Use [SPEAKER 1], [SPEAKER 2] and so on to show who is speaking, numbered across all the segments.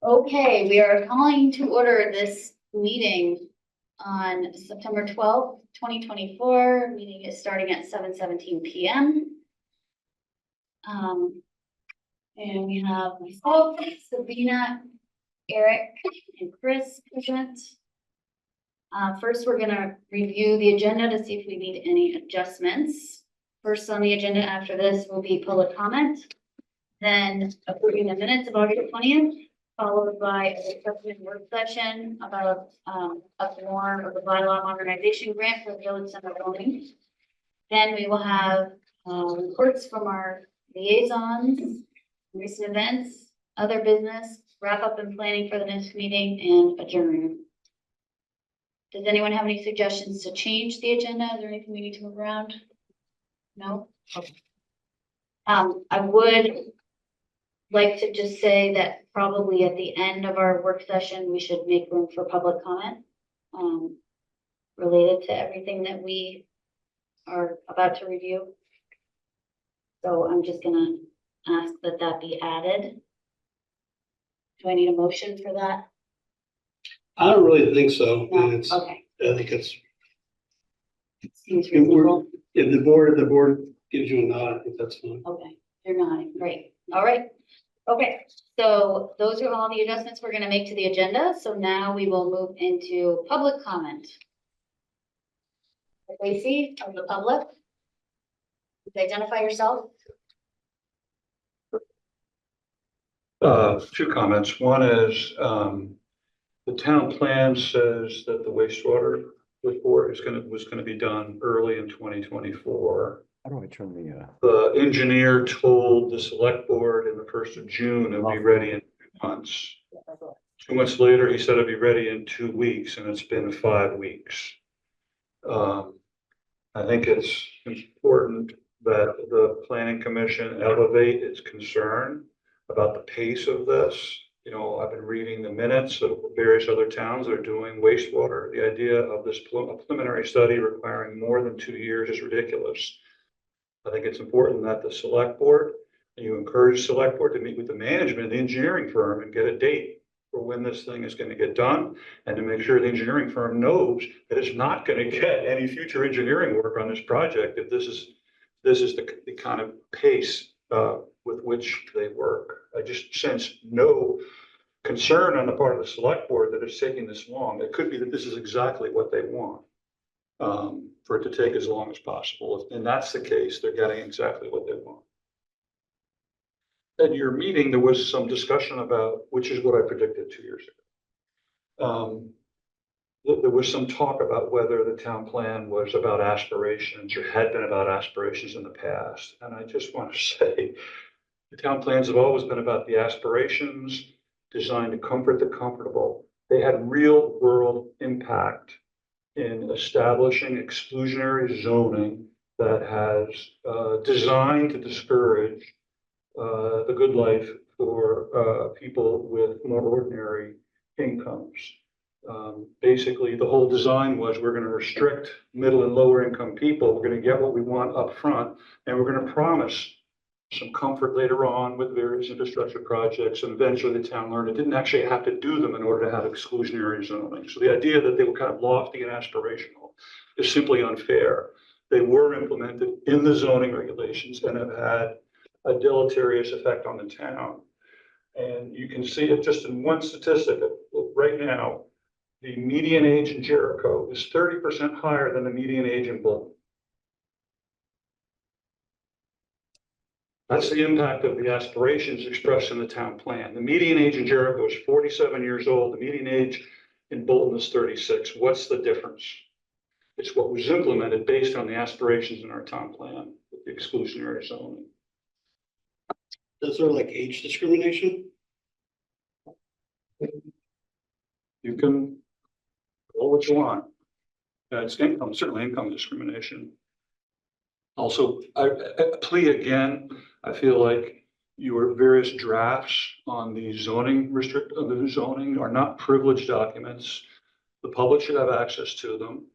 [SPEAKER 1] Okay, we are calling to order this meeting on September 12th, 2024. Meeting is starting at 7:17 p.m. And we have myself, Sabina, Eric, and Chris present. First, we're going to review the agenda to see if we need any adjustments. First on the agenda after this will be public comment, then approving the minutes of August 20th, followed by a discussion work session about a form of the Bylaw Modernization grant for the Village Center building. Then we will have reports from our liaisons, recent events, other business, wrap up and planning for the next meeting, and adjourn. Does anyone have any suggestions to change the agenda? Is there anything we need to move around? No? Okay. I would like to just say that probably at the end of our work session, we should make room for public comment related to everything that we are about to review. So I'm just gonna ask that that be added. Do I need a motion for that?
[SPEAKER 2] I don't really think so.
[SPEAKER 1] No?
[SPEAKER 2] It's,
[SPEAKER 1] Okay.
[SPEAKER 2] I think it's,
[SPEAKER 1] Seems reasonable.
[SPEAKER 2] if the board gives you a nod, I think that's fine.
[SPEAKER 1] Okay, you're nodding. Great. All right. Okay, so those are all the adjustments we're gonna make to the agenda. So now we will move into public comment. Lacey, of the public. Please identify yourself.
[SPEAKER 3] Two comments. One is, the town plan says that the wastewater report was gonna be done early in 2024.
[SPEAKER 4] How do I turn the,
[SPEAKER 3] The engineer told the select board in the 1st of June it'll be ready in 2 months. 2 months later, he said it'd be ready in 2 weeks, and it's been 5 weeks. I think it's important that the planning commission elevate its concern about the pace of this. You know, I've been reading the minutes of various other towns that are doing wastewater. The idea of this preliminary study requiring more than 2 years is ridiculous. I think it's important that the select board, and you encourage the select board to meet with the management of the engineering firm and get a date for when this thing is going to get done, and to make sure the engineering firm knows that it's not going to get any future engineering work on this project if this is the kind of pace with which they work. I just sense no concern on the part of the select board that it's taking this long. It could be that this is exactly what they want, for it to take as long as possible. And that's the case, they're getting exactly what they want. At your meeting, there was some discussion about, which is what I predicted 2 years ago. There was some talk about whether the town plan was about aspirations or had been about aspirations in the past. And I just want to say, the town plans have always been about the aspirations, designed to comfort the comfortable. They had real world impact in establishing exclusionary zoning that has designed to discourage the good life for people with more ordinary incomes. Basically, the whole design was we're going to restrict middle and lower income people. We're going to get what we want up front, and we're going to promise some comfort later on with various infrastructure projects. And eventually the town learned it didn't actually have to do them in order to have exclusionary zoning. So the idea that they were kind of lofty and aspirational is simply unfair. They were implemented in the zoning regulations and have had a deleterious effect on the town. And you can see it just in one statistic. Right now, the median age in Jericho is 30% higher than the median age in Bolton. That's the impact of the aspirations expressed in the town plan. The median age in Jericho is 47 years old. The median age in Bolton is 36. What's the difference? It's what was implemented based on the aspirations in our town plan with the exclusionary zoning.
[SPEAKER 2] Is there like age discrimination?
[SPEAKER 3] You can call what you want. It's income, certainly income discrimination. Also, I plea again, I feel like your various drafts on the zoning zoning are not privileged documents. The public should have access to them.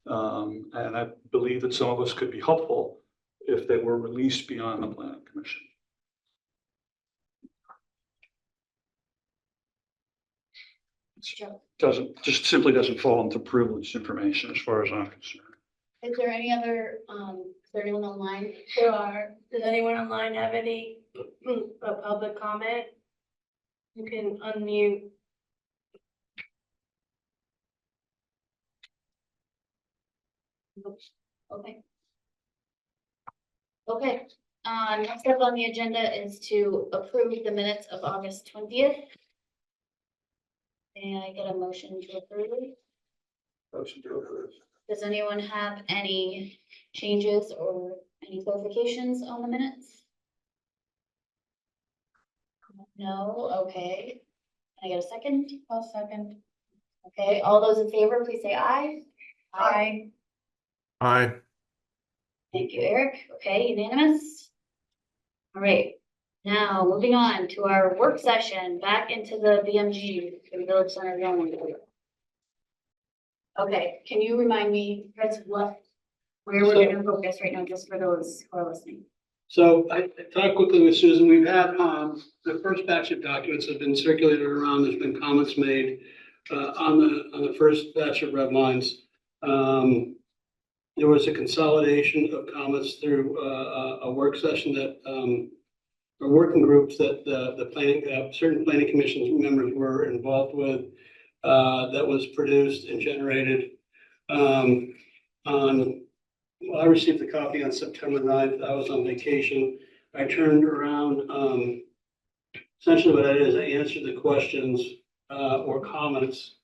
[SPEAKER 3] And I believe that some of us could be helpful if they were released beyond the planning commission. Just simply doesn't fall into privileged information as far as I'm concerned.
[SPEAKER 1] Is there any other, is there anyone online?
[SPEAKER 4] There are. Does anyone online have any public comment? You can unmute.
[SPEAKER 1] Okay. Okay, next up on the agenda is to approve the minutes of August 20th. And I get a motion to approve.
[SPEAKER 3] Motion to approve.
[SPEAKER 1] Does anyone have any changes or any clarifications on the minutes? No, okay. Can I get a second?
[SPEAKER 4] I'll second.
[SPEAKER 1] Okay, all those in favor, please say aye.
[SPEAKER 4] Aye.
[SPEAKER 5] Aye.
[SPEAKER 1] Thank you, Eric. Okay, unanimous. All right, now moving on to our work session, back into the BMG, the Village Center Zoning. Okay, can you remind me, Chris, where we're gonna focus right now, just for those who are listening?
[SPEAKER 2] So I talked quickly with Susan. We've had, the first batch of documents have been circulated around. There's been comments made, on the first batch of red lines. There was a consolidation of comments through, a work session that, or working groups that the planning, certain planning commission members were involved with, that was produced and generated, I received the copy on September 9th. I was on vacation. I turned around, essentially what I did is I answered the questions, or comments,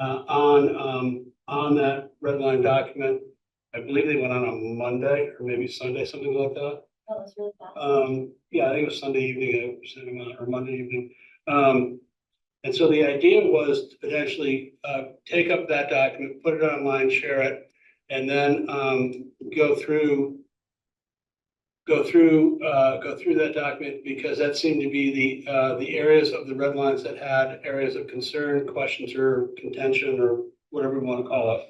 [SPEAKER 2] on that red line document. I believe they went on a Monday or maybe Sunday, something like that.
[SPEAKER 1] That was really fast.
[SPEAKER 2] Yeah, I think it was Sunday evening, or Monday evening. And so the idea was to potentially, take up that document, put it online, share it, and then, go through that document, because that seemed to be the areas of the red lines that had areas of concern, questions, or contention, or whatever we want to call it.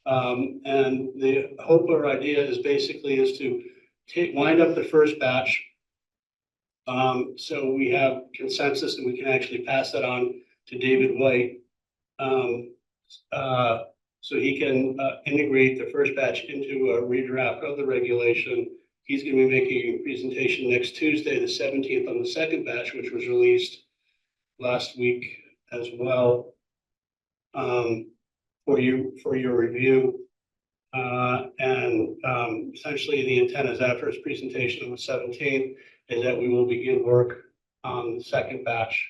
[SPEAKER 2] And the hope or idea is basically to wind up the first batch. So we have consensus and we can actually pass that on to David White. So he can integrate the first batch into a redraft of the regulation. He's going to be making a presentation next Tuesday, the 17th, on the second batch, which was released last week as well, for your review. And essentially the intent is, after his presentation on the 17th, is that we will begin work on the second batch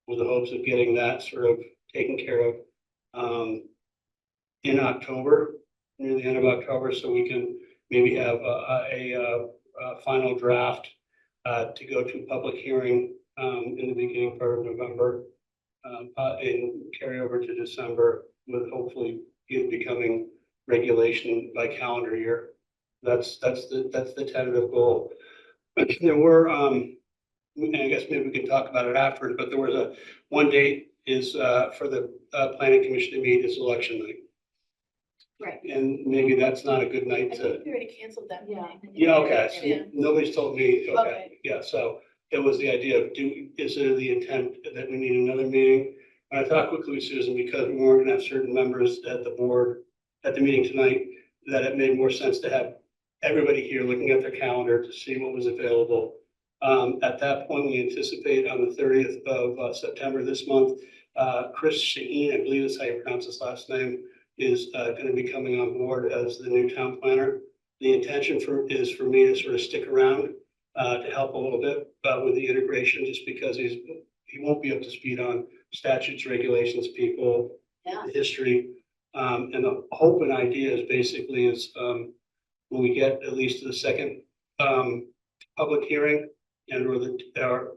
[SPEAKER 2] with the hopes of getting that sort of taken care of in October, near the end of October, so we can maybe have a final draft to go to public hearing in the beginning part of November, and carry over to December, with hopefully it becoming regulation by calendar year. That's the tentative goal. There were, and I guess maybe we can talk about it afterwards, but there was one date is for the planning commission to meet is election night.
[SPEAKER 1] Right.
[SPEAKER 2] And maybe that's not a good
[SPEAKER 4] I
[SPEAKER 2] night
[SPEAKER 4] think
[SPEAKER 2] to,
[SPEAKER 4] we already canceled that.
[SPEAKER 1] Yeah.
[SPEAKER 4] meeting.
[SPEAKER 2] yeah, okay,
[SPEAKER 4] Yeah.
[SPEAKER 2] so nobody's told me, okay,
[SPEAKER 4] Okay.
[SPEAKER 2] yeah, so it was the idea of is there the intent that we need another meeting? And I talked quickly with Susan, because we weren't gonna have certain members at the board at the meeting tonight, that it made more sense to have everybody here looking at their calendar to see what was available. At that point, we anticipate on the 30th of September this month, Chris Shaheen, I believe that's how you pronounce his last name, is going to be coming on board as the new town planner. The intention is for me to sort of stick around to help a little bit with the integration, just because he won't be up to speed on statutes, regulations, people,
[SPEAKER 1] Yeah.
[SPEAKER 2] history. And the hope and idea is basically when we get at least to the second public hearing, and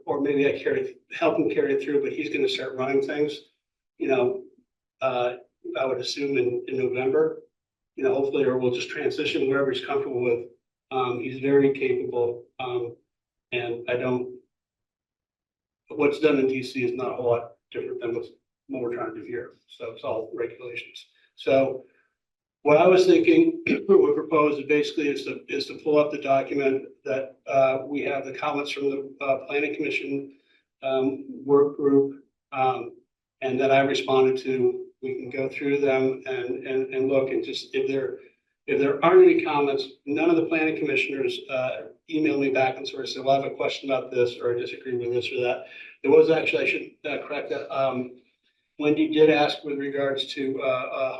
[SPEAKER 2] or maybe I help him carry it through, but he's going to start running things, I would assume in November, hopefully, or we'll just transition wherever he's comfortable with. He's very capable, and what's done in DC is not a whole lot different than what we're trying to do here. So it's all regulations. So what I was thinking, would propose is to pull up the document that we have the comments from the planning commission work group, And then I responded to, we can go through them and look and just, if there aren't any comments, none of the planning commissioners emailed me back and sort of said, well, I have a question about this, or I disagree with this or that. There was actually, I should correct that. Wendy did ask with regards to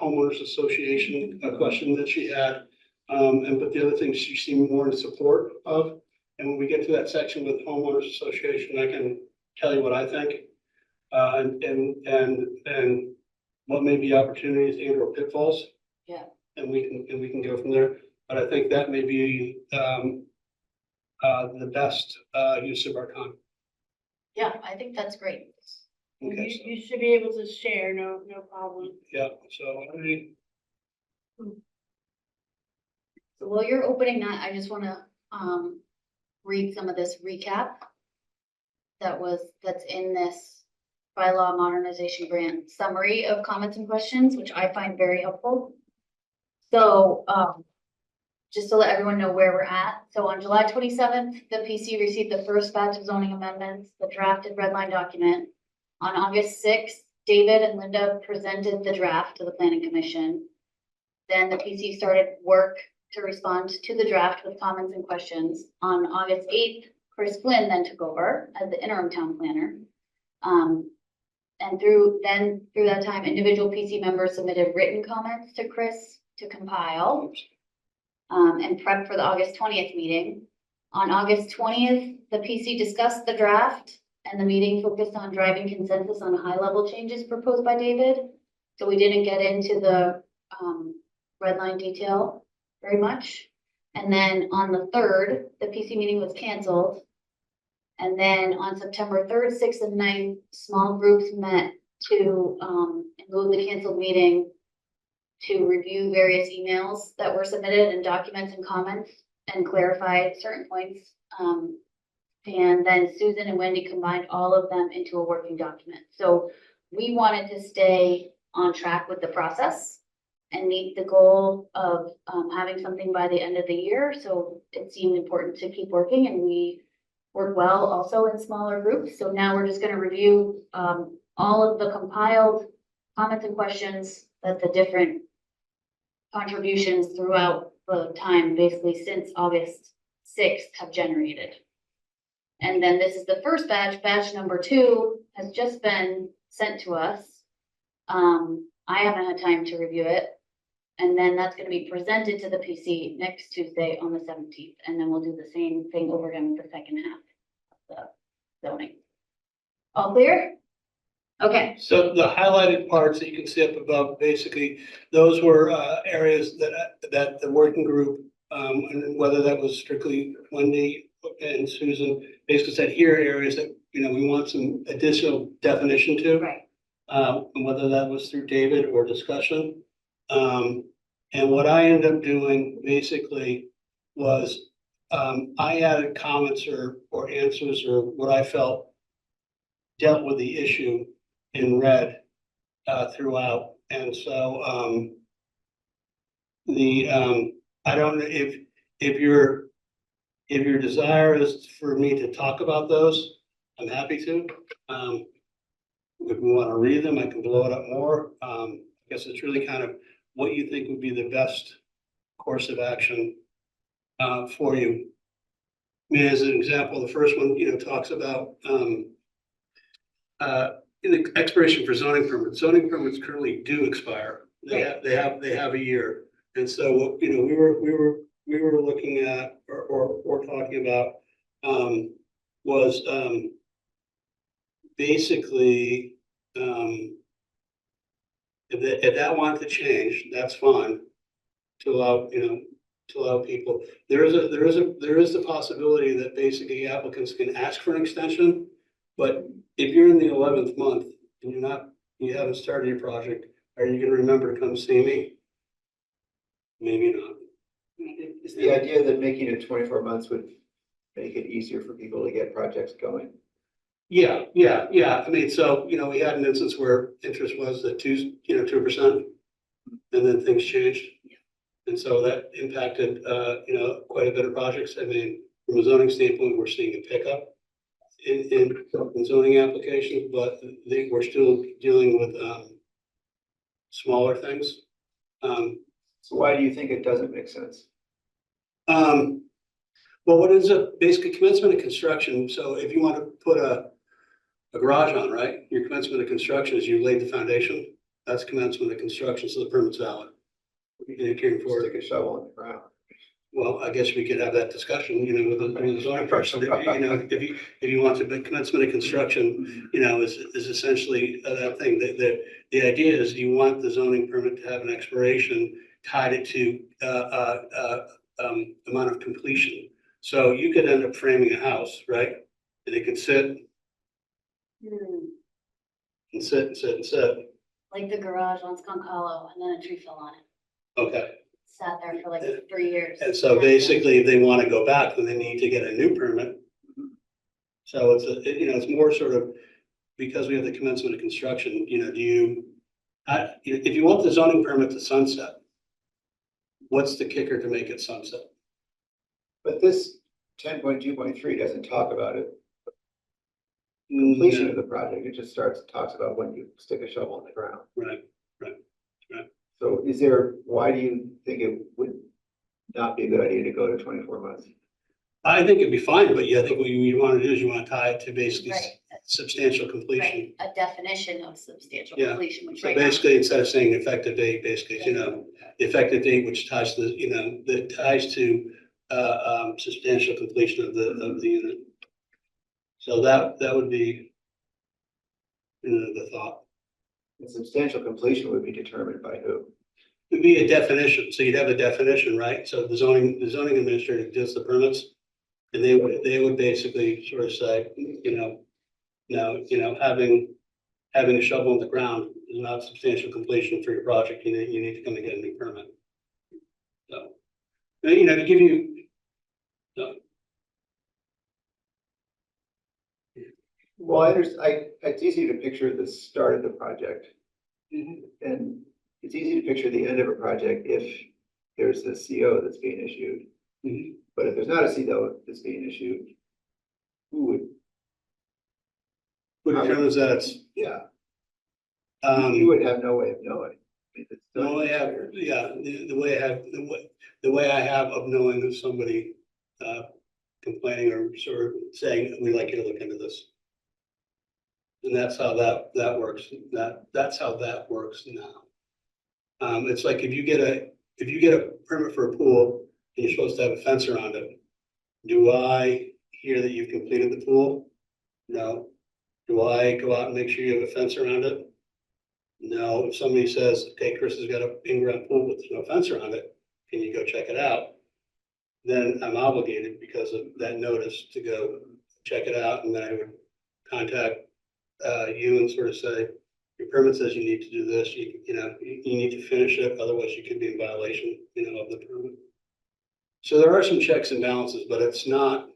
[SPEAKER 2] homeowners association, a question that she had. But the other things she seemed more in support of. And when we get to that section with homeowners association, I can tell you what I think. And what may be opportunities and or pitfalls.
[SPEAKER 1] Yeah.
[SPEAKER 2] And we can go from there. But I think that may be the best use of our time.
[SPEAKER 1] Yeah, I think that's great.
[SPEAKER 2] Okay,
[SPEAKER 4] You should be able to share, no problem.
[SPEAKER 2] yeah, so
[SPEAKER 1] So while you're opening that, I just wanna, read some of this recap that's in this bylaw modernization grant summary of comments and questions, which I find very helpful. So, just to let everyone know where we're at. So on July 27th, the PC received the first batch of zoning amendments, the drafted red line document. On August 6th, David and Linda presented the draft to the planning commission. Then the PC started work to respond to the draft with comments and questions. On August 8th, Chris Flynn then took over as the interim town planner. And through that time, individual PC members submitted written comments to Chris to compile and prep for the August 20th meeting. On August 20th, the PC discussed the draft and the meeting focused on driving consensus on high-level changes proposed by David. So we didn't get into the red line detail very much. And then on the 3rd, the PC meeting was canceled. And then on September 3rd, 6th, and 9th, small groups met to, in lieu of the canceled meeting, to review various emails that were submitted and documents and comments and clarify certain points. And then Susan and Wendy combined all of them into a working document. So we wanted to stay on track with the process and meet the goal of having something by the end of the year. So it seemed important to keep working, and we work well also in smaller groups. So now we're just going to review all of the compiled comments and questions that the different contributions throughout the time, basically since August 6th, have generated. And then this is the first batch number 2 has just been sent to us. I haven't had time to review it. And then that's going to be presented to the PC next Tuesday on the 17th. And then we'll do the same thing over again with the second half of the zoning. All clear? Okay.
[SPEAKER 2] So the highlighted parts that you can see up above, basically, those were areas that the working group, and whether that was strictly Wendy and Susan, basically said here are areas that, we want some additional definition to.
[SPEAKER 1] Right.
[SPEAKER 2] And whether that was through David or discussion. And what I ended up doing basically was I added comments or answers or what I felt dealt with the issue in red throughout. And so I don't know if your desire is for me to talk about those, I'm happy to. If we want to read them, I can blow it up more. I guess it's really kind of what you think would be the best course of action for you. I mean, as an example, the first one, talks about in the expiration for zoning permits. Zoning permits currently do expire. They have a year. And so, we were looking at or talking about was basically if that wanted to change, that's fine to allow people. There is the possibility that basically applicants can ask for an extension, but if you're in the 11th month and you haven't started your project, are you going to remember to come see me? Maybe not.
[SPEAKER 5] Is the idea that making it 24 months would make it easier for people to get projects going?
[SPEAKER 2] Yeah. I mean, so, we had an instance where interest was at 2%, and then things changed. And so that impacted, quite a bit of projects. I mean, from a zoning standpoint, we're seeing a pickup. in zoning applications, but we're still dealing with, smaller things.
[SPEAKER 5] So why do you think it doesn't make sense?
[SPEAKER 2] Well, what is it? Basically commencement of construction. So if you want to put a garage on, right? Your commencement of construction is you laid the foundation. That's commencement of construction, so the permit's valid. You're carrying forward.
[SPEAKER 5] Stick a shovel in the ground.
[SPEAKER 2] Well, I guess we could have that discussion, you know, with the zoning person, if you want to, but commencement of construction, you know, is essentially that thing, the idea is you want the zoning permit to have an expiration tied it to, amount of completion. So you could end up framing a house, right? And it could sit
[SPEAKER 1] Hmm,
[SPEAKER 2] and sit and sit and sit.
[SPEAKER 1] like the garage on Skunk Hollow, and then a tree fell on it,
[SPEAKER 2] Okay.
[SPEAKER 1] sat there for like 3 years.
[SPEAKER 2] And so basically, if they want to go back, then they need to get a new permit. So it's you know, it's more sort of, because we have the commencement of construction, you know, if you want the zoning permit to sunset, what's the kicker to make it sunset?
[SPEAKER 5] But this 10.2.3 doesn't talk about it, completion of the project. It just talks about when you stick a shovel in the ground.
[SPEAKER 2] Right.
[SPEAKER 5] So why do you think it would not be a good idea to go to 24 months?
[SPEAKER 2] I think it'd be fine, but yeah, I think what you want to do is you want to tie it to basically
[SPEAKER 1] Right.
[SPEAKER 2] substantial completion.
[SPEAKER 1] Right, a definition of substantial
[SPEAKER 2] Yeah.
[SPEAKER 1] completion, which
[SPEAKER 2] So
[SPEAKER 1] right now.
[SPEAKER 2] basically, instead of saying effective date, basically, you know, the effective date, which ties to, you know, that ties to substantial completion of the unit. So that would be, you know, the thought.
[SPEAKER 5] And substantial completion would be determined by who?
[SPEAKER 2] It'd be a definition, so you'd have a definition, right? So the zoning administrator does the permits. And they would basically sort of say, you know, no, you know, having a shovel in the ground is not substantial completion for your project, you need to come and get a new permit. So, you know, to give you, so,
[SPEAKER 5] Well, it's easy to picture the start of the project. And it's easy to picture the end of a project if there's a CO that's being issued.
[SPEAKER 2] mhm.
[SPEAKER 5] But if there's not a CO that's being issued, who would,
[SPEAKER 2] What determines that it's,
[SPEAKER 5] yeah, you
[SPEAKER 2] um,
[SPEAKER 5] would have no way of knowing. I mean, it's
[SPEAKER 2] the
[SPEAKER 5] done
[SPEAKER 2] way I have,
[SPEAKER 5] here.
[SPEAKER 2] yeah, the way I have of knowing that somebody, complaining or sort of saying, we'd like you to look into this. And that's how that works, that's how that works now. It's like if you get a permit for a pool and you're supposed to have a fence around it, do I hear that you've completed the pool? No. Do I go out and make sure you have a fence around it? No. If somebody says, okay, Chris has got an in-ground pool with no fence around it, can you go check it out? Then I'm obligated because of that notice to go check it out, and then I would contact you and sort of say, your permit says you need to do this, you know, you need to finish it, otherwise you could be in violation, you know, of the permit. So there are some checks and balances, but it's not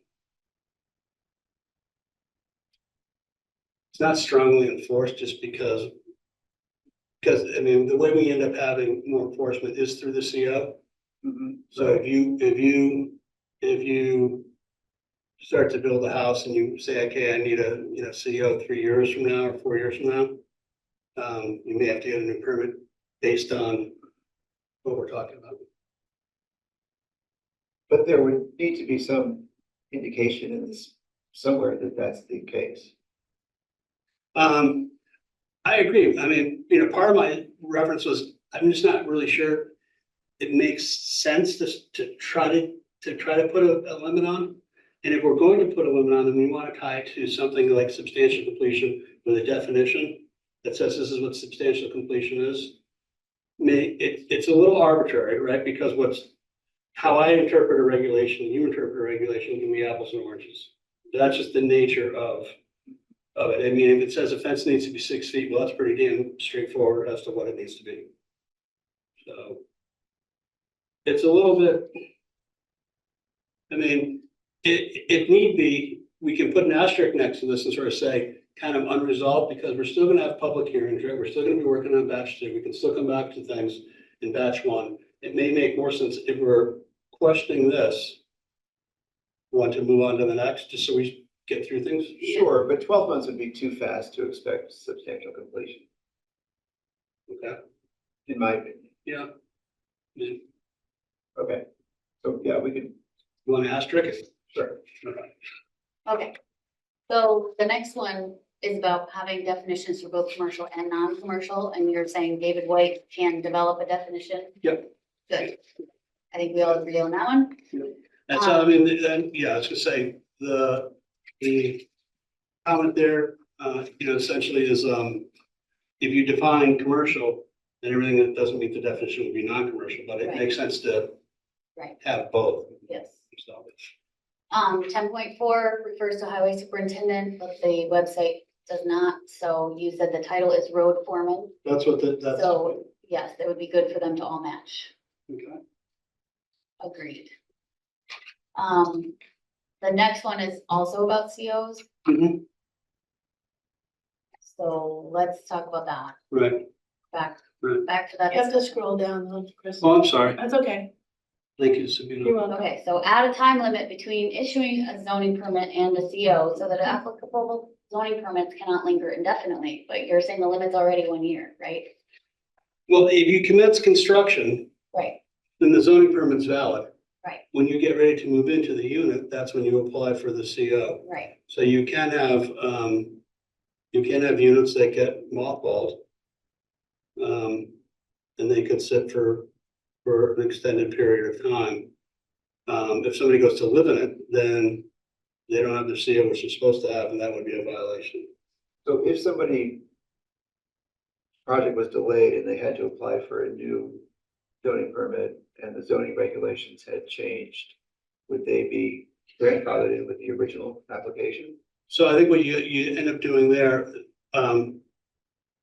[SPEAKER 2] strongly enforced just because I mean, the way we end up having more enforcement is through the CO.
[SPEAKER 5] Mhm.
[SPEAKER 2] So if you start to build a house and you say, okay, I need a, you know, CO 3 years from now or 4 years from now, you may have to get a new permit based on what we're talking about.
[SPEAKER 5] But there would need to be some indication in this somewhere that that's the case.
[SPEAKER 2] I agree. I mean, you know, part of my reference was, I'm just not really sure it makes sense to try to put a limit on. And if we're going to put a limit on, then we want to tie it to something like substantial completion with a definition that says this is what substantial completion is. It's a little arbitrary, right? Because how I interpret a regulation, you interpret a regulation can be apples and oranges. That's just the nature of it. I mean, if it says a fence needs to be 6 feet, well, that's pretty damn straightforward as to what it needs to be. So it's a little bit, I mean, if need be, we can put an asterisk next to this and sort of say kind of unresolved, because we're still going to have public hearings, right? We're still going to be working on batch 2. We can still come back to things in batch 1. It may make more sense if we're questioning this, want to move on to the next, just so we get through things.
[SPEAKER 5] Sure, but 12 months would be too fast to expect substantial completion,
[SPEAKER 2] Okay,
[SPEAKER 5] in my opinion.
[SPEAKER 2] yeah. You
[SPEAKER 5] Okay, so yeah, we could,
[SPEAKER 2] want to asterisk it?
[SPEAKER 5] sure.
[SPEAKER 2] All right.
[SPEAKER 1] Okay. So the next one is about having definitions for both commercial and non-commercial, and you're saying David White can develop a definition?
[SPEAKER 2] Yep.
[SPEAKER 1] Good. I think we all agree on that one.
[SPEAKER 2] And so, I mean, then, yeah, I was gonna say, the comment there, essentially is, if you define commercial, then everything that doesn't meet the definition would be non-commercial, but it
[SPEAKER 1] Right.
[SPEAKER 2] makes sense to
[SPEAKER 1] Right.
[SPEAKER 2] have both.
[SPEAKER 1] Yes.
[SPEAKER 2] So,
[SPEAKER 1] 10.4 refers to highway superintendent, but the website does not. So you said the title is road foreman.
[SPEAKER 2] that's what that's.
[SPEAKER 1] So yes, it would be good for them to all match.
[SPEAKER 2] Okay.
[SPEAKER 1] Agreed. The next one is also about COs.
[SPEAKER 2] Mhm.
[SPEAKER 1] So let's talk about that.
[SPEAKER 2] Right.
[SPEAKER 1] Back,
[SPEAKER 2] Right.
[SPEAKER 1] back to that.
[SPEAKER 4] You have to
[SPEAKER 1] discussion.
[SPEAKER 4] scroll down, though, Chris.
[SPEAKER 2] Oh, I'm sorry.
[SPEAKER 4] That's okay.
[SPEAKER 2] Thank you,
[SPEAKER 4] You're
[SPEAKER 2] Sabina.
[SPEAKER 4] welcome.
[SPEAKER 1] Okay, so add a time limit between issuing a zoning permit and the CO so that applicable zoning permits cannot linger indefinitely. But you're saying the limit's already 1 year, right?
[SPEAKER 2] Well, if you commence construction,
[SPEAKER 1] Right,
[SPEAKER 2] then the zoning permit's valid.
[SPEAKER 1] right,
[SPEAKER 2] When you get ready to move into the unit, that's when you apply for the CO.
[SPEAKER 1] right.
[SPEAKER 2] So you can have units that get mothballed. And they could sit for an extended period of time. If somebody goes to live in it, then they don't have the CO which they're supposed to have, and that would be a violation.
[SPEAKER 5] So if somebody project was delayed and they had to apply for a new zoning permit and the zoning regulations had changed, would they be grandfathered in with the original application?
[SPEAKER 2] So I think what you end up doing there,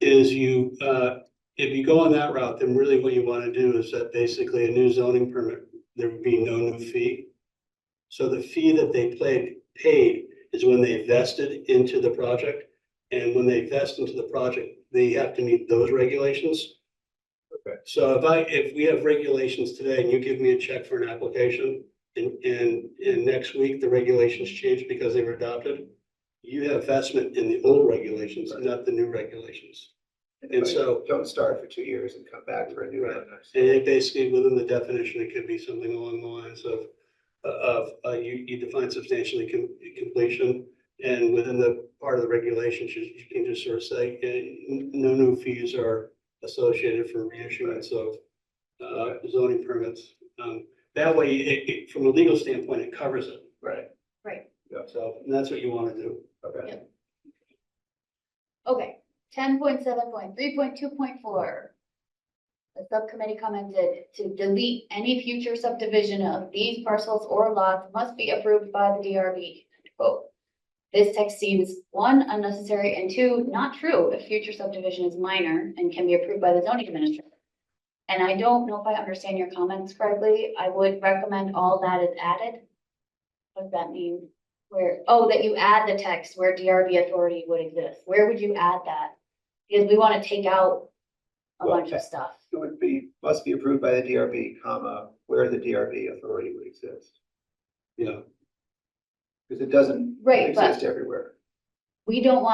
[SPEAKER 2] is if you go on that route, then really what you want to do is that basically a new zoning permit, there would be no new fee. So the fee that they paid is when they vested into the project. And when they vest into the project, they have to meet those regulations.
[SPEAKER 5] Okay.
[SPEAKER 2] So if we have regulations today and you give me a check for an application and next week the regulations change because they were adopted, you have investment in the old regulations, not the new regulations.
[SPEAKER 5] And
[SPEAKER 2] And
[SPEAKER 5] if I
[SPEAKER 2] so-
[SPEAKER 5] don't start for 2 years and come back for a new
[SPEAKER 2] Right.
[SPEAKER 5] one.
[SPEAKER 2] And it basically, within the definition, it could be something along the lines of you define substantially completion. And within the part of the regulations, you can just sort of say, no new fees are associated for reissuance of zoning permits. That way, from a legal standpoint, it covers it.
[SPEAKER 5] Right,
[SPEAKER 2] So, and that's what you want to do.
[SPEAKER 5] okay.
[SPEAKER 1] Yep. Okay, 10.7.3.2.4. The subcommittee commented to delete any future subdivision of these parcels or lots must be approved by the DRB. Quote. This text seems, 1, unnecessary, and 2, not true if future subdivision is minor and can be approved by the zoning administrator. And I don't know if I understand your comments correctly. I would recommend all that is added. What does that mean? That you add the text where DRB authority would exist. Where would you add that? Because we want to take out a
[SPEAKER 5] Well,
[SPEAKER 1] bunch of stuff.
[SPEAKER 5] It would be, must be approved by the DRB, comma, where the DRB authority would exist.
[SPEAKER 2] Yeah.
[SPEAKER 5] Because it doesn't
[SPEAKER 1] Right, but-
[SPEAKER 5] exist everywhere.
[SPEAKER 1] We don't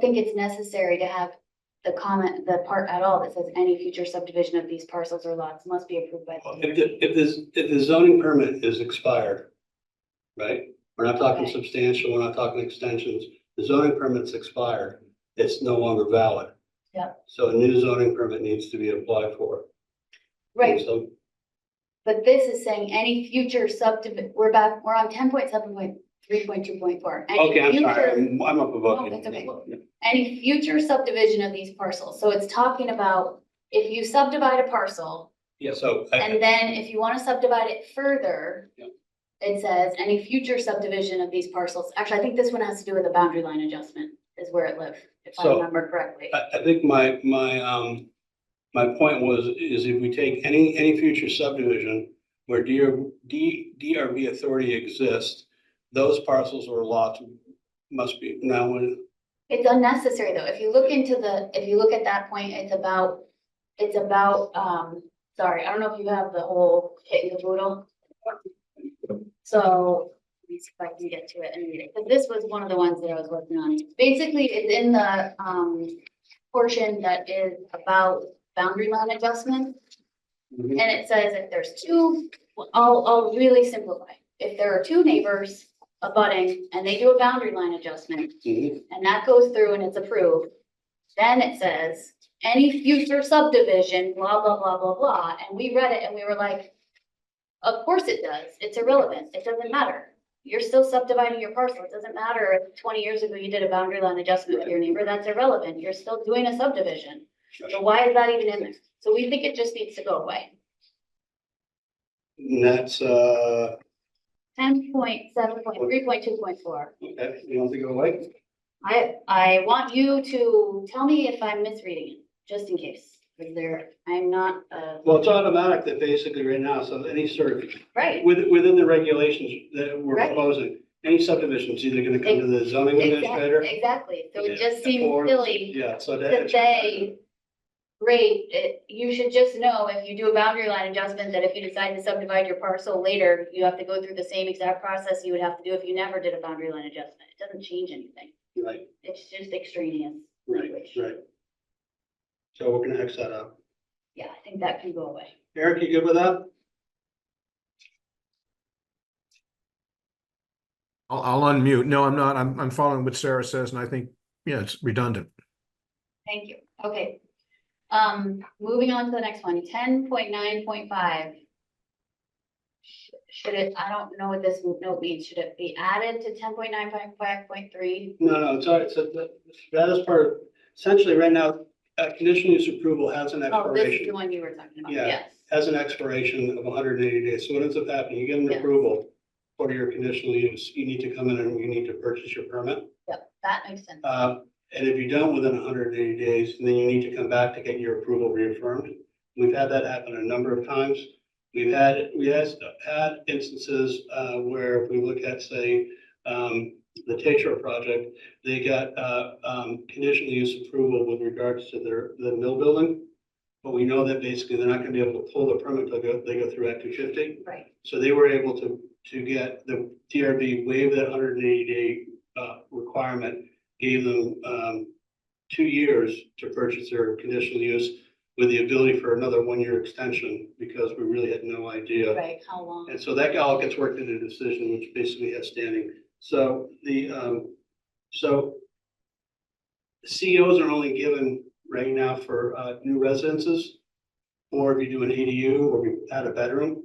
[SPEAKER 1] think it's necessary to have the part at all that says any future subdivision of these parcels or lots must be approved by the DRB.
[SPEAKER 2] If the zoning permit is expired, right? We're not talking
[SPEAKER 1] Okay.
[SPEAKER 2] substantial, we're not talking extensions. The zoning permit's expired, it's no longer valid.
[SPEAKER 1] Yep.
[SPEAKER 2] So a new zoning permit needs to be applied for.
[SPEAKER 1] Right,
[SPEAKER 2] So,
[SPEAKER 1] but this is saying any future subdivision, we're on 10.7.3.2.4.
[SPEAKER 2] okay, I'm sorry, I'm up above
[SPEAKER 1] No,
[SPEAKER 2] you.
[SPEAKER 1] that's okay. Any future subdivision of these parcels. So it's talking about if you subdivide a parcel,
[SPEAKER 2] Yeah, so,
[SPEAKER 1] and then if you want to subdivide it further,
[SPEAKER 2] Yep.
[SPEAKER 1] it says any future subdivision of these parcels. Actually, I think this one has to do with a boundary line adjustment is where it lives, if I
[SPEAKER 2] So-
[SPEAKER 1] remember correctly.
[SPEAKER 2] I think my point is if we take any future subdivision where DRB authority exists, those parcels or lots must be, now when,
[SPEAKER 1] It's unnecessary though. If you look at that point, it's about, sorry, I don't know if you have the whole kit and caboodle. So me see if I can get to it and read it, because this was one of the ones that I was working on. Basically, it's in the, portion that is about boundary line adjustment.
[SPEAKER 2] Mhm.
[SPEAKER 1] And it says if there's two, I'll really simplify. If there are two neighbors abutting and they do a boundary line adjustment
[SPEAKER 2] Mhm.
[SPEAKER 1] and that goes through and it's approved, then it says any future subdivision, blah, blah, blah, blah, blah. And we read it and we were like, of course it does. It's irrelevant. It doesn't matter. You're still subdividing your parcel. It doesn't matter if 20 years ago you did a boundary line adjustment with your neighbor. That's irrelevant. You're still doing a subdivision. So why is that even in there? So we think it just needs to go away.
[SPEAKER 2] And that's,
[SPEAKER 1] 10.7.3.2.4.
[SPEAKER 2] okay, you want to go away?
[SPEAKER 1] I want you to tell me if I'm misreading it, just in case. Is there, I'm not,
[SPEAKER 2] Well, it's automatic that basically right now, so any sort of,
[SPEAKER 1] right.
[SPEAKER 2] within the regulations that we're
[SPEAKER 1] Right.
[SPEAKER 2] proposing, any subdivision is either gonna come to the zoning administrator.
[SPEAKER 1] Exactly. So it
[SPEAKER 2] Yeah,
[SPEAKER 1] just seems
[SPEAKER 2] or-
[SPEAKER 1] silly
[SPEAKER 2] Yeah, so
[SPEAKER 1] to
[SPEAKER 2] that.
[SPEAKER 1] say, great, you should just know if you do a boundary line adjustment, that if you decide to subdivide your parcel later, you have to go through the same exact process you would have to do if you never did a boundary line adjustment. It doesn't change anything.
[SPEAKER 2] Right,
[SPEAKER 1] It's just extraneous.
[SPEAKER 2] right,
[SPEAKER 1] language.
[SPEAKER 2] right. So we're gonna X that out.
[SPEAKER 1] Yeah, I think that can go away.
[SPEAKER 2] Eric, you good with that?
[SPEAKER 6] I'll unmute. No, I'm not. I'm following what Sarah says, and I think, yeah, it's redundant.
[SPEAKER 1] Thank you. Okay. Moving on to the next one, 10.9.5. Should it, I don't know what this note means. Should it be added to 10.9.5.3?
[SPEAKER 2] No, it's all right, so that is part of, essentially, right now, conditional use approval has an
[SPEAKER 1] Oh, this is the
[SPEAKER 2] expiration,
[SPEAKER 1] one you were talking about.
[SPEAKER 2] Yeah.
[SPEAKER 1] Yes.
[SPEAKER 2] has an expiration of 180 days. So what ends up happening, you get an
[SPEAKER 1] Yes.
[SPEAKER 2] approval for your conditional use, you need to come in and you need to purchase your permit.
[SPEAKER 1] Yep, that makes sense.
[SPEAKER 2] And if you don't within 180 days, then you need to come back to get your approval reaffirmed. We've had that happen a number of times. We had instances, where if we look at, say, the Tetro project, they got, conditional use approval with regards to the mill building. But we know that basically they're not gonna be able to pull the permit, they go through Act 250.
[SPEAKER 1] Right.
[SPEAKER 2] So they were able to get the DRB waive that 180 day, requirement, gave them, 2 years to purchase their conditional use with the ability for another 1 year extension, because we really had no idea.
[SPEAKER 1] Right, how long?
[SPEAKER 2] And so that all gets worked into a decision, which basically has standing. So COs are only given right now for, new residences, or if you do an ADU, or you add a bedroom.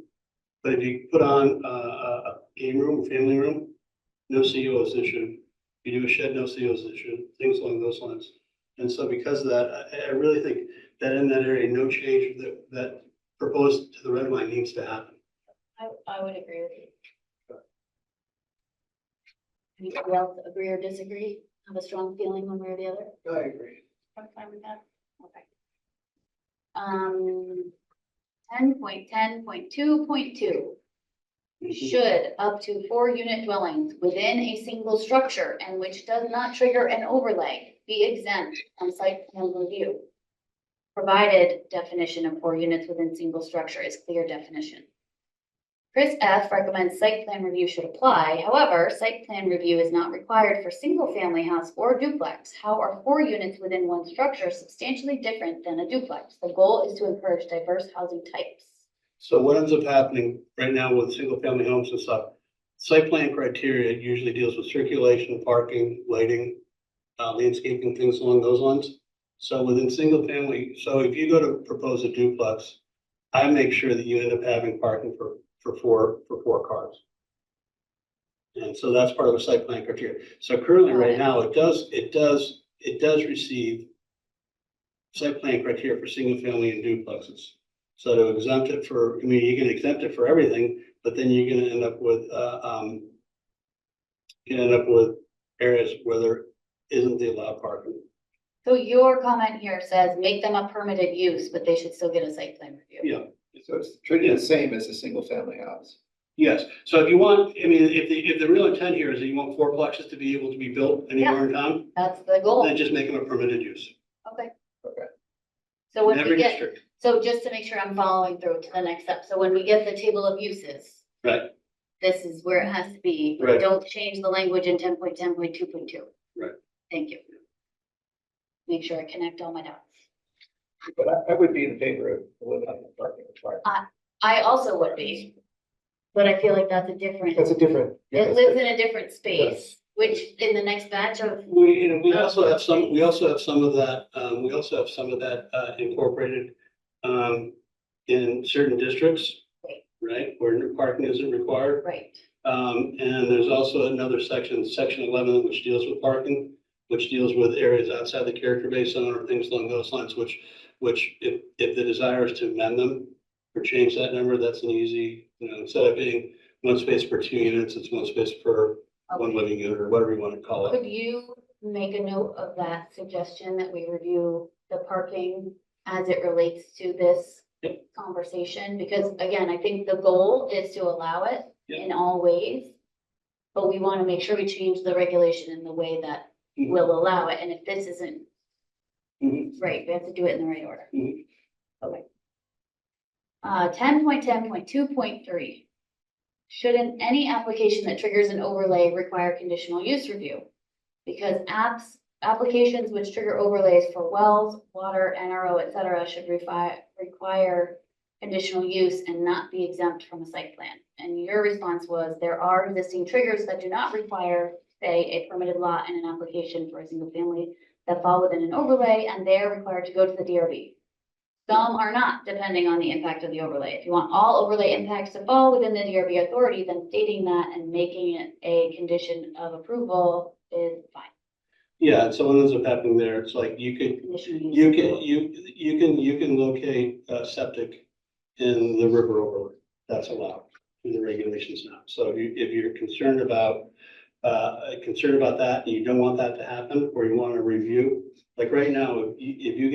[SPEAKER 2] But if you put on a game room, family room, no CO is issued. If you do a shed, no CO is issued, things along those lines. And so because of that, I really think that in that area, no change that proposed to the red line needs to happen.
[SPEAKER 1] I would agree with you. Anybody else agree or disagree? Have a strong feeling one way or the other?
[SPEAKER 5] I agree.
[SPEAKER 1] I'm fine with that. Okay. 10.10.2.2. Should up to 4 unit dwellings within a single structure and which does not trigger an overlay be exempt on site plan review. Provided definition of 4 units within single structure is clear definition. Chris F. recommends site plan review should apply. However, site plan review is not required for single family house or duplex. How are 4 units within one structure substantially different than a duplex? The goal is to encourage diverse housing types.
[SPEAKER 2] So what ends up happening right now with single family homes and stuff, site plan criteria usually deals with circulation, parking, lighting, landscaping, things along those lines. So within single family, so if you go to propose a duplex, I make sure that you end up having parking for four cars. And so that's part of the site plan criteria. So currently, right now, it does receive site plan criteria for single family and duplexes. So to exempt it for, I mean, you can exempt it for everything, but then you're gonna end up with, areas where there isn't the allowed parking.
[SPEAKER 1] So your comment here says make them a permitted use, but they should still get a site plan review.
[SPEAKER 2] Yeah.
[SPEAKER 5] So it's treated the same as a single family house.
[SPEAKER 2] Yes, so if you want, I mean, if the real intent here is that you want fourplexes to be able to be built anywhere in town,
[SPEAKER 1] That's the goal.
[SPEAKER 2] then just make them a permitted use.
[SPEAKER 1] Okay.
[SPEAKER 5] Okay.
[SPEAKER 1] So
[SPEAKER 2] In
[SPEAKER 1] when
[SPEAKER 2] every
[SPEAKER 1] we get,
[SPEAKER 2] district.
[SPEAKER 1] so just to make sure I'm following through to the next step, so when we get the table of uses.
[SPEAKER 2] Right.
[SPEAKER 1] this is where it has to be.
[SPEAKER 2] Right.
[SPEAKER 1] Don't change the language in 10.10.2.2.
[SPEAKER 2] Right.
[SPEAKER 1] Thank you. Make sure I connect all my dots.
[SPEAKER 5] But I would be in favor of eliminating the parking requirement.
[SPEAKER 1] I also would be, but I feel like that's a different,
[SPEAKER 5] That's a different.
[SPEAKER 1] it lives in a different space, which in the next batch of,
[SPEAKER 2] We also have some of that, incorporated, in certain districts, right, where parking isn't required.
[SPEAKER 1] right,
[SPEAKER 2] And there's also another section, section 11, which deals with parking, which deals with areas outside the character-based zone or things along those lines, which if the desire is to amend them or change that number, that's an easy, instead of being one space per 2 units, it's one space per one living unit or whatever you want to call it.
[SPEAKER 1] could you make a note of that suggestion that we review the parking as it relates to this
[SPEAKER 2] Yep.
[SPEAKER 1] conversation? Because again, I think the goal is to allow it
[SPEAKER 2] Yep.
[SPEAKER 1] in all ways, but we want to make sure we change the regulation in the way that
[SPEAKER 2] Mhm.
[SPEAKER 1] will allow it. And if this isn't
[SPEAKER 2] Mhm.
[SPEAKER 1] right, we have to do it in the right order.
[SPEAKER 2] Mhm.
[SPEAKER 1] Okay. 10.10.2.3. Shouldn't any application that triggers an overlay require conditional use review? Because applications which trigger overlays for wells, water, NRO, et cetera, should require conditional use and not be exempt from a site plan. And your response was, there are existing triggers that do not require, say, a permitted lot in an application for a single family that fall within an overlay, and they are required to go to the DRB. Some are not, depending on the impact of the overlay. If you want all overlay impacts to fall within the DRB authority, then stating that and making it a condition of approval is fine.
[SPEAKER 2] Yeah, and so what ends up happening there, it's like you can locate septic in the river overlay. That's allowed in the regulations now. So if you're concerned about that, and you don't want that to happen, or you want to review, like right now, if you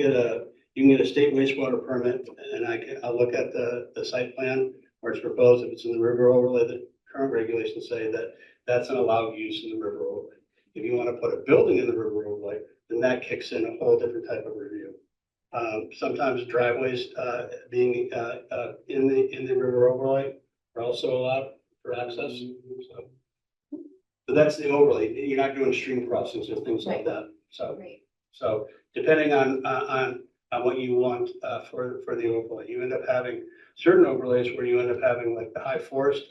[SPEAKER 2] can get a state wastewater permit, and I'll look at the site plan where it's proposed, if it's in the river overlay, the current regulations say that that's an allowed use in the river overlay. If you want to put a building in the river overlay, then that kicks in a whole different type of review. Sometimes driveways being in the river overlay are also allowed for access. So that's the overlay. You're not doing stream crossings and things like that.
[SPEAKER 1] Great.
[SPEAKER 2] So depending on what you want for the overlay, you end up having certain overlays where you end up having like the high forest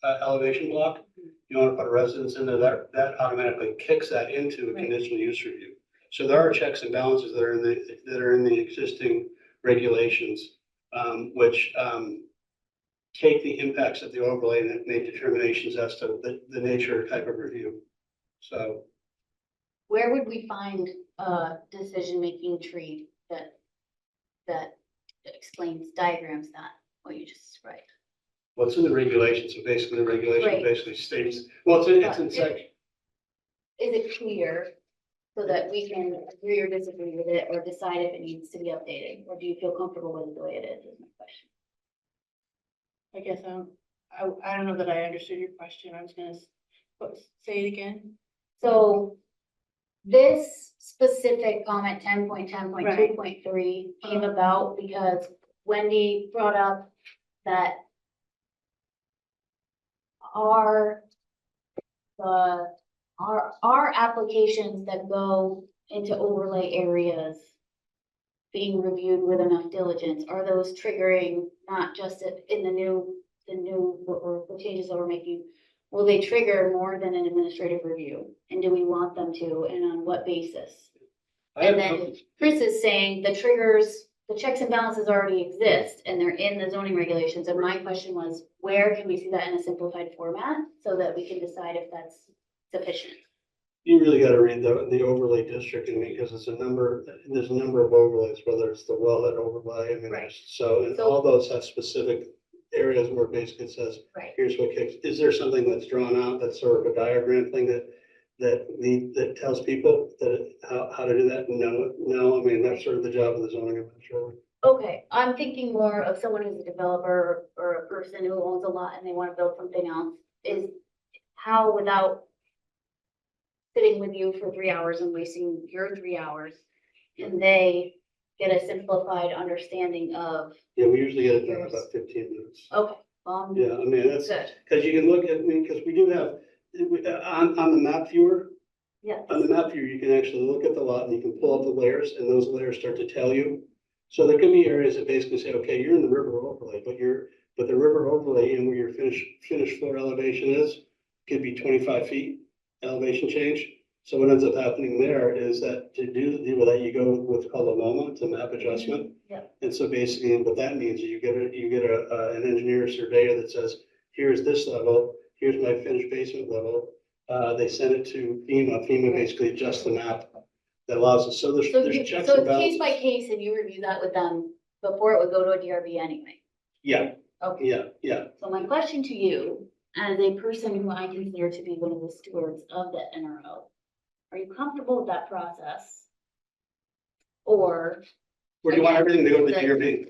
[SPEAKER 2] elevation block. You want to put a residence in there, that automatically kicks that into a conditional use review. So there are checks and balances that are in the existing regulations, which take the impacts of the overlay and make determinations as to the nature type of review. So
[SPEAKER 1] Where would we find a decision-making tree that diagrams that, what you just described?
[SPEAKER 2] what's in the regulations? So basically, the regulation
[SPEAKER 1] Right.
[SPEAKER 2] basically states, well, it's in section.
[SPEAKER 1] Is it clear so that we can agree or disagree with it or decide if it needs to be updated? Or do you feel comfortable with it the way it is my question?
[SPEAKER 4] I guess I don't know that I understood your question. I was gonna say it again.
[SPEAKER 1] So this specific comment, 10.10.2.3, came about because Wendy brought up that our applications that go into overlay areas being reviewed with enough diligence, are those triggering not just in the changes that we're making? Will they trigger more than an administrative review? And do we want them to, and on what basis? And then Chris is saying the triggers, the checks and balances already exist and they're in the zoning regulations. And my question was, where can we see that in a simplified format so that we can decide if that's sufficient?
[SPEAKER 2] You really got to read the overlay district, and because there's a number of overlays, whether it's the wellhead overlay, I mean,
[SPEAKER 1] Right.
[SPEAKER 2] and
[SPEAKER 1] So-
[SPEAKER 2] all those have specific areas where basically it says,
[SPEAKER 1] Right.
[SPEAKER 2] here's what kicks. Is there something that's drawn out that's sort of a diagram thing that tells people that how to do that? No, I mean, that's sort of the job of the zoning administrator.
[SPEAKER 1] Okay, I'm thinking more of someone who's a developer or a person who owns a lot and they want to build something else, is how, without sitting with you for 3 hours and wasting your 3 hours, can they get a simplified understanding of,
[SPEAKER 2] Yeah, we usually get it done in about 15 minutes.
[SPEAKER 1] okay,
[SPEAKER 2] Yeah, I mean, that's,
[SPEAKER 1] Good,
[SPEAKER 2] because you can look at, I mean, because we do have, on the map viewer,
[SPEAKER 1] yeah.
[SPEAKER 2] on the map viewer, you can actually look at the lot and you can pull up the layers and those layers start to tell you. So there could be areas that basically say, okay, you're in the river overlay, but the river overlay and where your finished floor elevation is, could be 25 feet elevation change. So what ends up happening there is that to deal with that, you go with what's called a MoMA, it's a map adjustment.
[SPEAKER 1] Yep.
[SPEAKER 2] And so basically what that means is you get an engineer surveyor that says, here's this level, here's my finished basement level. They send it to FEMA basically adjusts the map that allows us, so there's
[SPEAKER 1] So
[SPEAKER 2] checks
[SPEAKER 1] so
[SPEAKER 2] and
[SPEAKER 1] it's case by
[SPEAKER 2] balances.
[SPEAKER 1] case and you review that with them before it would go to a DRB anyway.
[SPEAKER 2] Yeah,
[SPEAKER 1] Okay,
[SPEAKER 2] yeah.
[SPEAKER 1] so my question to you, as a person who I consider to be one of the stewards of the NRO, are you comfortable with that process? Or
[SPEAKER 2] Where do you want everything to go to the
[SPEAKER 1] The-
[SPEAKER 2] DRB?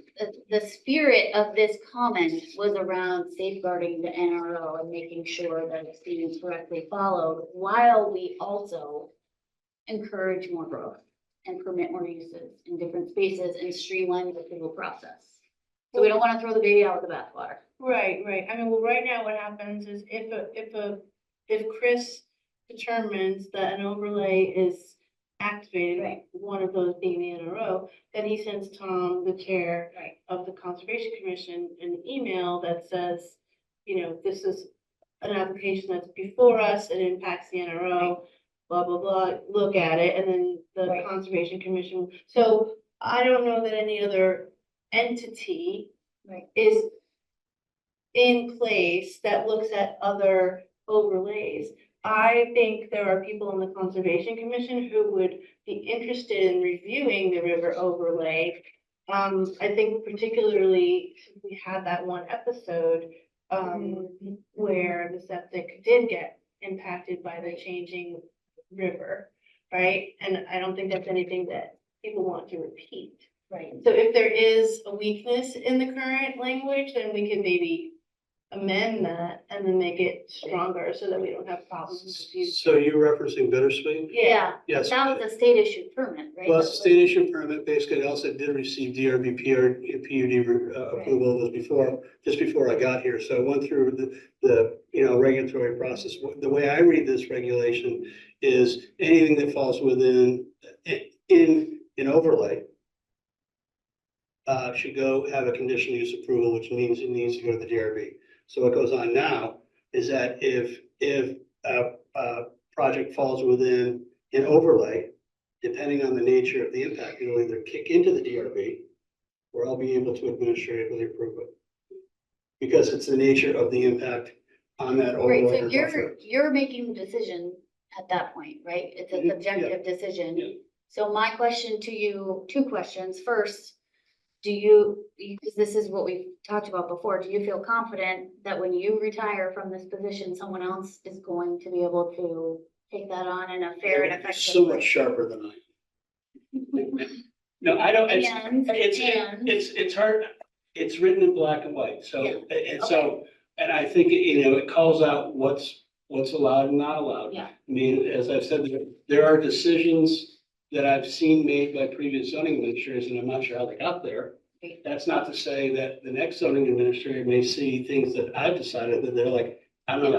[SPEAKER 1] the spirit of this comment was around safeguarding the NRO and making sure that it's being correctly followed, while we also encourage more growth and permit more uses in different spaces and streamline the approval process. So we don't want to throw the baby out with the bathwater.
[SPEAKER 4] Right, right. I mean, well, right now what happens is if Chris determines that an overlay is activated,
[SPEAKER 1] Right.
[SPEAKER 4] one of those being the NRO, then he sends Tom, the chair
[SPEAKER 1] Right.
[SPEAKER 4] of the Conservation Commission, an email that says, you know, this is an application that's before us, it impacts the NRO, blah, blah, blah, look at it, and then the
[SPEAKER 1] Right.
[SPEAKER 4] Conservation Commission. So I don't know that any other entity
[SPEAKER 1] Right.
[SPEAKER 4] is in place that looks at other overlays. I think there are people on the Conservation Commission who would be interested in reviewing the river overlay. I think particularly since we had that one episode, where the septic did get impacted by the changing river, right? And I don't think that's anything that people want to repeat.
[SPEAKER 1] Right.
[SPEAKER 4] So if there is a weakness in the current language, then we can maybe amend that and then make it stronger so that we don't have problems in the future.
[SPEAKER 2] So you're referencing Bittersweet?
[SPEAKER 1] Yeah,
[SPEAKER 2] Yes.
[SPEAKER 1] that was a state issued permit, right?
[SPEAKER 2] Well, it's a state issue permit, basically, it also did receive DRB PUD approval, it was just before I got here, so I went through the, regulatory process. The way I read this regulation is anything that falls within, in an overlay should go have a conditional use approval, which means it needs to go to the DRB. So what goes on now is that if a project falls within an overlay, depending on the nature of the impact, it'll either kick into the DRB or I'll be able to administratively approve it. Because it's the nature of the impact on that
[SPEAKER 1] Right,
[SPEAKER 2] overlay
[SPEAKER 1] so
[SPEAKER 2] or buffer.
[SPEAKER 1] you're making the decision at that point, right? It's a
[SPEAKER 2] Mhm,
[SPEAKER 1] subjective decision.
[SPEAKER 2] Yeah.
[SPEAKER 1] So my question to you, two questions. First, do you, because this is what we've talked about before, do you feel confident that when you retire from this position, someone else is going to be able to take that on in a fair and effective
[SPEAKER 2] So much
[SPEAKER 1] way?
[SPEAKER 2] sharper than I am. No, I don't, it's hard, it's written in black and white, so, and so, and I think, it calls out what's allowed and not allowed.
[SPEAKER 1] Yeah.
[SPEAKER 2] I mean, as I've said, there are decisions that I've seen made by previous zoning administrators, and I'm not sure how they got there.
[SPEAKER 1] Right.
[SPEAKER 2] That's not to say that the next zoning administrator may see things that I've decided that they're like, I don't know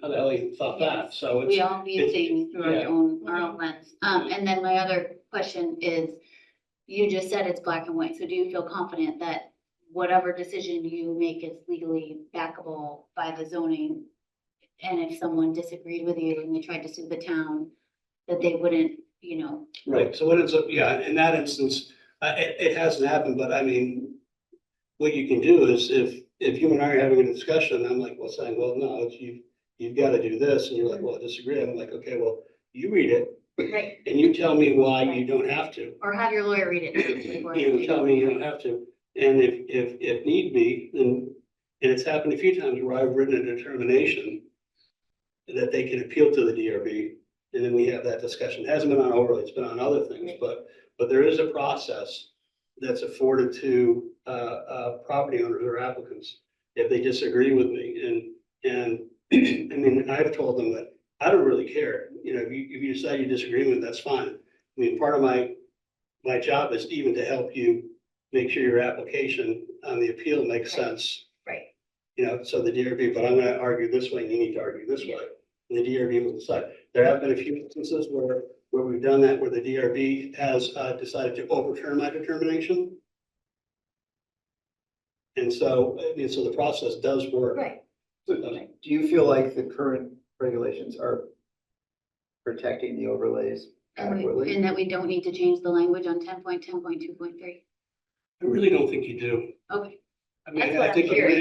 [SPEAKER 2] how the hell you thought that, so it's.
[SPEAKER 1] We all view things through
[SPEAKER 2] yeah.
[SPEAKER 1] our own lens. And then my other question is, you just said it's black and white, so do you feel confident that whatever decision you make is legally backable by the zoning? And if someone disagreed with you and they tried to sue the town, that they wouldn't,
[SPEAKER 2] Right, so what ends up, in that instance, it hasn't happened, but I mean, what you can do is if you and I are having a discussion, I'm like, well, saying, well, no, it's you've got to do this, and you're like, well, I disagree. I'm like, okay, well, you read it,
[SPEAKER 1] right,
[SPEAKER 2] and you tell me why you don't have to.
[SPEAKER 1] or have your lawyer read it. before
[SPEAKER 2] You
[SPEAKER 1] you-
[SPEAKER 2] tell me you don't have to, and if need be, then, and it's happened a few times where I've written a determination that they can appeal to the DRB, and then we have that discussion. It hasn't been on overlay, it's been on other things, but there is a process that's afforded to property owners or applicants if they disagree with me. And I mean, I've told them that I don't really care. If you decide you disagree with it, that's fine. I mean, part of my job is even to help you make sure your application on the appeal makes
[SPEAKER 1] Right.
[SPEAKER 2] sense.
[SPEAKER 1] Right.
[SPEAKER 2] You know, so the DRB, but I'm gonna argue this way, and you need to argue this way. And the DRB will decide. There have been a few instances where we've done that, where the DRB has decided to overturn my determination. And so, I mean, so the process does work.
[SPEAKER 1] Right.
[SPEAKER 5] So do you feel like the current regulations are protecting the overlays adequately?
[SPEAKER 1] And that we don't need to change the language on 10.10.2.3.
[SPEAKER 2] I really don't think you do.
[SPEAKER 1] Okay.
[SPEAKER 2] I mean,
[SPEAKER 1] That's what
[SPEAKER 2] I think
[SPEAKER 1] I'm hearing.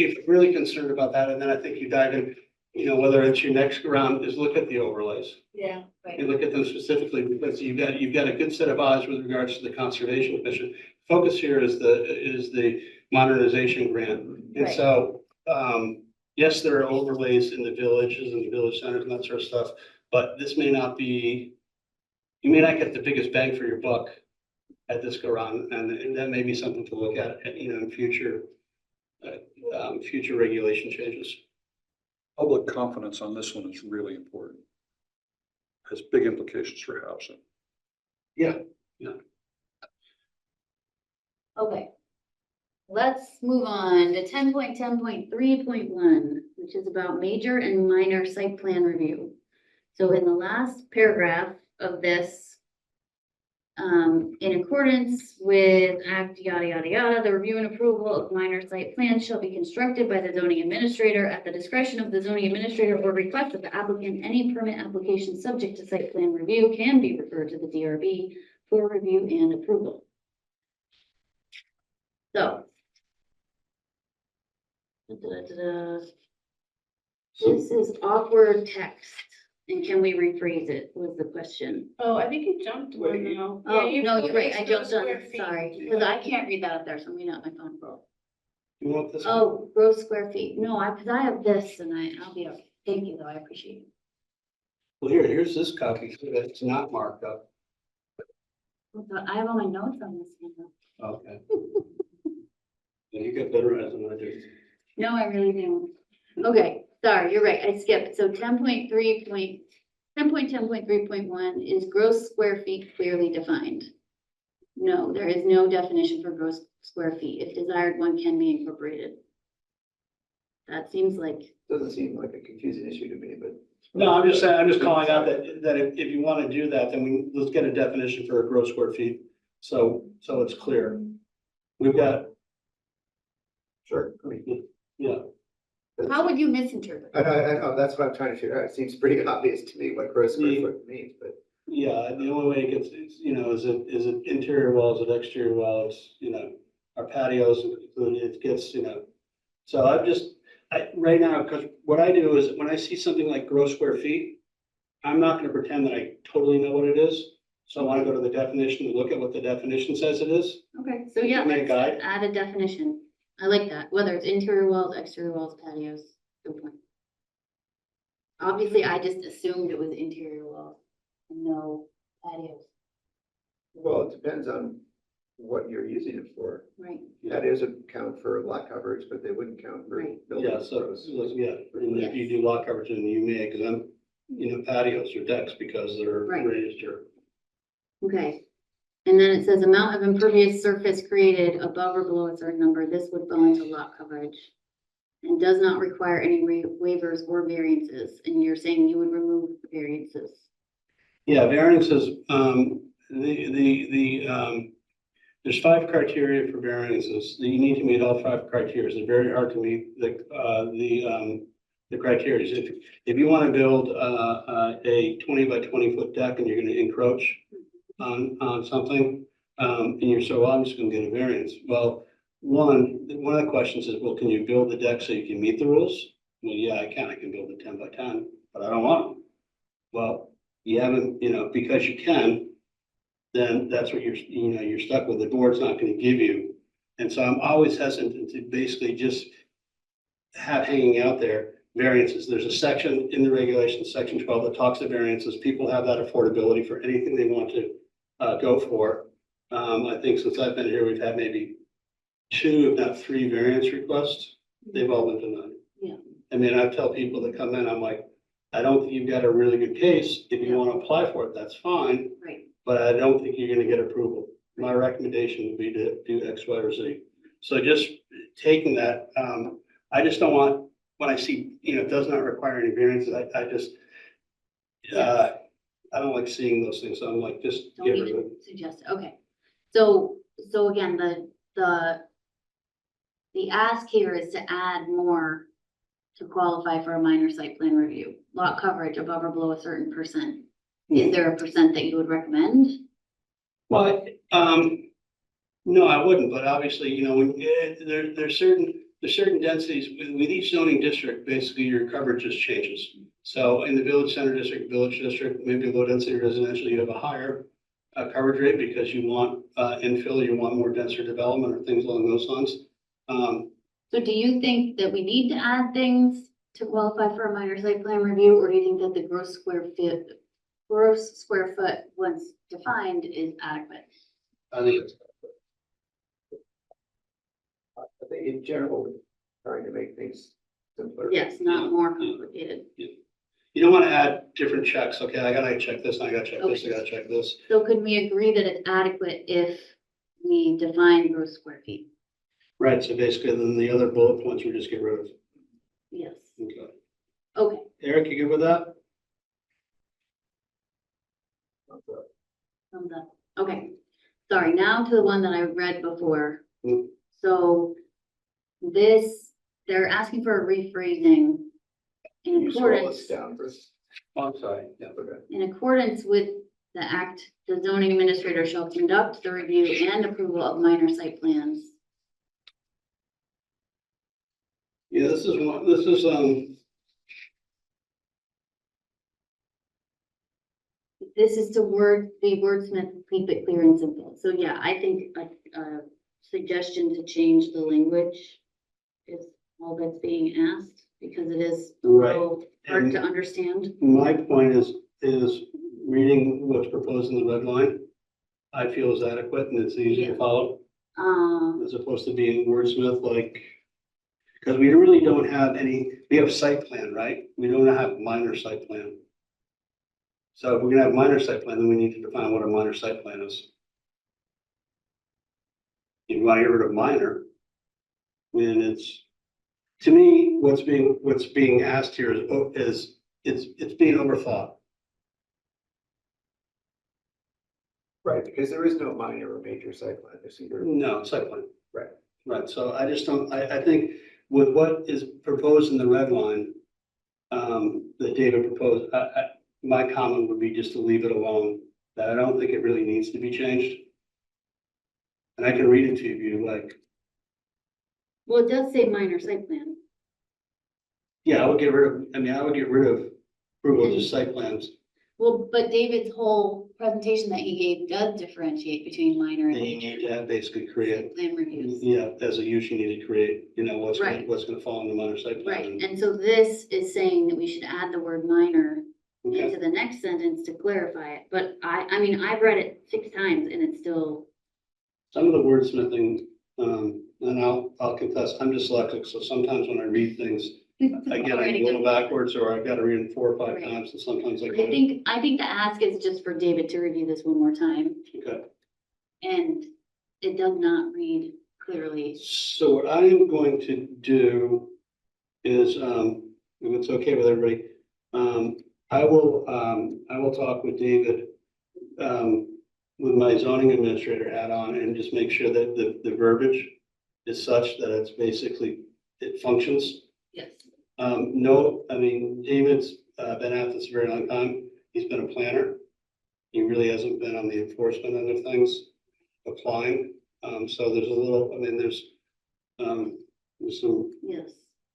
[SPEAKER 2] if you're really concerned about that, and then I think you dive in, you know, whether it's your next round is look at the overlays.
[SPEAKER 4] Yeah.
[SPEAKER 2] And look at them specifically, because you've got a good set of eyes with regards to the Conservation Commission. Focus here is the modernization grant. And
[SPEAKER 1] Right.
[SPEAKER 2] so, yes, there are overlays in the villages and the village centers and that sort of stuff, but this may not be, you may not get the biggest bang for your buck at this go round, and that may be something to look at, you know, in future regulation changes.
[SPEAKER 3] Public confidence on this one is really important. Has big implications for housing.
[SPEAKER 2] Yeah.
[SPEAKER 1] Okay. Let's move on to 10.10.3.1, which is about major and minor site plan review. So in the last paragraph of this, in accordance with Act yada, yada, yada, the review and approval of minor site plans shall be constructed by the zoning administrator at the discretion of the zoning administrator or request of the applicant. Any permit application subject to site plan review can be referred to the DRB for review and approval. So. This is awkward text, and can we rephrase it, was the question.
[SPEAKER 4] Oh, I think you jumped one
[SPEAKER 5] Wait.
[SPEAKER 4] now.
[SPEAKER 1] Oh,
[SPEAKER 4] Yeah,
[SPEAKER 1] no, you're right, I
[SPEAKER 4] focused
[SPEAKER 1] jumped on
[SPEAKER 4] square
[SPEAKER 1] it,
[SPEAKER 4] feet.
[SPEAKER 1] sorry, because I can't read that up there, so I'm reading out my phone.
[SPEAKER 2] You want this? one?
[SPEAKER 1] Oh, gross square feet, no, because I have this, and I'll be, okay. Thank you, though, I appreciate it.
[SPEAKER 2] Well, here's this copy, so that it's not marked up.
[SPEAKER 1] I have all my notes on this one, though.
[SPEAKER 2] Okay. Yeah, you got better eyes than I do.
[SPEAKER 1] No, I really don't. Okay, sorry, you're right, I skipped. So 10.10.3.1 is gross square feet clearly defined. No, there is no definition for gross square feet. If desired, one can be incorporated. That seems like,
[SPEAKER 5] Doesn't seem like a confusing issue to me, but.
[SPEAKER 2] No, I'm just saying, I'm just calling out that if you want to do that, then let's get a definition for a gross square feet. So it's clear. We've got,
[SPEAKER 5] Sure. I mean,
[SPEAKER 2] yeah,
[SPEAKER 1] how would you misinterpret?
[SPEAKER 5] I know, that's what I'm trying to figure out. It seems pretty obvious to me what gross square foot means, but.
[SPEAKER 2] yeah, the only way it gets, you know, is it interior walls, is it exterior walls, you know, our patios, it gets, you know. So right now, because what I do is when I see something like gross square feet, I'm not gonna pretend that I totally know what it is. So I want to go to the definition and look at what the definition says it is.
[SPEAKER 1] Okay, so yeah,
[SPEAKER 2] Give me a
[SPEAKER 1] let's
[SPEAKER 2] guide.
[SPEAKER 1] add a definition. I like that, whether it's interior walls, exterior walls, patios, good point. Obviously, I just assumed it was interior walls, and no patios,
[SPEAKER 5] Well, it depends on what you're using it for.
[SPEAKER 1] right?
[SPEAKER 5] Patios would count for lot coverage, but they wouldn't count for
[SPEAKER 1] Right.
[SPEAKER 5] building.
[SPEAKER 2] Yeah, yeah, and if you do lot coverage, then you may exempt, you know, patios or decks because they're
[SPEAKER 1] Right.
[SPEAKER 2] raised or.
[SPEAKER 1] Okay. And then it says amount of impervious surface created above or below a certain number, this would fall into lot coverage. And does not require any waivers or variances, and you're saying you would remove the variances.
[SPEAKER 2] Yeah, variances, there's 5 criteria for variances. You need to meet all 5 criteria. It's very hard to meet the criteria. If you want to build a 20 by 20 foot deck and you're going to encroach on something, and you're so, well, I'm just going to get a variance. Well, one of the questions is, well, can you build the deck so you can meet the rules? Well, yeah, I can build a 10 by 10, but I don't want them. Well, you haven't, you know, because you can, then that's what you're stuck with. The board's not going to give you. And so I'm always hesitant to basically just have hanging out there variances. There's a section in the regulations, section 12, that talks to variances. People have that affordability for anything they want to go for. I think since I've been here, we've had maybe 2, if not 3 variance requests. They've all been denied.
[SPEAKER 1] Yeah.
[SPEAKER 2] I mean, I tell people that come in, I'm like, I don't think you've got a really good case. If you
[SPEAKER 1] Yeah.
[SPEAKER 2] want to apply for it, that's fine,
[SPEAKER 1] Right.
[SPEAKER 2] but I don't think you're gonna get approval. My recommendation would be to do X, Y, or Z. So just taking that, I just don't want, when I see, does not require any variances, I just, I don't like seeing those things, so I'm like, just
[SPEAKER 1] Don't
[SPEAKER 2] get rid of
[SPEAKER 1] even
[SPEAKER 2] it.
[SPEAKER 1] suggest, it. Okay. So again, the ask here is to add more to qualify for a minor site plan review. Lot coverage above or below a certain percent. Is there a percent that you would recommend?
[SPEAKER 2] Well, no, I wouldn't, but obviously, when, there's certain densities with each zoning district, basically your coverage just changes. So in the village center district, village district, maybe low density residential, you have a higher coverage rate because you want infill, you want more denser development or things along those lines.
[SPEAKER 1] So do you think that we need to add things to qualify for a minor site plan review, or do you think that the gross square foot once defined is adequate?
[SPEAKER 2] I think it's,
[SPEAKER 5] I think in general, trying to make things simpler.
[SPEAKER 1] Yes, not more complicated.
[SPEAKER 2] you don't want to add different checks. Okay, I gotta check this, and I gotta check this, I gotta check this.
[SPEAKER 1] So could we agree that it's adequate if we define gross square feet?
[SPEAKER 2] Right, so basically then the other bullet points we just get rid of.
[SPEAKER 1] Yes.
[SPEAKER 2] Okay.
[SPEAKER 1] Okay,
[SPEAKER 2] Eric, you good with that?
[SPEAKER 1] thumbs up. Okay, sorry, now to the one that I read before.
[SPEAKER 2] Mm.
[SPEAKER 1] So they're asking for a rephrasing
[SPEAKER 5] Can
[SPEAKER 1] in
[SPEAKER 5] you scroll
[SPEAKER 1] accordance,
[SPEAKER 5] this down, Chris?
[SPEAKER 2] Oh, I'm sorry, yeah.
[SPEAKER 5] Okay.
[SPEAKER 1] in accordance with the act, the zoning administrator shall conduct the review and approval of minor site plans.
[SPEAKER 2] Yeah, this is,
[SPEAKER 1] This is to be wordsmith, keep it clear and simple. So yeah, I think a suggestion to change the language is all that's being asked, because it is a
[SPEAKER 2] Right.
[SPEAKER 1] little hard to understand.
[SPEAKER 2] my point is reading what's proposed in the red line, I feel is adequate and it's easy to
[SPEAKER 1] Yeah.
[SPEAKER 2] follow,
[SPEAKER 1] Um,
[SPEAKER 2] as opposed to being wordsmith like, because we really don't have we have site plan, right? We don't have minor site plan. So if we're gonna have minor site plan, then we need to define what a minor site plan is. You want to get rid of minor, when it's, to me, what's being asked here is it's being overthought.
[SPEAKER 5] Right, because there is no minor or major site plan, there's either.
[SPEAKER 2] No, site plan.
[SPEAKER 5] Right.
[SPEAKER 2] Right, so I just don't, I think with what is proposed in the red line, that David proposed, my comment would be just to leave it alone, that I don't think it really needs to be changed. And I can read it to you if you like.
[SPEAKER 1] well, it does say minor site plan.
[SPEAKER 2] Yeah, I would get rid of approval of just site plans.
[SPEAKER 1] Well, but David's whole presentation that he gave does differentiate between minor and
[SPEAKER 2] And you need
[SPEAKER 1] major
[SPEAKER 2] to have basically create,
[SPEAKER 1] site plan reviews.
[SPEAKER 2] yeah, as a use, you need to create,
[SPEAKER 1] Right.
[SPEAKER 2] what's gonna fall in the minor site plan.
[SPEAKER 1] Right, and so this is saying that we should add the word minor
[SPEAKER 2] Okay.
[SPEAKER 1] into the next sentence to clarify it, but I mean, I've read it 6 times and it's still,
[SPEAKER 2] Some of the wordsmithing, and I'll confess, I'm dyslexic, so sometimes when I read things, again, I go backwards, or I've got to read them 4 or 5
[SPEAKER 1] Right.
[SPEAKER 2] times, and sometimes I
[SPEAKER 1] I
[SPEAKER 2] go.
[SPEAKER 1] think the ask is just for David to review this one more time,
[SPEAKER 2] Okay,
[SPEAKER 1] and it does not read clearly.
[SPEAKER 2] so what I am going to do is, if it's okay with everybody, I will talk with David, with my zoning administrator hat on, and just make sure that the verbiage is such that it's basically, it functions.
[SPEAKER 1] Yes.
[SPEAKER 2] No, I mean, David's been at this a very long time. He's been a planner. He really hasn't been on the enforcement end of things, applying. So there's a little, I mean, there's some,
[SPEAKER 1] Yes,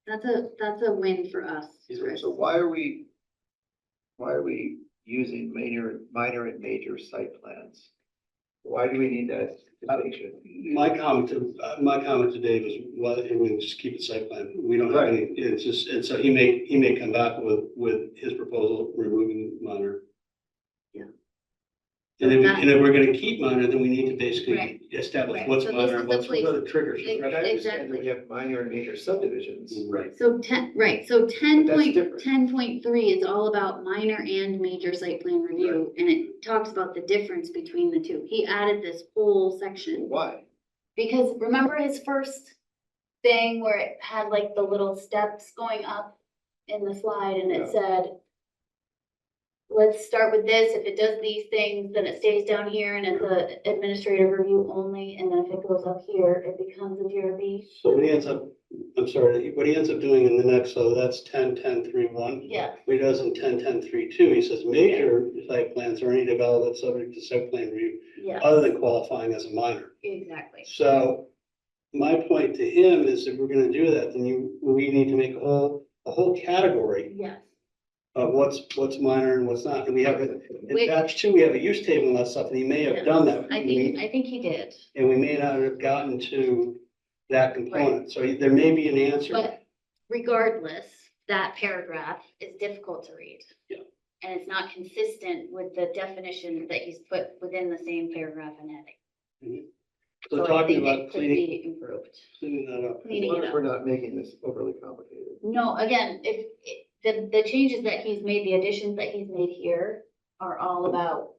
[SPEAKER 1] that's a win for us, Chris.
[SPEAKER 5] So why are we using minor and major site plans? Why do we need that distinction?
[SPEAKER 2] my comment to Dave is, well, I mean, just keep it site plan. We don't have any, it's just, and so he may come back with his proposal, removing minor.
[SPEAKER 1] Yeah.
[SPEAKER 2] And if we're gonna keep minor, then we need to basically
[SPEAKER 1] Right.
[SPEAKER 2] establish
[SPEAKER 1] Right.
[SPEAKER 2] what's
[SPEAKER 1] So this
[SPEAKER 2] minor,
[SPEAKER 1] is the
[SPEAKER 2] what
[SPEAKER 1] place-
[SPEAKER 2] are the triggers.
[SPEAKER 1] Ex-
[SPEAKER 5] Right, I understand
[SPEAKER 1] Exactly.
[SPEAKER 5] that we have minor and major subdivisions.
[SPEAKER 2] Right.
[SPEAKER 1] So so ten
[SPEAKER 5] But that's
[SPEAKER 1] point,
[SPEAKER 5] different.
[SPEAKER 1] 10.3 is all about minor and major site plan review, and it talks about the difference between the two. He added this whole section,
[SPEAKER 5] Why?
[SPEAKER 1] because remember his first thing where it had like the little steps going up in the slide and it said, let's start with this. If it does these things, then it stays down here and it's a administrative review only. And then if it goes up here, it becomes a DRB.
[SPEAKER 2] So what he ends up, I'm sorry, what he ends up doing in the next, so that's 10-10-3-1.
[SPEAKER 1] Yeah,
[SPEAKER 2] What he does in 10-10-3-2, he says major site plans are any development subject to site plan review
[SPEAKER 1] yeah,
[SPEAKER 2] other than qualifying as a minor.
[SPEAKER 1] exactly.
[SPEAKER 2] So my point to him is if we're gonna do that, then we need to make a whole category
[SPEAKER 1] Yes,
[SPEAKER 2] of what's minor and what's not. And we have, in
[SPEAKER 1] Which-
[SPEAKER 2] batch two, we have a use table and that stuff, and he may have done that.
[SPEAKER 1] I think he did.
[SPEAKER 2] And we may not have gotten to that component. So there may be an answer.
[SPEAKER 1] But regardless, that paragraph is difficult to read.
[SPEAKER 2] Yeah.
[SPEAKER 1] And it's not consistent with the definition that he's put within the same paragraph and heading.
[SPEAKER 2] So
[SPEAKER 1] I
[SPEAKER 2] talking
[SPEAKER 1] think
[SPEAKER 2] about
[SPEAKER 1] it could
[SPEAKER 2] cleaning
[SPEAKER 1] be improved.
[SPEAKER 2] that up.
[SPEAKER 5] As
[SPEAKER 1] Cleaning
[SPEAKER 5] long
[SPEAKER 1] it
[SPEAKER 5] as
[SPEAKER 1] up.
[SPEAKER 5] we're not making this overly complicated.
[SPEAKER 1] No, again, the changes that he's made, the additions that he's made here are all about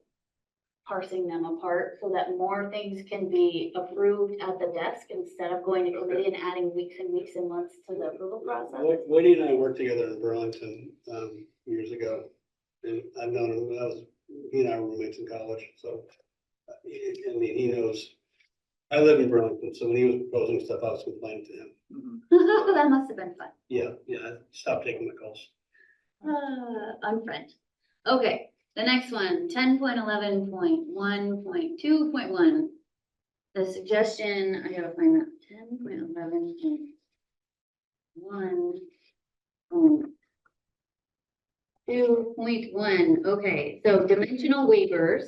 [SPEAKER 1] parsing them apart so that more things can be approved at the desk instead of going to committee and adding weeks and weeks and months to the approval process.
[SPEAKER 2] Woody and I worked together in Burlington, years ago. And I've known him, he and I were roommates in college, so. I mean, he knows, I live in Burlington, so when he was proposing stuff, I was complaining to him.
[SPEAKER 1] That must have been fun.
[SPEAKER 2] Yeah, stop taking the calls.
[SPEAKER 1] Unfriend. Okay, the next one, 10.11.1.2.1. The suggestion, I gotta find that, 10.11.1.2.1. Okay, so dimensional waivers,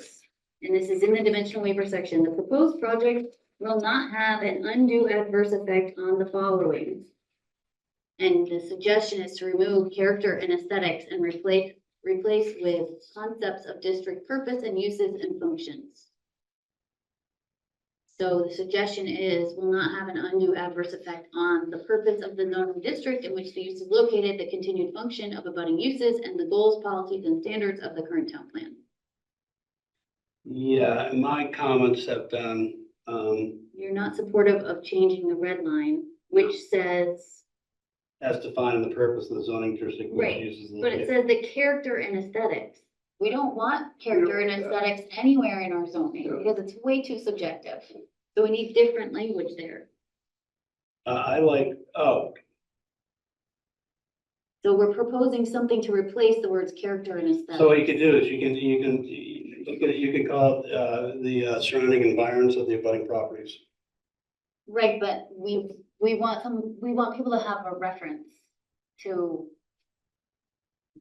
[SPEAKER 1] and this is in the dimensional waiver section. The proposed project will not have an undue adverse effect on the following. And the suggestion is to remove character and aesthetics and replace with concepts of district purpose and uses and functions. So the suggestion is will not have an undue adverse effect on the purpose of the zoning district in which the use is located, the continued function of abutting uses, and the goals, policies, and standards of the current town plan.
[SPEAKER 2] Yeah, and my comments have been,
[SPEAKER 1] You're not supportive of changing the red line, which says,
[SPEAKER 2] as defined in the purpose of the zoning district which
[SPEAKER 1] Right,
[SPEAKER 2] uses.
[SPEAKER 1] but it says the character and aesthetics. We don't want character and aesthetics anywhere in our zoning because it's way too subjective. So we need different language there.
[SPEAKER 2] I like,
[SPEAKER 1] So we're proposing something to replace the words character and aesthetics.
[SPEAKER 2] so what you could do is you can call it, the surrounding environs of the abutting properties.
[SPEAKER 1] Right, but we want people to have a reference to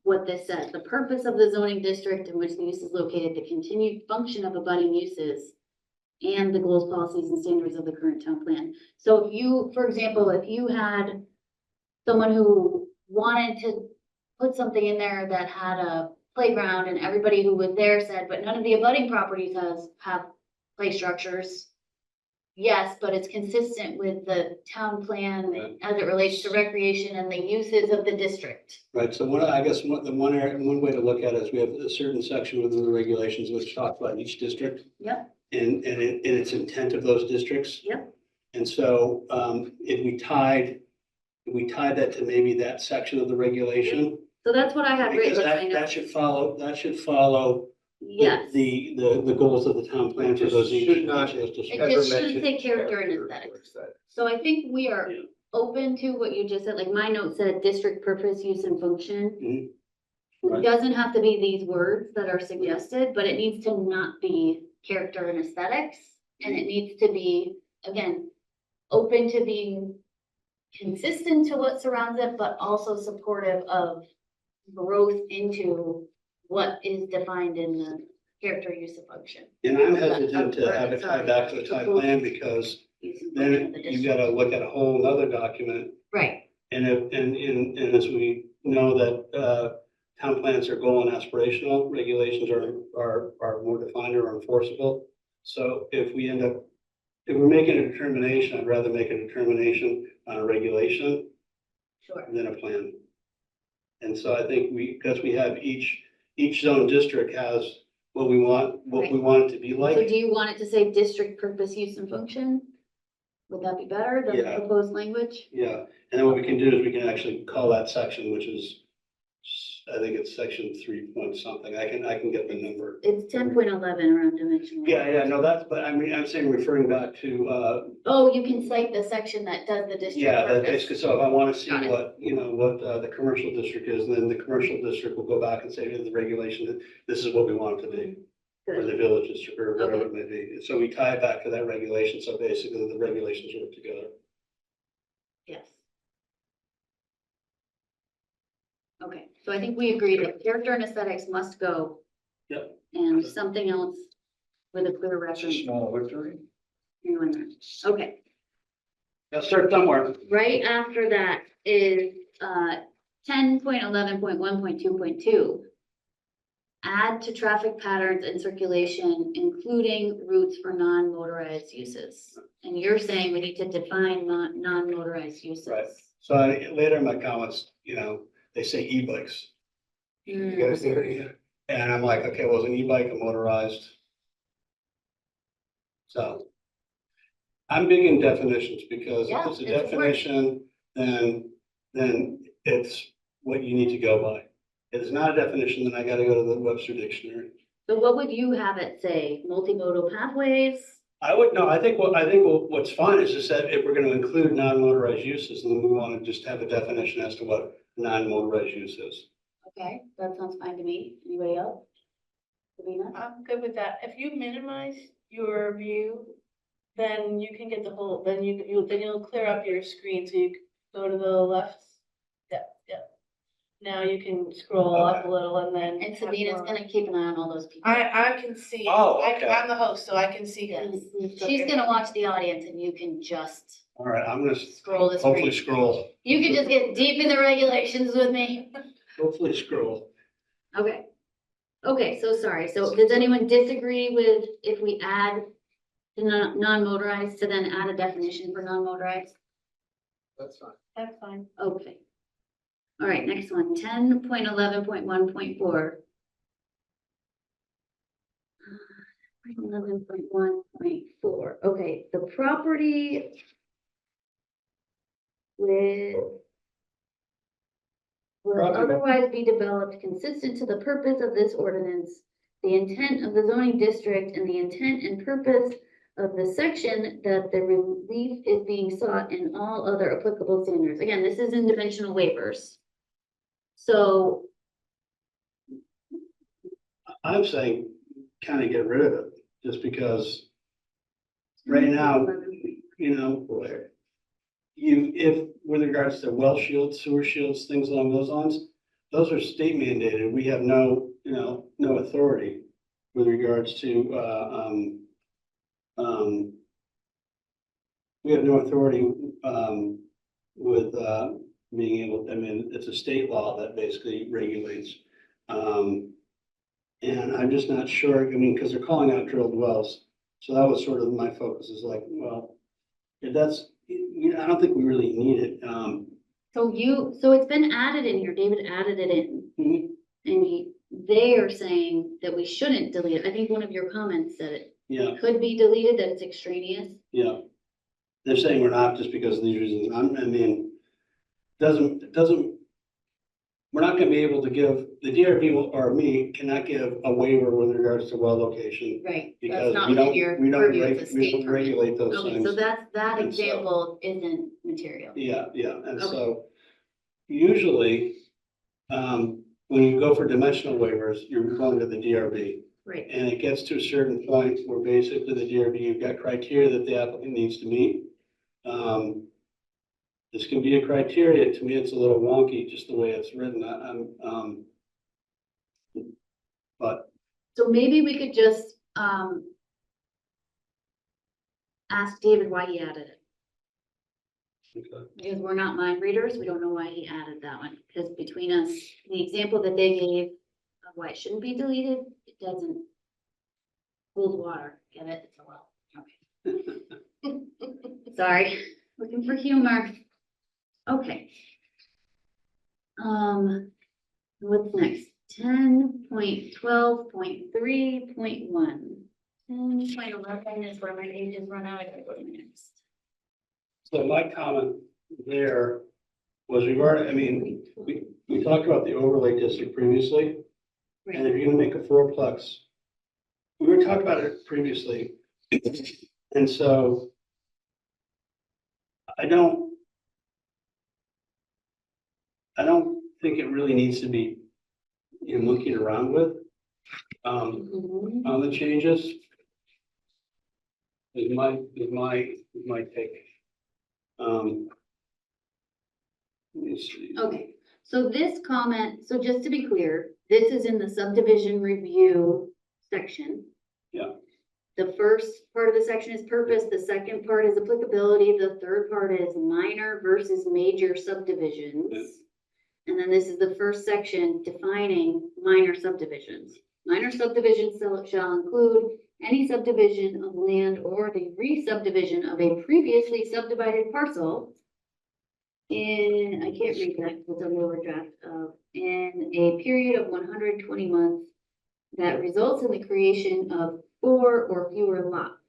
[SPEAKER 1] what this says. The purpose of the zoning district in which the use is located, the continued function of abutting uses, and the goals, policies, and standards of the current town plan. So if you, for example, if you had someone who wanted to put something in there that had a playground and everybody who was there said, but none of the abutting properties have play structures. Yes, but it's consistent with the town plan
[SPEAKER 2] Right.
[SPEAKER 1] as it relates to recreation and the uses of the district.
[SPEAKER 2] Right, so one way to look at it is we have a certain section within the regulations which talk about each district.
[SPEAKER 1] Yep.
[SPEAKER 2] And its intent of those districts.
[SPEAKER 1] Yep.
[SPEAKER 2] And so, if we tied that to maybe that section of the regulation.
[SPEAKER 1] So that's what I had
[SPEAKER 2] Because
[SPEAKER 1] written.
[SPEAKER 2] that should follow
[SPEAKER 1] Yes.
[SPEAKER 2] the goals of the town plan for those each
[SPEAKER 5] Should not-
[SPEAKER 2] of those districts.
[SPEAKER 1] It just shouldn't say character and aesthetics.
[SPEAKER 5] aesthetics.
[SPEAKER 1] So I think we are
[SPEAKER 2] Yeah.
[SPEAKER 1] open to what you just said, like my note said, district purpose, use and function.
[SPEAKER 2] Mhm.
[SPEAKER 1] It
[SPEAKER 2] Right.
[SPEAKER 1] doesn't have to be these words that are suggested, but it needs to not be character and aesthetics. And it needs to be, again, open to being consistent to what surrounds it, but also supportive of growth into what is defined in the character, use and function.
[SPEAKER 2] And I'm hesitant to have it tied back to the town plan because
[SPEAKER 1] Use and function of
[SPEAKER 2] then
[SPEAKER 1] the
[SPEAKER 2] you
[SPEAKER 1] district.
[SPEAKER 2] gotta look at a whole other document.
[SPEAKER 1] Right,
[SPEAKER 2] And as we know that, town plans are goal and aspirational, regulations are more defined or enforceable. So if we're making a determination, I'd rather make a determination on a regulation
[SPEAKER 1] sure.
[SPEAKER 2] than a plan. And so I think because we have each zone district has what we want it to be
[SPEAKER 1] So
[SPEAKER 2] like.
[SPEAKER 1] do you want it to say district purpose, use and function? Would that be better than the
[SPEAKER 2] Yeah.
[SPEAKER 1] proposed language?
[SPEAKER 2] Yeah, and then what we can do is we can actually call that section, which is, I think it's section 3 point something. I can get the number.
[SPEAKER 1] It's 10.11 around dimensional.
[SPEAKER 2] Yeah, no, that's, but I mean, I'm saying referring back to,
[SPEAKER 1] Oh, you can cite the section that does the district
[SPEAKER 2] yeah, that
[SPEAKER 1] purpose.
[SPEAKER 2] basically, so if I want to see
[SPEAKER 1] Got it.
[SPEAKER 2] what, what the commercial district is, then the commercial district will go back and say to the regulation that this is what we want it to be. Or
[SPEAKER 1] Good.
[SPEAKER 2] the village district or whatever
[SPEAKER 1] Okay.
[SPEAKER 2] it may be. So we tie it back to that regulation. So basically the regulations work together.
[SPEAKER 1] Yes. Okay, so I think we agree that character and aesthetics must go.
[SPEAKER 2] Yep.
[SPEAKER 1] And something else with a clear
[SPEAKER 3] It's a
[SPEAKER 1] reference.
[SPEAKER 3] small victory.
[SPEAKER 1] here and there. Okay,
[SPEAKER 2] Gotta start somewhere.
[SPEAKER 1] right after that is 10.11.1.2.2. Add to traffic patterns and circulation, including routes for non-motorized uses. And you're saying we need to define non-motorized uses.
[SPEAKER 2] Right. So later in my comments, they say e-bikes. You gotta see it. And I'm like, okay, well, is an e-bike a motorized? So I'm big in definitions because
[SPEAKER 1] Yeah,
[SPEAKER 2] if it's a
[SPEAKER 1] it's important.
[SPEAKER 2] definition, then it's what you need to go by. If it's not a definition, then I gotta go to the Webster dictionary.
[SPEAKER 1] So what would you have it say? Multimodal pathways?
[SPEAKER 2] I think what's fine is just that if we're gonna include non-motorized uses, then we wanna just have a definition as to what non-motorized use is.
[SPEAKER 1] Okay, that sounds fine to me. Anybody else? Sabina?
[SPEAKER 4] I'm good with that. If you minimize your view, then you can get the whole, then you'll clear up your screen, so you can go to the left. Yeah. Now you can scroll up
[SPEAKER 2] Okay.
[SPEAKER 4] a little and then.
[SPEAKER 1] And
[SPEAKER 4] have
[SPEAKER 1] Sabina's
[SPEAKER 4] more.
[SPEAKER 1] gonna keep an eye on all those people.
[SPEAKER 4] I can see.
[SPEAKER 2] Oh, okay.
[SPEAKER 4] I'm the host, so I can see
[SPEAKER 1] Yes.
[SPEAKER 4] who's.
[SPEAKER 1] She's gonna watch the audience and you can just
[SPEAKER 2] All right, I'm gonna
[SPEAKER 1] scroll the
[SPEAKER 2] hopefully
[SPEAKER 1] screen.
[SPEAKER 2] scroll,
[SPEAKER 1] You can just get deep in the regulations with me.
[SPEAKER 2] hopefully scroll.
[SPEAKER 1] Okay. Okay, so sorry. So does anyone disagree with if we add the non-motorized to then add a definition for non-motorized?
[SPEAKER 5] That's fine.
[SPEAKER 4] That's fine.
[SPEAKER 1] Okay. All right, next one, 10.11.1.4. 11.1.4, okay, the property will
[SPEAKER 2] Property.
[SPEAKER 1] otherwise be developed consistent to the purpose of this ordinance, the intent of the zoning district, and the intent and purpose of the section that the relief is being sought in all other applicable standards. Again, this is in dimensional waivers. So,
[SPEAKER 2] I'm saying kind of get rid of it, just because right now, if with regards to well shields, sewer shields, things along those lines, those are state mandated. We have no authority with regards to, we have no authority, with, being able, I mean, it's a state law that basically regulates. And I'm just not sure, I mean, because they're calling out drilled wells. So that was sort of my focus is like, well, if that's, I don't think we really need it.
[SPEAKER 1] so it's been added in here, David added it in.
[SPEAKER 2] Mhm.
[SPEAKER 1] And they are saying that we shouldn't delete it. I think one of your comments said it
[SPEAKER 2] Yeah,
[SPEAKER 1] could be deleted, that it's extraneous.
[SPEAKER 2] yeah. They're saying we're not just because of these reasons. I mean, we're not gonna be able to give, the DRB or me cannot give a waiver with regards to well location.
[SPEAKER 1] Right.
[SPEAKER 2] Because
[SPEAKER 1] That's not
[SPEAKER 2] we don't,
[SPEAKER 1] within your
[SPEAKER 2] we don't,
[SPEAKER 1] purview, it's a
[SPEAKER 2] we
[SPEAKER 1] state
[SPEAKER 2] don't
[SPEAKER 1] permit.
[SPEAKER 2] regulate those
[SPEAKER 1] Okay,
[SPEAKER 2] things.
[SPEAKER 1] so that
[SPEAKER 2] And so-
[SPEAKER 1] example isn't material.
[SPEAKER 2] Yeah, and
[SPEAKER 1] Okay.
[SPEAKER 2] so usually, when you go for dimensional waivers, you're going to the DRB.
[SPEAKER 1] Right.
[SPEAKER 2] And it gets to a certain point where basically the DRB, you've got criteria that the applicant needs to meet. This can be a criteria. To me, it's a little wonky, just the way it's written. But
[SPEAKER 1] So maybe we could just, ask David why he added it.
[SPEAKER 2] okay.
[SPEAKER 1] Because we're not mind readers, we don't know why he added that one, because between us, the example that they gave of why it shouldn't be deleted, it doesn't hold water, get it? It's a well, okay. Sorry, looking for humor. Okay. What's next? 10.12.3.1. 10.11 is where my pages run out, I gotta go to my next.
[SPEAKER 2] So my comment there was regarding, I mean, we talked about the overlay district previously. And if you're gonna make a fourplex, we were talking about it previously. And so I don't think it really needs to be, monkeyed around with,
[SPEAKER 1] Mhm.
[SPEAKER 2] on the changes. Is my take. Let me see.
[SPEAKER 1] Okay, so this comment, so just to be clear, this is in the subdivision review section.
[SPEAKER 2] Yeah.
[SPEAKER 1] The first part of the section is purpose, the second part is applicability, the third part is minor versus major subdivisions.
[SPEAKER 2] Yeah.
[SPEAKER 1] And then this is the first section defining minor subdivisions. Minor subdivisions shall include any subdivision of land or the re-subdivision of a previously subdivided parcel in, I can't read that with the lower draft of, in a period of 120 months that results in the creation of 4 or fewer lots,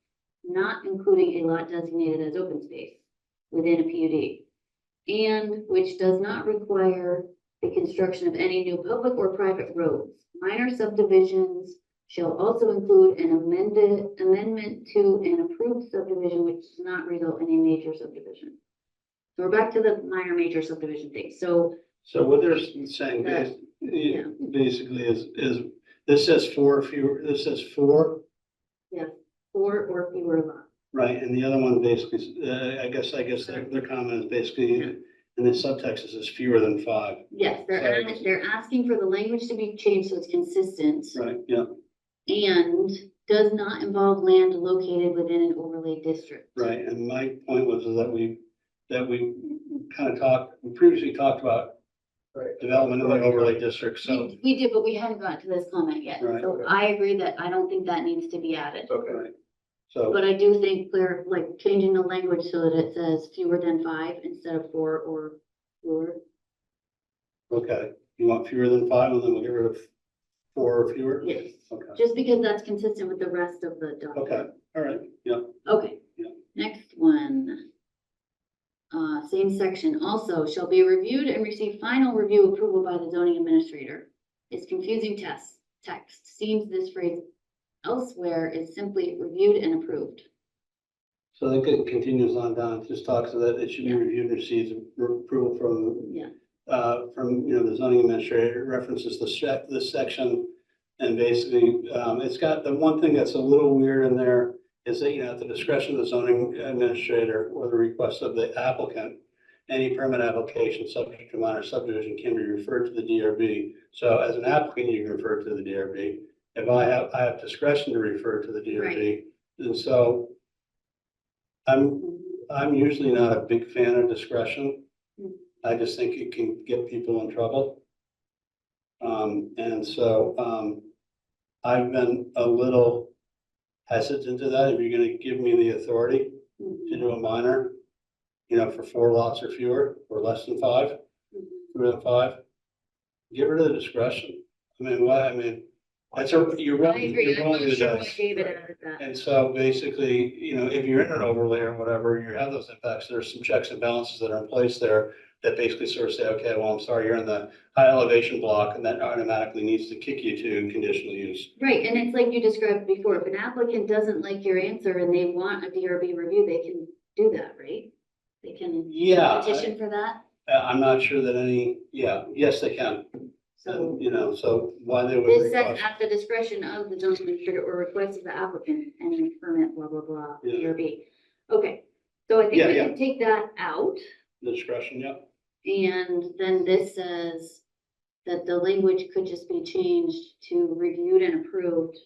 [SPEAKER 1] not including a lot designated as open space within a PUD, and which does not require the construction of any new public or private roads. Minor subdivisions shall also include an amendment to an approved subdivision which does not result in a major subdivision. So we're back to the minor major subdivision thing. So
[SPEAKER 2] So what they're saying basically is, this says 4 or fewer, this says 4,
[SPEAKER 1] 4 or fewer lots.
[SPEAKER 2] right? And the other one basically, I guess their comment is basically, in the subtext, it says fewer than 5.
[SPEAKER 1] Yes, they're asking for the language to be changed so it's consistent
[SPEAKER 2] Right, yeah,
[SPEAKER 1] and does not involve land located within an overlay district.
[SPEAKER 2] right. And my point was that we kind of we previously talked about
[SPEAKER 5] Right.
[SPEAKER 2] development in the overlay district, so.
[SPEAKER 1] We did, but we haven't gotten to this comment yet.
[SPEAKER 2] Right.
[SPEAKER 1] So I agree that I don't think that needs to be added.
[SPEAKER 2] Okay. So,
[SPEAKER 1] But I do think like changing the language so that it says fewer than 5 instead of 4 or fewer.
[SPEAKER 2] okay, you want fewer than 5 and then we'll get rid of 4 or fewer?
[SPEAKER 1] Yes,
[SPEAKER 2] Okay,
[SPEAKER 1] just because that's consistent with the rest of the document.
[SPEAKER 2] okay, all right, yeah,
[SPEAKER 1] Okay,
[SPEAKER 2] Yeah.
[SPEAKER 1] next one. Same section, also shall be reviewed and receive final review approval by the zoning administrator. It's confusing text. Seems this phrase elsewhere is simply reviewed and approved.
[SPEAKER 2] so then it continues on down, it just talks that it should be reviewed and receives approval
[SPEAKER 1] Yeah.
[SPEAKER 2] from, the zoning administrator, it references this section. And basically, it's got, the one thing that's a little weird in there is that, at the discretion of the zoning administrator or the request of the applicant, any permit application subject to minor subdivision can be referred to the DRB. So as an applicant, you can refer to the DRB. If I have discretion to refer to the DRB. And so I'm usually not a big fan of discretion. I just think it can get people in trouble. And so, I've been a little hesitant to that. If you're gonna give me the authority to do a minor, for 4 lots or fewer, or less than 5, fewer than 5, get rid of the discretion. You're
[SPEAKER 1] I
[SPEAKER 2] rolling,
[SPEAKER 1] agree.
[SPEAKER 2] you're
[SPEAKER 1] I'm
[SPEAKER 2] rolling
[SPEAKER 1] not
[SPEAKER 2] the
[SPEAKER 1] sure why
[SPEAKER 2] dice.
[SPEAKER 1] David added that.
[SPEAKER 2] And so basically, if you're in an overlay or whatever, you have those impacts, there's some checks and balances that are in place there that basically sort of say, okay, well, I'm sorry, you're in the high elevation block, and that automatically needs to kick you to conditional use.
[SPEAKER 1] Right, and it's like you described before, if an applicant doesn't like your answer and they want a DRB review, they can do that, right? They can
[SPEAKER 2] Yeah,
[SPEAKER 1] petition for that,
[SPEAKER 2] I'm not sure that yes, they can.
[SPEAKER 1] so.
[SPEAKER 2] And, so why they would
[SPEAKER 1] This says
[SPEAKER 2] request.
[SPEAKER 1] at the discretion of the zoning administrator or request of the applicant, any permit, blah, blah, blah,
[SPEAKER 2] Yeah.
[SPEAKER 1] DRB. Okay, so I think
[SPEAKER 2] Yeah,
[SPEAKER 1] we
[SPEAKER 2] yeah.
[SPEAKER 1] can take that out,
[SPEAKER 2] The discretion, yeah.
[SPEAKER 1] and then this says that the language could just be changed to reviewed and approved.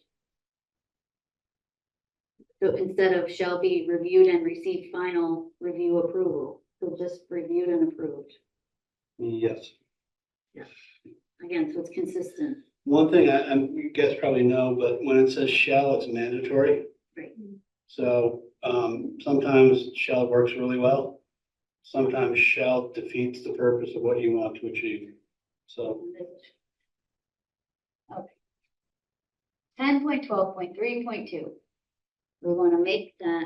[SPEAKER 1] So instead of shall be reviewed and receive final review approval, so just reviewed and approved.
[SPEAKER 2] Yes.
[SPEAKER 1] Again, so it's consistent.
[SPEAKER 2] One thing you guys probably know, but when it says shall, it's mandatory.
[SPEAKER 1] Right.
[SPEAKER 2] So, sometimes shall works really well. Sometimes shall defeats the purpose of what you want to achieve. So,
[SPEAKER 1] Okay. 10.12.3.2. We want to make that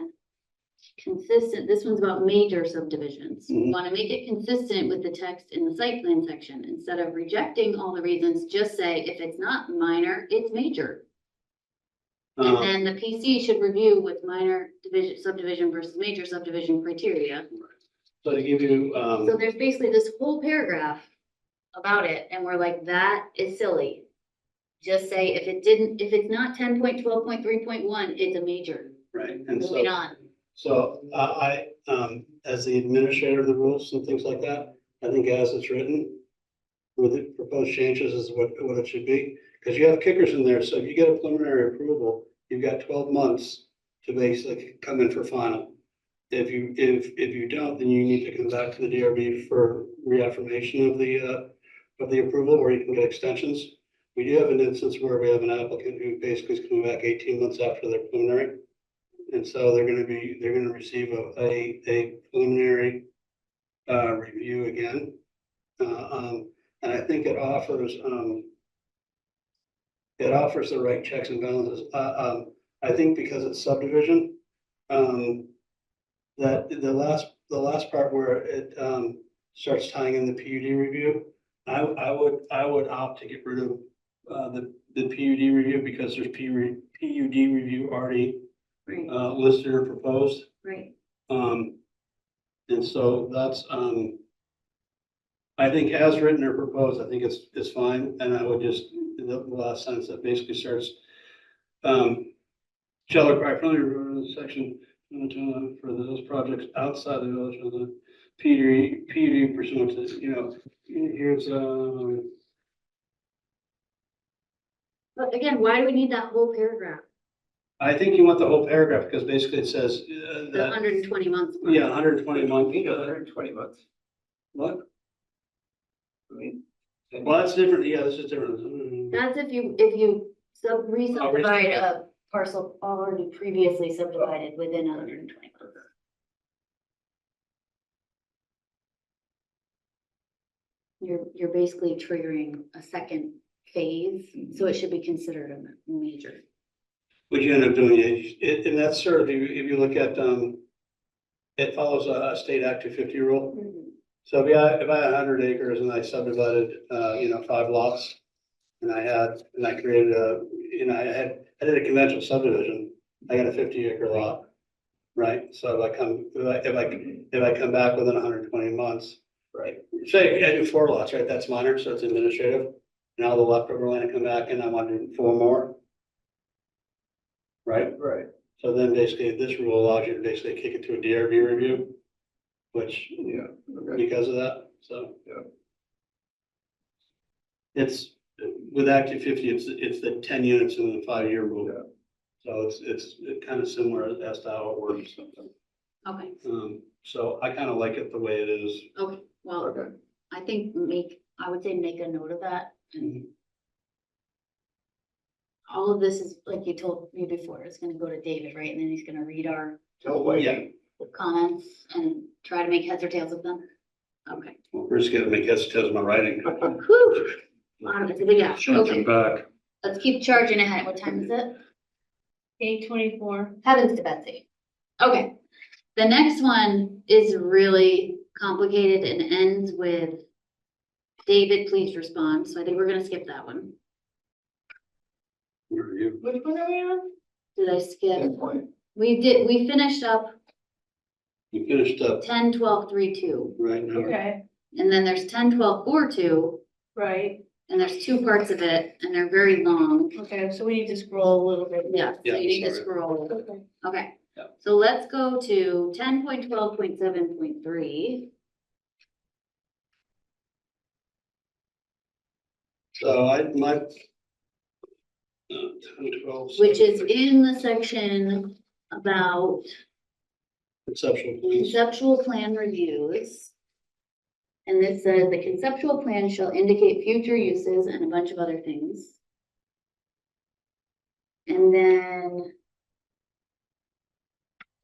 [SPEAKER 1] consistent, this one's about major subdivisions. We
[SPEAKER 2] Mhm.
[SPEAKER 1] want to make it consistent with the text in the site plan section. Instead of rejecting all the reasons, just say if it's not minor, it's major. And
[SPEAKER 2] Um,
[SPEAKER 1] then the PC should review with minor division, subdivision versus major subdivision criteria.
[SPEAKER 2] so to give you,
[SPEAKER 1] So there's basically this whole paragraph about it, and we're like, that is silly. Just say if it's not 10.12.3.1, it's a major.
[SPEAKER 2] right, and so.
[SPEAKER 1] Moving on.
[SPEAKER 2] So as the administrator of the rules and things like that, I think as it's written, with the proposed changes is what it should be, because you have kickers in there, so if you get a preliminary approval, you've got 12 months to basically come in for final. If you don't, then you need to come back to the DRB for reaffirmation of the approval, or you can get extensions. We do have an instance where we have an applicant who basically is coming back 18 months after their preliminary. And so they're gonna receive a preliminary review again. And I think it offers the right checks and balances. I think because it's subdivision, that the last part where it starts tying in the PUD review, I would opt to get rid of the PUD review, because there's PUD review already
[SPEAKER 1] Right,
[SPEAKER 2] listed or proposed.
[SPEAKER 1] right.
[SPEAKER 2] And so that's, I think as written or proposed, I think it's fine, and I would just, the last sentence that basically starts, shall require friendly review of the section for those projects outside the village of the PUD pursuant to, here's,
[SPEAKER 1] But again, why do we need that whole paragraph?
[SPEAKER 2] I think you want the whole paragraph, because basically it says,
[SPEAKER 1] The
[SPEAKER 2] that,
[SPEAKER 1] 120 months. part.
[SPEAKER 2] yeah, 120 month,
[SPEAKER 5] You know, 120 months.
[SPEAKER 2] what?
[SPEAKER 5] I mean.
[SPEAKER 2] Well, that's different, yeah, this is different.
[SPEAKER 1] That's if you re-subdivide a parcel already previously subdivided within 120 months. You're basically triggering a second phase, so it should be considered a major.
[SPEAKER 2] What you end up doing, and that's sort of, if you look at, it follows a state Act 250 rule. So if I had 100 acres and I subdivided, 5 lots, and I created I did a conventional subdivision, I got a 50-acre lot, right? So if I come back within 120 months,
[SPEAKER 5] Right.
[SPEAKER 2] say I do 4 lots, right, that's minor, so it's administrative. Now the leftover land come back and I want to do 4 more. Right?
[SPEAKER 5] Right.
[SPEAKER 2] So then basically this rule allows you to basically kick it to a DRB review, which,
[SPEAKER 5] Yeah, okay.
[SPEAKER 2] because of that, so.
[SPEAKER 5] Yeah.
[SPEAKER 2] It's, with Act 250, it's the 10 units in the 5-year rule.
[SPEAKER 5] Yeah.
[SPEAKER 2] So it's kind of similar as to how it works.
[SPEAKER 1] Okay,
[SPEAKER 2] So I kind of like it the way it is.
[SPEAKER 1] okay, well,
[SPEAKER 5] Okay.
[SPEAKER 1] I think I would say make a note of that. And all of this is, like you told me before, it's gonna go to David, right? And then he's gonna read our
[SPEAKER 5] Tell Whitey.
[SPEAKER 2] Yeah.
[SPEAKER 1] comments and try to make heads or tails of them. Okay.
[SPEAKER 2] Well, we're just gonna make heads or tails of my writing.
[SPEAKER 1] Whew. But yeah, okay,
[SPEAKER 3] back.
[SPEAKER 1] let's keep charging ahead. What time is it?
[SPEAKER 4] 8:24.
[SPEAKER 1] Heavens to Betsy. Okay, the next one is really complicated and ends with David, please respond. So I think we're gonna skip that one.
[SPEAKER 2] Review.
[SPEAKER 4] Which one are we on?
[SPEAKER 1] Did I skip?
[SPEAKER 5] Good point.
[SPEAKER 1] We finished up
[SPEAKER 2] You finished up
[SPEAKER 1] 10, 12, 3, 2.
[SPEAKER 2] right now.
[SPEAKER 4] Okay,
[SPEAKER 1] And then there's 10, 12, 4, 2,
[SPEAKER 4] right.
[SPEAKER 1] and there's 2 parts of it, and they're very long.
[SPEAKER 4] Okay, so we need to scroll a little bit.
[SPEAKER 1] Yeah, so
[SPEAKER 2] Yeah,
[SPEAKER 1] you need to
[SPEAKER 2] sorry.
[SPEAKER 1] scroll.
[SPEAKER 4] Okay.
[SPEAKER 1] Okay,
[SPEAKER 2] Yeah.
[SPEAKER 1] so let's go to 10.12.7.3.
[SPEAKER 2] So my 10, 12.
[SPEAKER 1] Which is in the section about
[SPEAKER 2] Conceptual plans.
[SPEAKER 1] conceptual plan reviews. And this says the conceptual plan shall indicate future uses and a bunch of other things. And then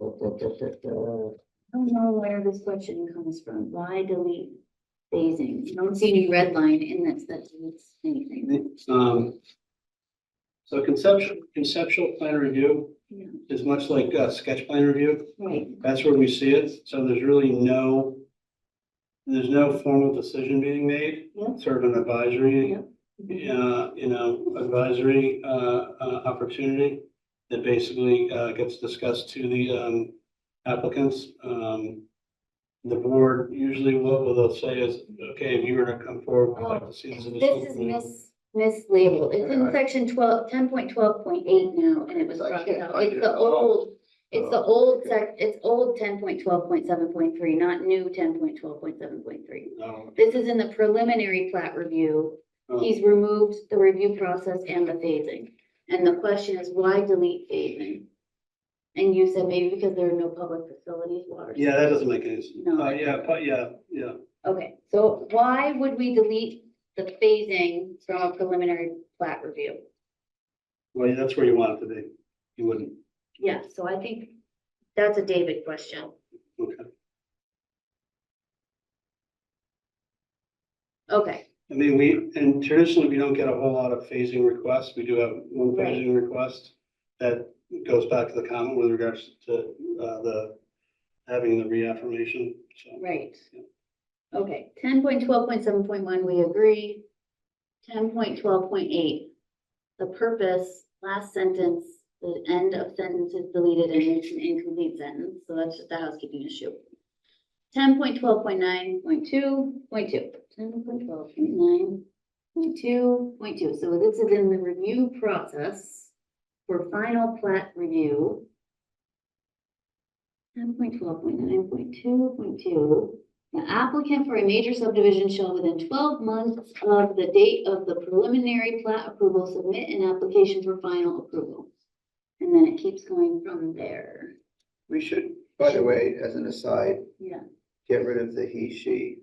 [SPEAKER 1] I don't know where this question comes from. Why delete phasing? I don't see any red line in this that deletes anything.
[SPEAKER 2] So conceptual plan review
[SPEAKER 1] Yeah.
[SPEAKER 2] is much like sketch plan review.
[SPEAKER 1] Right.
[SPEAKER 2] That's where we see it. So there's really there's no formal decision being made.
[SPEAKER 1] Yep.
[SPEAKER 2] Sort of an advisory,
[SPEAKER 1] Yep.
[SPEAKER 2] advisory opportunity that basically gets discussed to the applicants. The board, usually what they'll say is, okay, if you were to come forward, we'd like to see this in the.
[SPEAKER 1] This is mislabeled. It's in section 10.12.8 now, and it was
[SPEAKER 5] I
[SPEAKER 1] crossed
[SPEAKER 5] can't
[SPEAKER 1] out.
[SPEAKER 5] find
[SPEAKER 1] It's
[SPEAKER 5] it.
[SPEAKER 1] the old, it's the old it's old 10.12.7.3, not new 10.12.7.3.
[SPEAKER 2] No.
[SPEAKER 1] This is in the preliminary plat review.
[SPEAKER 2] Oh.
[SPEAKER 1] He's removed the review process and the phasing. And the question is, why delete phasing? And you said maybe because there are no public facilities, water.
[SPEAKER 2] Yeah, that doesn't make any sense.
[SPEAKER 1] No.
[SPEAKER 2] Yeah.
[SPEAKER 1] Okay, so why would we delete the phasing from a preliminary plat review?
[SPEAKER 2] Well, that's where you want it to be. You wouldn't.
[SPEAKER 1] Yeah, so I think that's a David question.
[SPEAKER 2] Okay.
[SPEAKER 1] Okay,
[SPEAKER 2] I mean, and traditionally, we don't get a whole lot of phasing requests. We do have one
[SPEAKER 1] Right.
[SPEAKER 2] phasing request that goes back to the comment with regards to having the reaffirmation, so.
[SPEAKER 1] right.
[SPEAKER 2] Yeah.
[SPEAKER 1] Okay, 10.12.7.1, we agree. 10.12.8, the purpose, last sentence, the end of sentence is deleted and it's an incomplete sentence, so that's just a housekeeping issue. 10.12.9.2.2, 10.12.9.2.2, so this is in the review process for final plat review. 10.12.9.2.2, the applicant for a major subdivision shall within 12 months of the date of the preliminary plat approval submit an application for final approval. And then it keeps going from there.
[SPEAKER 5] We should, by the way, as an aside,
[SPEAKER 1] Yeah.
[SPEAKER 5] get rid of the he, she.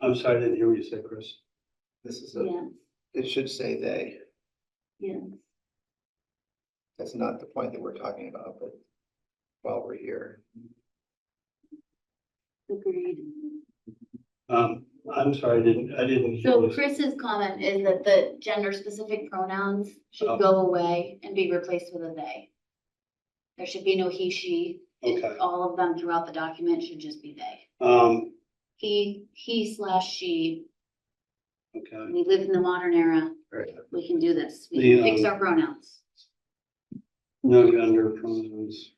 [SPEAKER 2] I'm sorry, I didn't hear what you said, Chris.
[SPEAKER 5] This is
[SPEAKER 1] Yeah,
[SPEAKER 5] it should say they.
[SPEAKER 1] yeah.
[SPEAKER 5] That's not the point that we're talking about, but while we're here.
[SPEAKER 1] Agreed.
[SPEAKER 2] I'm sorry, I didn't hear
[SPEAKER 1] So
[SPEAKER 2] you.
[SPEAKER 1] Chris's comment is that the gender specific pronouns should
[SPEAKER 2] Oh.
[SPEAKER 1] go away and be replaced with a they. There should be no he, she.
[SPEAKER 2] Okay.
[SPEAKER 1] All of them throughout the document should just be they. He/she,
[SPEAKER 2] Okay.
[SPEAKER 1] we live in the modern era,
[SPEAKER 5] Right.
[SPEAKER 1] we can do this, we
[SPEAKER 2] The,
[SPEAKER 1] can fix our pronouns.
[SPEAKER 2] No gender pronouns.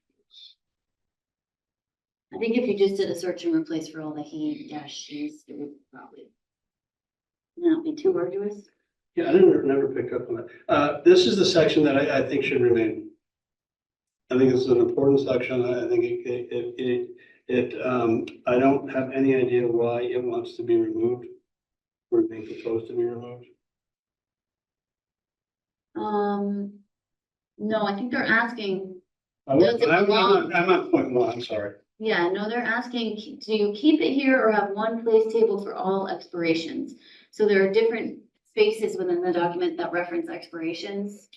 [SPEAKER 1] I think if you just did a search and replace for all the he dash she's, it would probably not be too arduous.
[SPEAKER 2] Yeah, I never picked up on that. This is the section that I think should remain. I think it's an important section. I think I don't have any idea why it wants to be removed or being proposed to be removed.
[SPEAKER 1] No, I think they're asking,
[SPEAKER 2] I'm
[SPEAKER 1] Does it belong?
[SPEAKER 2] on point one, I'm sorry.
[SPEAKER 1] yeah, no, they're asking, do you keep it here or have one place table for all expirations? So there are different spaces within the document that reference expirations.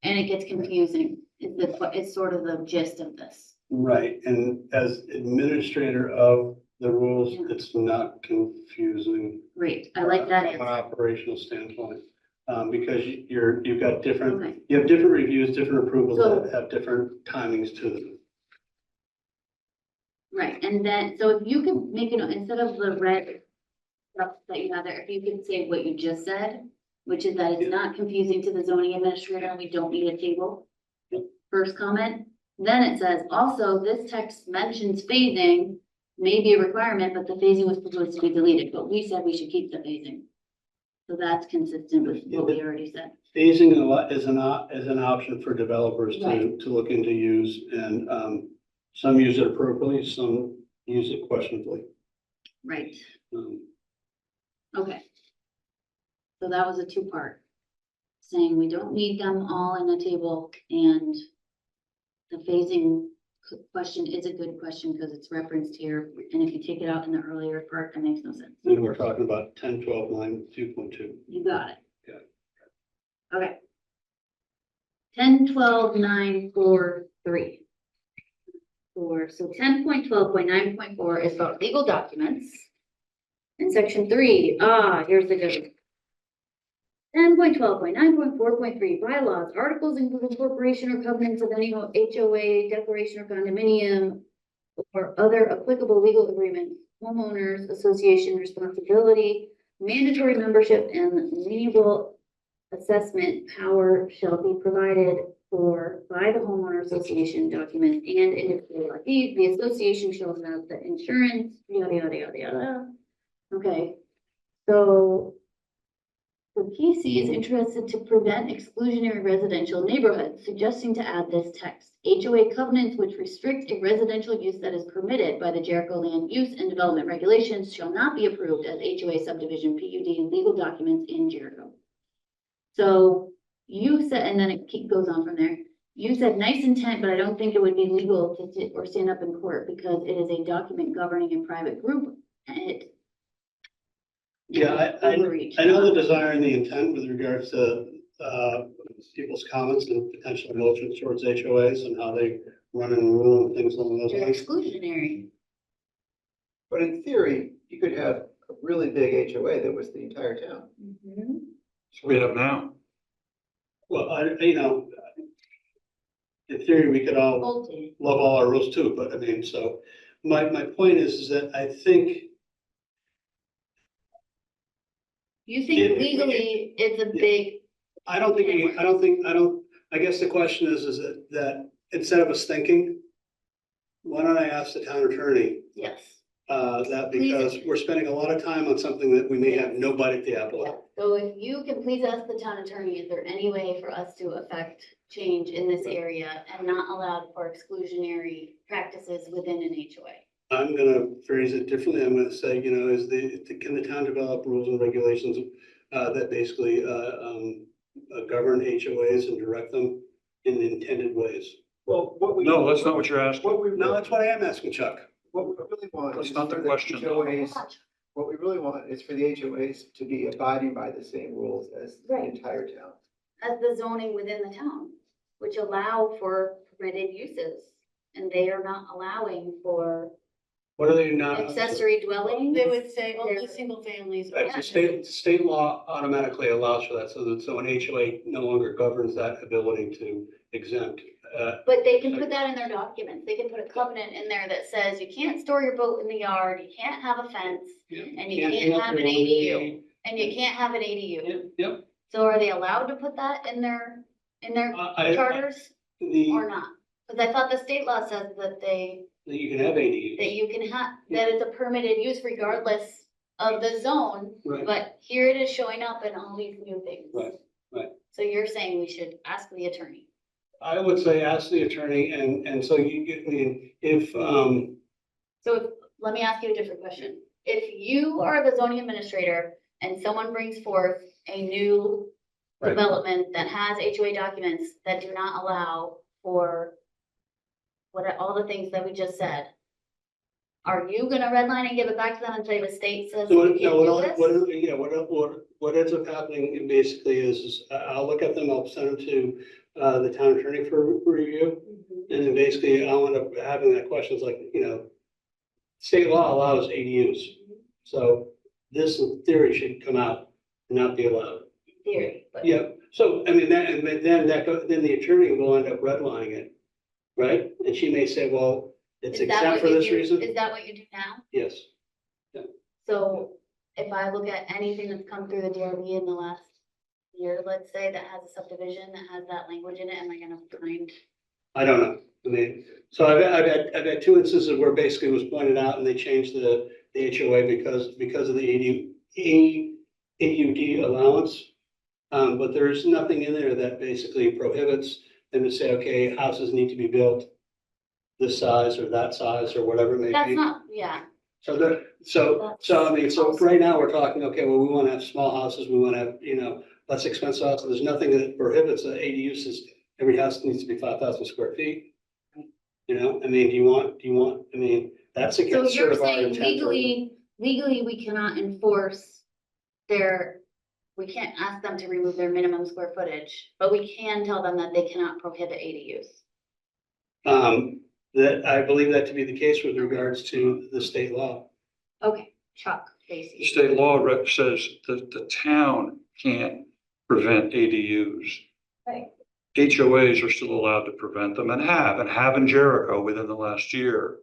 [SPEAKER 1] And it gets confusing, it's sort of the gist of this.
[SPEAKER 2] Right, and as administrator of the rules,
[SPEAKER 1] Yeah.
[SPEAKER 2] it's not confusing.
[SPEAKER 1] Great, I like that
[SPEAKER 2] From an
[SPEAKER 1] answer.
[SPEAKER 2] operational standpoint, because you've got different,
[SPEAKER 1] Okay.
[SPEAKER 2] you have different reviews, different approvals
[SPEAKER 1] So-
[SPEAKER 2] that have different timings to them.
[SPEAKER 1] Right, and then, so if you could make it, instead of the red stuff that you have there, if you could say what you just said, which is that it's not confusing to the zoning administrator and we don't need a table.
[SPEAKER 2] Yep.
[SPEAKER 1] First comment, then it says, also, this text mentions phasing may be a requirement, but the phasing was proposed to be deleted, but we said we should keep the phasing. So that's consistent with what we already said.
[SPEAKER 2] Phasing is an option for developers
[SPEAKER 1] Right.
[SPEAKER 2] to look into use, and some use it appropriately, some use it questionably.
[SPEAKER 1] Right,
[SPEAKER 2] Um,
[SPEAKER 1] okay. So that was a two-part, saying we don't need them all in a table, and the phasing question is a good question because it's referenced here, and if you take it out in the earlier part, that makes no sense.
[SPEAKER 2] And we're talking about 10.12.9.2.2.
[SPEAKER 1] You got it.
[SPEAKER 2] Got it.
[SPEAKER 1] Okay. 10.12.9.4.3. So 10.12.9.4 is about legal documents. In section 3, here's the good one. 10.12.9.4.3 bylaws, articles of incorporation or covenants of any HOA, declaration or condominium, or other applicable legal agreements, homeowners association responsibility, mandatory membership and liable assessment power shall be provided for by the homeowner association documents and individual deed. The association shall have the insurance, yada, yada, yada, yada. Okay, so the PC is interested to prevent exclusionary residential neighborhoods, suggesting to add this text. HOA covenants which restrict a residential use that is permitted by the Jericho Land Use and Development Regulations shall not be approved as HOA subdivision PUD and legal documents in Jericho. So you said, and then it goes on from there. You said nice intent, but I don't think it would be legal to sit or stand up in court because it is a document governing a private group. And it
[SPEAKER 2] Yeah,
[SPEAKER 1] overreach.
[SPEAKER 2] I know the desire and the intent with regards to, people's comments and potential motions towards HOAs and how they run and rule and things along those
[SPEAKER 1] They're
[SPEAKER 2] lines.
[SPEAKER 1] exclusionary.
[SPEAKER 5] But in theory, you could have a really big HOA that was the entire town.
[SPEAKER 3] So we have now.
[SPEAKER 2] Well, in theory, we could all
[SPEAKER 1] Bolted.
[SPEAKER 2] love all our rules too, but I mean, so my point is that I think
[SPEAKER 1] You think
[SPEAKER 2] Yeah.
[SPEAKER 1] legally it's a big,
[SPEAKER 2] I don't think, I guess the question is that instead of us thinking, why don't I ask the town attorney,
[SPEAKER 1] yes.
[SPEAKER 2] that
[SPEAKER 1] Please.
[SPEAKER 2] because we're spending a lot of time on something that we may have no bite at the apple
[SPEAKER 1] Yeah.
[SPEAKER 2] at.
[SPEAKER 1] So if you can please ask the town attorney, is there any way for us to affect change in this area and not allow for exclusionary practices within an HOA?
[SPEAKER 2] I'm gonna phrase it differently. I'm gonna say, can the town develop rules and regulations, that basically, govern HOAs and direct them in intended ways?
[SPEAKER 5] Well,
[SPEAKER 3] No, that's not what you're asking.
[SPEAKER 2] No, that's what I am asking, Chuck.
[SPEAKER 5] What we really want.
[SPEAKER 3] That's
[SPEAKER 5] is
[SPEAKER 3] not the
[SPEAKER 5] for
[SPEAKER 3] question.
[SPEAKER 5] HOAs, what we really want is for the HOAs to be abiding by the same rules as the
[SPEAKER 1] Right.
[SPEAKER 5] entire town.
[SPEAKER 1] As the zoning within the town, which allow for permitted uses, and they are not allowing for
[SPEAKER 2] What are they not?
[SPEAKER 1] accessory dwellings.
[SPEAKER 4] They would say only
[SPEAKER 1] They're-
[SPEAKER 4] single families.
[SPEAKER 2] Right, so state law automatically allows for that, so an HOA no longer governs that ability to exempt.
[SPEAKER 1] But they can put that in their documents. They can put a covenant in there that says you can't store your boat in the yard, you can't have a fence, and you can't have an ADU, and you can't have an ADU.
[SPEAKER 2] Yep.
[SPEAKER 1] So are they allowed to put that in their charters or not? Because I thought the state law says that
[SPEAKER 2] You can have ADUs.
[SPEAKER 1] that you can have, that it's a permitted use regardless of the zone,
[SPEAKER 2] Right,
[SPEAKER 1] but here it is showing up in all these new things.
[SPEAKER 2] right.
[SPEAKER 1] So you're saying we should ask the attorney?
[SPEAKER 2] I would say ask the attorney, and so you get me, if,
[SPEAKER 1] Let me ask you a different question. If you are the zoning administrator and someone brings forth a new
[SPEAKER 6] Right.
[SPEAKER 1] development that has HOA documents that do not allow for all the things that we just said, are you gonna redline and give it back to them and say the state says
[SPEAKER 2] so
[SPEAKER 1] you
[SPEAKER 2] what,
[SPEAKER 1] can't
[SPEAKER 2] no,
[SPEAKER 1] do this?
[SPEAKER 2] what ends up happening basically is I'll look at them, I'll send them to, the town attorney for review.
[SPEAKER 1] Mhm.
[SPEAKER 2] And then basically I'll end up having that question, it's like, state law allows ADUs. So this in theory should come out and not be allowed.
[SPEAKER 1] In theory, but.
[SPEAKER 2] Yeah, so I mean, then the attorney will end up redlining it, right? And she may say, well, it's
[SPEAKER 1] Is that
[SPEAKER 2] exempt
[SPEAKER 1] what
[SPEAKER 2] for
[SPEAKER 1] you
[SPEAKER 2] this
[SPEAKER 1] do?
[SPEAKER 2] reason.
[SPEAKER 1] Is that what you do now?
[SPEAKER 2] Yes,
[SPEAKER 1] So if I look at anything that's come through the DRB in the last year, let's say, that has a subdivision that has that language in it, am I gonna find?
[SPEAKER 2] I don't know. I mean, so I've had two instances where basically it was pointed out and they changed the HOA because of the AUD allowance. But there's nothing in there that basically prohibits them to say, okay, houses need to be built this size or that size or whatever it may be.
[SPEAKER 1] That's not, yeah,
[SPEAKER 2] So I mean, so right now we're talking, okay, well, we want to have small houses, we want to have, less expensive houses. There's nothing that prohibits the ADU says every house needs to be 5,000 square feet. I mean, do you want, I mean, that's
[SPEAKER 1] so
[SPEAKER 2] against
[SPEAKER 1] you're
[SPEAKER 2] sort of our
[SPEAKER 1] saying
[SPEAKER 2] intent.
[SPEAKER 1] legally, we cannot enforce we can't ask them to remove their minimum square footage, but we can tell them that they cannot prohibit ADUs.
[SPEAKER 2] That I believe that to be the case with regards to the state law.
[SPEAKER 1] Okay, Chuck,
[SPEAKER 3] The
[SPEAKER 1] Stacy.
[SPEAKER 3] state law says that the town can't prevent ADUs.
[SPEAKER 1] Right.
[SPEAKER 3] HOAs are still allowed to prevent them and have in Jericho within the last year.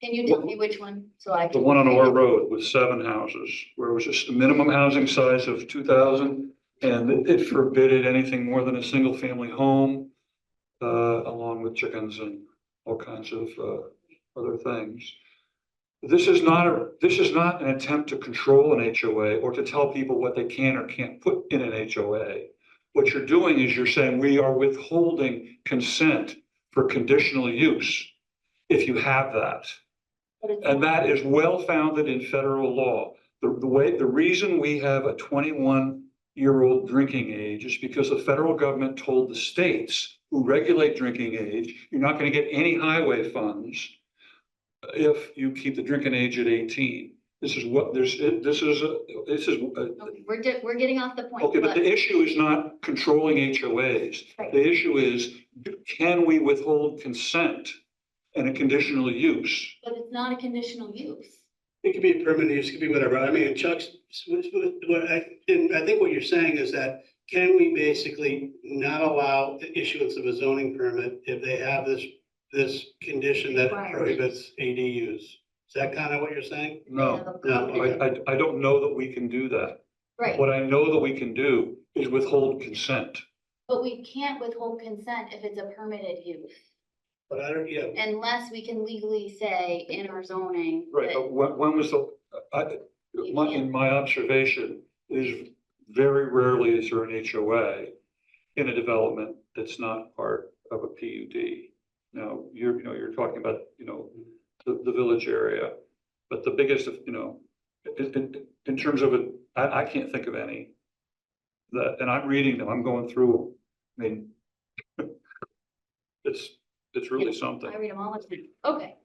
[SPEAKER 1] Can you tell me which one? So I
[SPEAKER 3] The
[SPEAKER 1] can.
[SPEAKER 3] one on Orr Road with 7 houses, where it was just a minimum housing size of 2,000, and it forbade anything more than a single family home, along with chickens and all kinds of other things. This is not an attempt to control an HOA or to tell people what they can or can't put in an HOA. What you're doing is you're saying we are withholding consent for conditional use if you have that.
[SPEAKER 1] But it's
[SPEAKER 3] And
[SPEAKER 1] not-
[SPEAKER 3] that is well founded in federal law. The reason we have a 21-year-old drinking age is because the federal government told the states who regulate drinking age, you're not going to get any highway funds if you keep the drinking age at 18. This is what
[SPEAKER 1] We're getting off the point.
[SPEAKER 3] okay, but the issue is not controlling HOAs.
[SPEAKER 1] Right.
[SPEAKER 3] The issue is, can we withhold consent and a conditional use?
[SPEAKER 1] But it's not a conditional use.
[SPEAKER 2] It could be permanent use, it could be whatever. I mean, Chuck's, and I think what you're saying is that, can we basically not allow the issuance of a zoning permit if they have this condition that
[SPEAKER 1] Right.
[SPEAKER 2] prohibits ADUs? Is that kind of what you're saying?
[SPEAKER 3] No,
[SPEAKER 2] No,
[SPEAKER 3] I don't know that we can do that.
[SPEAKER 1] Right,
[SPEAKER 3] What I know that we can do is withhold consent.
[SPEAKER 1] but we can't withhold consent if it's a permitted use.
[SPEAKER 2] But I don't, yeah,
[SPEAKER 1] Unless we can legally say in our zoning.
[SPEAKER 3] Right,
[SPEAKER 1] that-
[SPEAKER 3] but when was in my observation is very rarely is there an HOA in a development that's not part of a PUD. Now, you're talking about, the village area, but the biggest, in terms of it, I can't think of any that, and I'm reading them, I'm going through them. I mean, it's really something.
[SPEAKER 1] I read them all the time. Okay.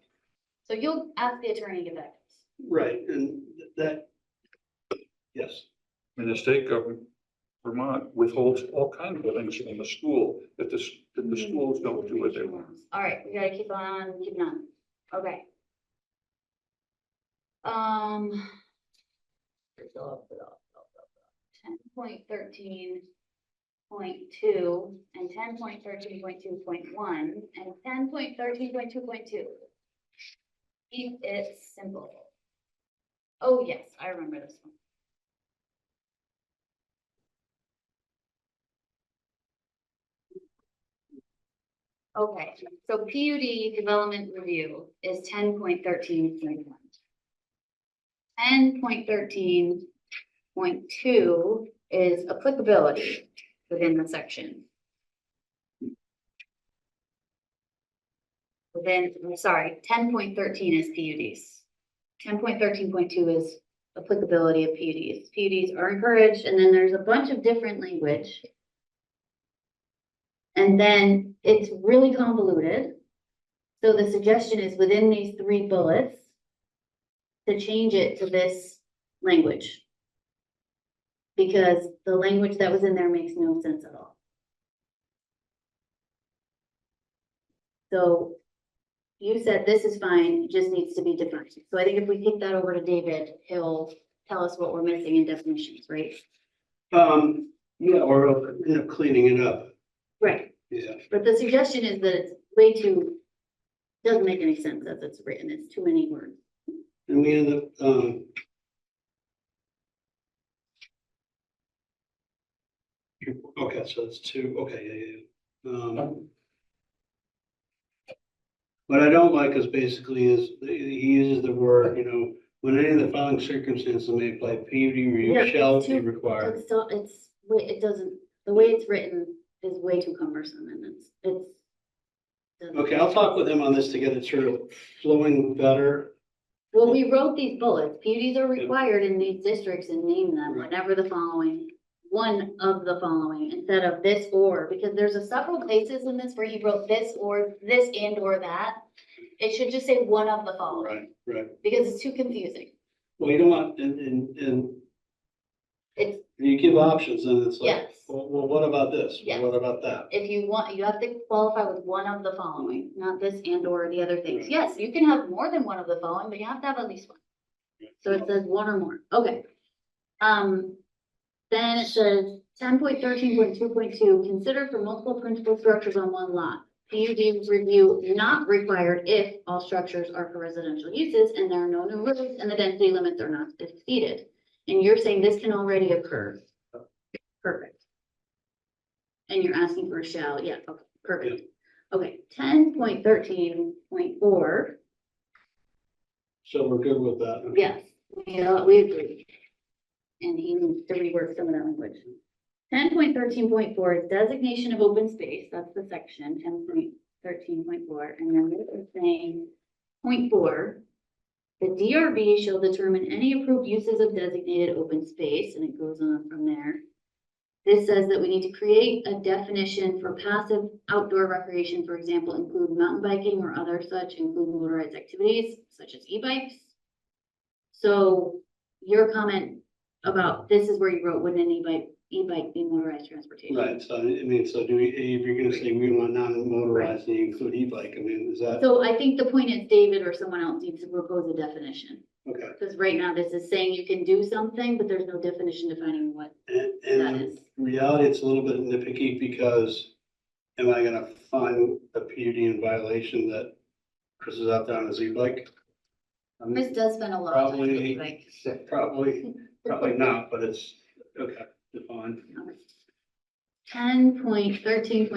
[SPEAKER 1] So you'll ask the attorney to get back to us.
[SPEAKER 2] right, and that, yes.
[SPEAKER 3] I mean, the state government, Vermont withholds all kinds of things from the school if the schools don't do what they want.
[SPEAKER 1] All right, we gotta keep on, keeping on. Okay. Ten point 13.2 and 10.13.2.1 and 10.13.2.2. Keep it simple. Oh, yes, I remember this one. Okay, so PUD development review is 10.13.1. 10.13.2 is applicability within the section. I'm sorry, 10.13 is PUDs. 10.13.2 is applicability of PUDs. PUDs are encouraged, and then there's a bunch of different language. And then it's really convoluted. So the suggestion is within these 3 bullets to change it to this language. Because the language that was in there makes no sense at all. So you said this is fine, it just needs to be defined. So I think if we kick that over to David, he'll tell us what we're missing in definitions, right?
[SPEAKER 2] Yeah, or, cleaning it up,
[SPEAKER 1] Right.
[SPEAKER 2] yeah.
[SPEAKER 1] But the suggestion is that it's way too, doesn't make any sense as it's written, it's too many words.
[SPEAKER 2] And we end up, okay, so it's 2, okay, yeah. What I don't like is basically he uses the word, when any of the following circumstances may apply, PUD review
[SPEAKER 1] Yeah,
[SPEAKER 2] shall
[SPEAKER 1] it's
[SPEAKER 2] be
[SPEAKER 1] too-
[SPEAKER 2] required.
[SPEAKER 1] It doesn't, the way it's written is way too cumbersome and it's.
[SPEAKER 2] Okay, I'll talk with him on this to get it sort of flowing better.
[SPEAKER 1] Well, we wrote these bullets, PUDs are required in these districts and name them whenever the following, one of the following, instead of this or, because there's several places in this where he wrote this or, this and or that. It should just say one of the following,
[SPEAKER 2] Right.
[SPEAKER 1] because it's too confusing.
[SPEAKER 2] Well, you don't want, and
[SPEAKER 1] It's,
[SPEAKER 2] you give options and it's like,
[SPEAKER 1] yes,
[SPEAKER 2] well, what about this?
[SPEAKER 1] Yes.
[SPEAKER 2] What about that?
[SPEAKER 1] if you want, you have to qualify with one of the following, not this and or the other things. Yes, you can have more than one of the following, but you have to have at least one. So it says one or more, okay. Then it says 10.13.2.2. Consider for multiple principal structures on one lot. PUD review not required if all structures are for residential uses and there are no new roads and the density limits are not exceeded. And you're saying this can already occur. Perfect. And you're asking for a shall, yeah, okay, perfect. Okay, 10.13.4.
[SPEAKER 2] So we're good with that.
[SPEAKER 1] Yes, we agree. And he needs to rework some of that language. 10.13.4 is designation of open space, that's the section, 10.13.4, and then this is saying, 0.4, the DRB shall determine any approved uses of designated open space, and it goes on from there. This says that we need to create a definition for passive outdoor recreation, for example, include mountain biking or other such, include motorized activities, such as e-bikes. So your comment about this is where you wrote, wouldn't an e-bike be motorized transportation?
[SPEAKER 2] Right, so I mean, so do we, if you're gonna say we want non-motorized, and you include e-bike, I mean, is that,
[SPEAKER 1] So I think the point is David or someone else needs to propose a definition.
[SPEAKER 2] okay?
[SPEAKER 1] Because right now this is saying you can do something, but there's no definition defining what
[SPEAKER 2] And
[SPEAKER 1] that
[SPEAKER 2] in
[SPEAKER 1] is.
[SPEAKER 2] reality, it's a little bit nitpicky because am I gonna find a PUD in violation that Chris is out there on his e-bike?
[SPEAKER 1] Chris does spend a lot of time with
[SPEAKER 2] Probably-
[SPEAKER 1] e-bike.
[SPEAKER 2] Probably not, but it's, okay, fine.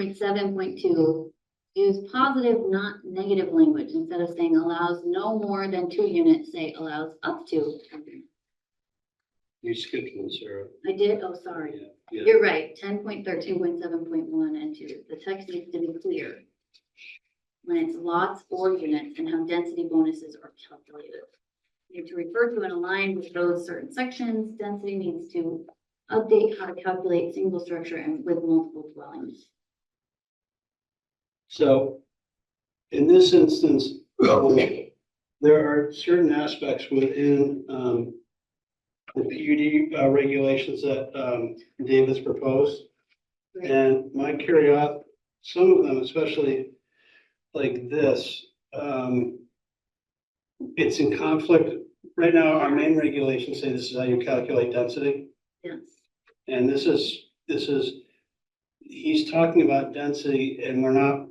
[SPEAKER 1] 10.13.7.2, use positive, not negative language. Instead of saying allows no more than 2 units, say allows up to.
[SPEAKER 2] You skipped one, Sarah.
[SPEAKER 1] I did, oh, sorry.
[SPEAKER 2] Yeah.
[SPEAKER 1] You're right, 10.13.7.1 and 2. The text needs to be clear when it's lots or units and how density bonuses are calculated. You have to refer to and align with those certain sections. Density needs to update how to calculate single structure and with multiple dwellings.
[SPEAKER 2] So in this instance, there are certain aspects within the PUD regulations that David's proposed.
[SPEAKER 1] Right.
[SPEAKER 2] And my curiosity, some of them, especially like this, it's in conflict. Right now, our main regulations say this is how you calculate density.
[SPEAKER 1] Yes.
[SPEAKER 2] And this is, he's talking about density and we're not,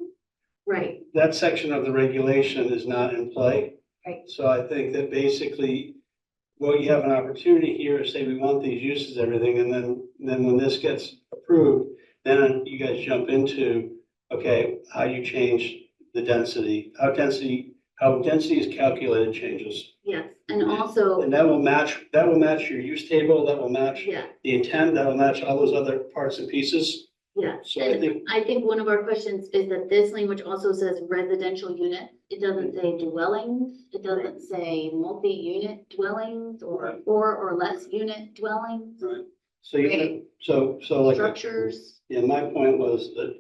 [SPEAKER 1] Right,
[SPEAKER 2] that section of the regulation is not in play.
[SPEAKER 1] Right.
[SPEAKER 2] So I think that basically, well, you have an opportunity here to say we want these uses, everything, and then when this gets approved, then you guys jump into, okay, how you change the density, how density is calculated changes.
[SPEAKER 1] yes, and also,
[SPEAKER 2] And that will match your use table, that will match
[SPEAKER 1] yeah,
[SPEAKER 2] the intent, that will match all those other parts and pieces.
[SPEAKER 1] yeah.
[SPEAKER 2] So I
[SPEAKER 1] And
[SPEAKER 2] think,
[SPEAKER 1] I think one of our questions is that this language also says residential unit. It doesn't say dwellings. It doesn't say multi-unit dwellings or
[SPEAKER 2] Right.
[SPEAKER 1] 4 or less unit dwellings,
[SPEAKER 2] right, so you, so like.
[SPEAKER 1] structures.
[SPEAKER 2] Yeah, my point was that,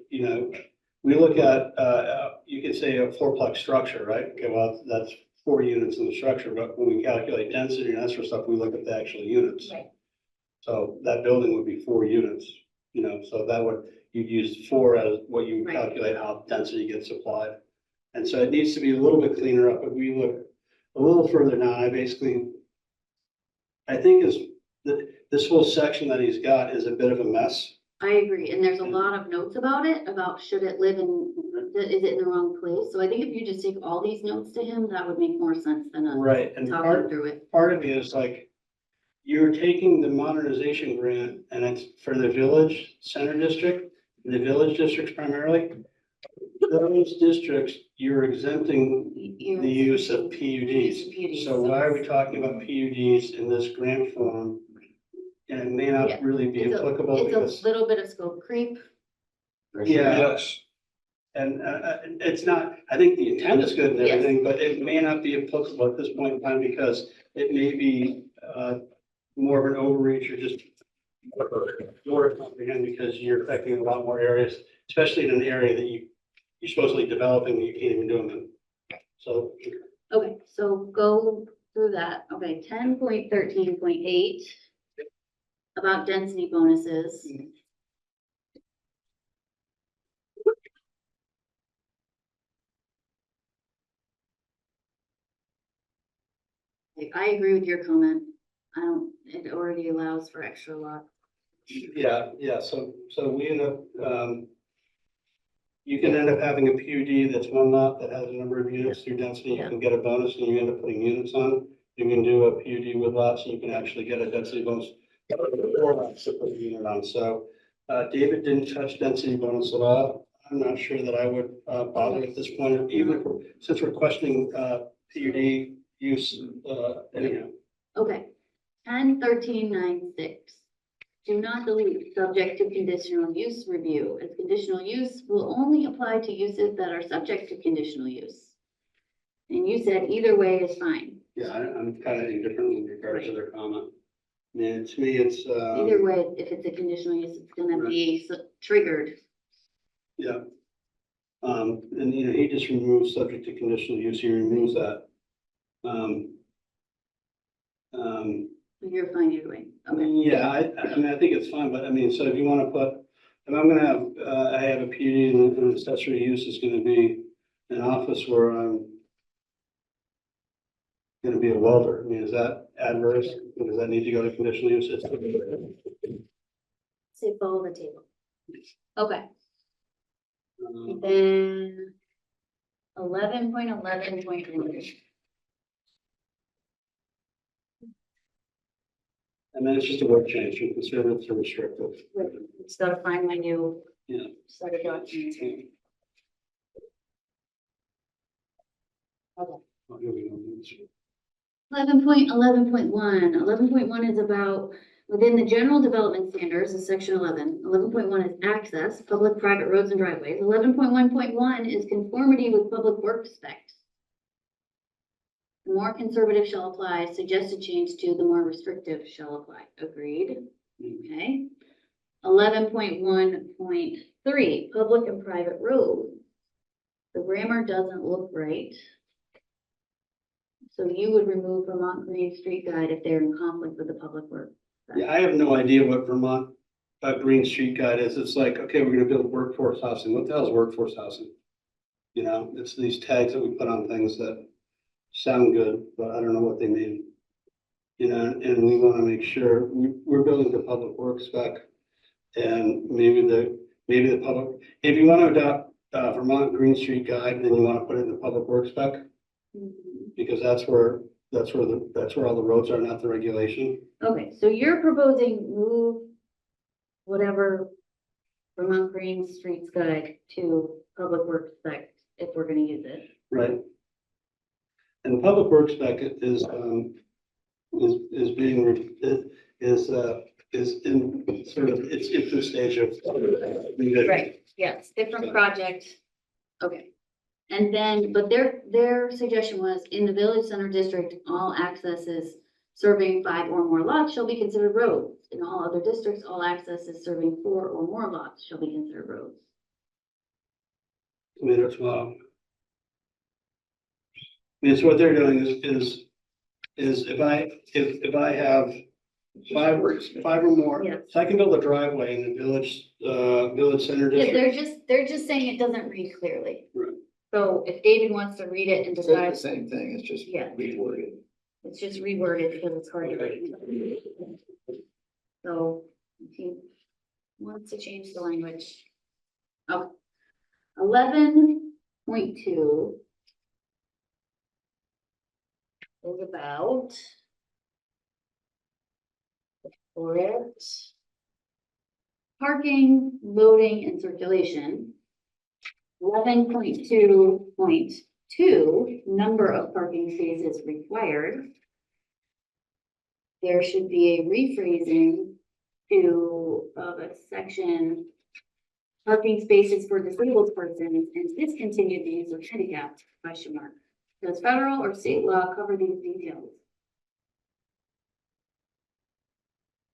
[SPEAKER 2] we look at, you could say a fourplex structure, right? Okay, well, that's 4 units in the structure, but when we calculate density and that sort of stuff, we look at the actual units.
[SPEAKER 1] Right.
[SPEAKER 2] So that building would be 4 units, so that would, you'd use 4 as what you
[SPEAKER 1] Right.
[SPEAKER 2] calculate how density gets applied. And so it needs to be a little bit cleaner up, but we look a little further down, I think this whole section that he's got is a bit of a mess.
[SPEAKER 1] I agree, and there's a lot of notes about it, about should it live in, is it in the wrong place? So I think if you just take all these notes to him, that would make more sense than us
[SPEAKER 2] Right, and
[SPEAKER 1] talking through it.
[SPEAKER 2] part of me is like, you're taking the modernization grant and it's for the village center district, the village districts primarily. Those districts, you're exempting
[SPEAKER 1] You're-
[SPEAKER 2] the use of PUDs.
[SPEAKER 1] PUDs,
[SPEAKER 2] So why are we talking about PUDs in this grant form? And it may
[SPEAKER 1] Yeah,
[SPEAKER 2] not really be applicable
[SPEAKER 1] It's
[SPEAKER 2] because,
[SPEAKER 1] a little bit of scope creep. for sure.
[SPEAKER 2] Yeah.
[SPEAKER 3] Yes.
[SPEAKER 2] and it's not, I think the intent is good and
[SPEAKER 1] Yes.
[SPEAKER 2] everything, but it may not be applicable at this point in time because it may be more of an overreach or just more to comprehend because you're affecting a lot more areas, especially in an area that you're supposedly developing, that you can't even do them in. So,
[SPEAKER 1] Okay, so go through that. Okay, 10.13.8 about density bonuses.
[SPEAKER 2] Mhm.
[SPEAKER 1] I agree with your comment. It already allows for extra lot.
[SPEAKER 2] Yeah, so we end up, you can end up having a PUD that's one lot that has a number of units through density, you can get a bonus and you end up putting units on. You can do a PUD with lots, and you can actually get a density bonus. Or lots to put a unit on, so, David didn't touch density bonus at all. I'm not sure that I would, bother at this point, even since we're questioning, PUD use, anyhow.
[SPEAKER 1] Okay, 10.13.9.6. Do not delete subject to conditional use review, as conditional use will only apply to uses that are subject to conditional use. And you said either way is fine.
[SPEAKER 2] Yeah, I'm kind of indifferent with regard to their comment. And to me, it's,
[SPEAKER 1] Either way, if it's a conditional use, it's gonna be triggered.
[SPEAKER 2] yeah. And you know, he just removes subject to conditional use, he removes that.
[SPEAKER 1] You're fine either way. Okay.
[SPEAKER 2] Yeah, I mean, I think it's fine, but I mean, so if you want to put, if I'm gonna have, I have a PUD and an accessory use is gonna be an office where I'm gonna be a welder, I mean, is that adverse? Does that need to go to conditional use?
[SPEAKER 1] Say follow the table. Okay,
[SPEAKER 2] Um,
[SPEAKER 1] then 11.11.1.
[SPEAKER 2] And then it's just a word change from conservative to restrictive.
[SPEAKER 1] Just gotta find my new.
[SPEAKER 2] Yeah.
[SPEAKER 1] Set of documents.
[SPEAKER 2] Oh, here we go.
[SPEAKER 1] 11.11.1. 11.1 is about within the general development standards of section 11. 11.1 is access, public, private roads and driveways. 11.1.1 is conformity with public works specs. The more conservative shall apply, suggested change to the more restrictive shall apply. Agreed. Okay. 11.1.3, public and private roads. The grammar doesn't look right. So you would remove Vermont Green Street Guide if they're in conflict with the public works.
[SPEAKER 2] Yeah, I have no idea what Vermont, Green Street Guide is. It's like, okay, we're gonna build workforce housing. What the hell is workforce housing? You know, it's these tags that we put on things that sound good, but I don't know what they mean. You know, and we wanna make sure, we're building the public works spec. And maybe the public, if you wanna adopt, Vermont Green Street Guide, then you wanna put it in the public works spec, because that's where all the roads are, not the regulation.
[SPEAKER 1] Okay, so you're proposing move whatever Vermont Green Streets Guide to public works spec if we're gonna use it.
[SPEAKER 2] Right. And the public works spec is in sort of its infant stage of.
[SPEAKER 1] Right, yes, different project. Okay. And then, but their suggestion was in the village center district, all accesses serving 5 or more lots shall be considered roads. In all other districts, all accesses serving 4 or more lots shall be considered roads.
[SPEAKER 2] I mean, it's, I mean, so what they're doing is if I have five or more,
[SPEAKER 1] Yeah.
[SPEAKER 2] so I can build a driveway in the village center
[SPEAKER 1] Yeah,
[SPEAKER 2] district.
[SPEAKER 1] they're just saying it doesn't read clearly.
[SPEAKER 2] Right.
[SPEAKER 1] So if David wants to read it and
[SPEAKER 5] It's the
[SPEAKER 1] decide,
[SPEAKER 5] same thing, it's just
[SPEAKER 1] Yeah.
[SPEAKER 5] reworded.
[SPEAKER 1] it's just reworded because it's hard to read. So if he wants to change the language. Oh, 11.2 is about for it. Parking, loading, and circulation. 11.2.2, number of parking spaces required. There should be a rephrasing of a section. Parking spaces for disabled persons and discontinued the use of handicapped, question mark. Does federal or state law cover these details?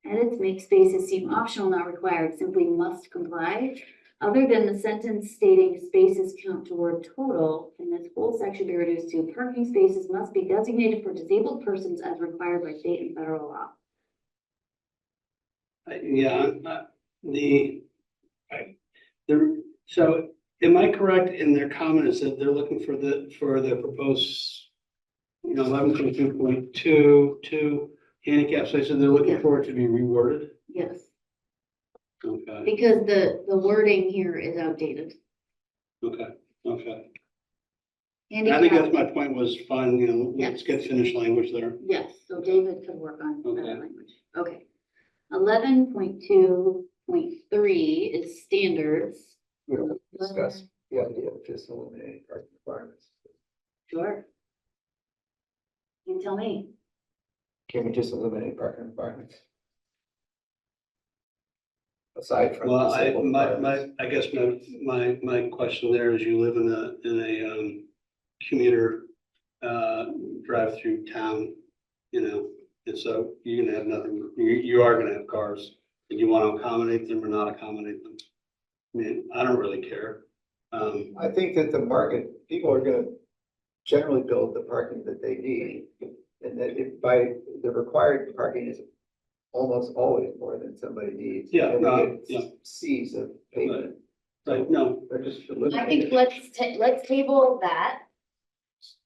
[SPEAKER 1] Edits make spaces seem optional, not required, simply must comply. Other than the sentence stating spaces count toward total, can this whole section be reduced to parking spaces must be designated for disabled persons as required by state and federal law?
[SPEAKER 2] So am I correct in their comment is that they're looking for the proposed, 11.2.2 handicap spaces, they're looking
[SPEAKER 1] Yeah.
[SPEAKER 2] for it to be reworded?
[SPEAKER 1] Yes.
[SPEAKER 2] Okay,
[SPEAKER 1] because the wording here is outdated.
[SPEAKER 2] okay, okay. And I think that's my point was fine, you know, let's get finished language there.
[SPEAKER 1] Yes, so David could work on that
[SPEAKER 2] Okay.
[SPEAKER 1] language. Okay. 11.2.3 is standards.
[SPEAKER 5] We don't discuss the idea of just eliminating parking requirements.
[SPEAKER 1] Sure. You tell me.
[SPEAKER 5] Can we just eliminate parking requirements? Aside from.
[SPEAKER 2] Well,
[SPEAKER 5] disabled requirements.
[SPEAKER 2] I guess my question there is you live in a commuter, drive-through town, you know, and so you're gonna have nothing, you are gonna have cars, and you wanna accommodate them or not accommodate them. I mean, I don't really care.
[SPEAKER 5] I think that the market, people are gonna generally build the parking that they need. And that if by, the required parking is almost always more than somebody needs.
[SPEAKER 2] Yeah,
[SPEAKER 5] And they
[SPEAKER 2] yeah.
[SPEAKER 5] get seas of pavement.
[SPEAKER 2] Like, no,
[SPEAKER 5] They're just.
[SPEAKER 1] I think let's table that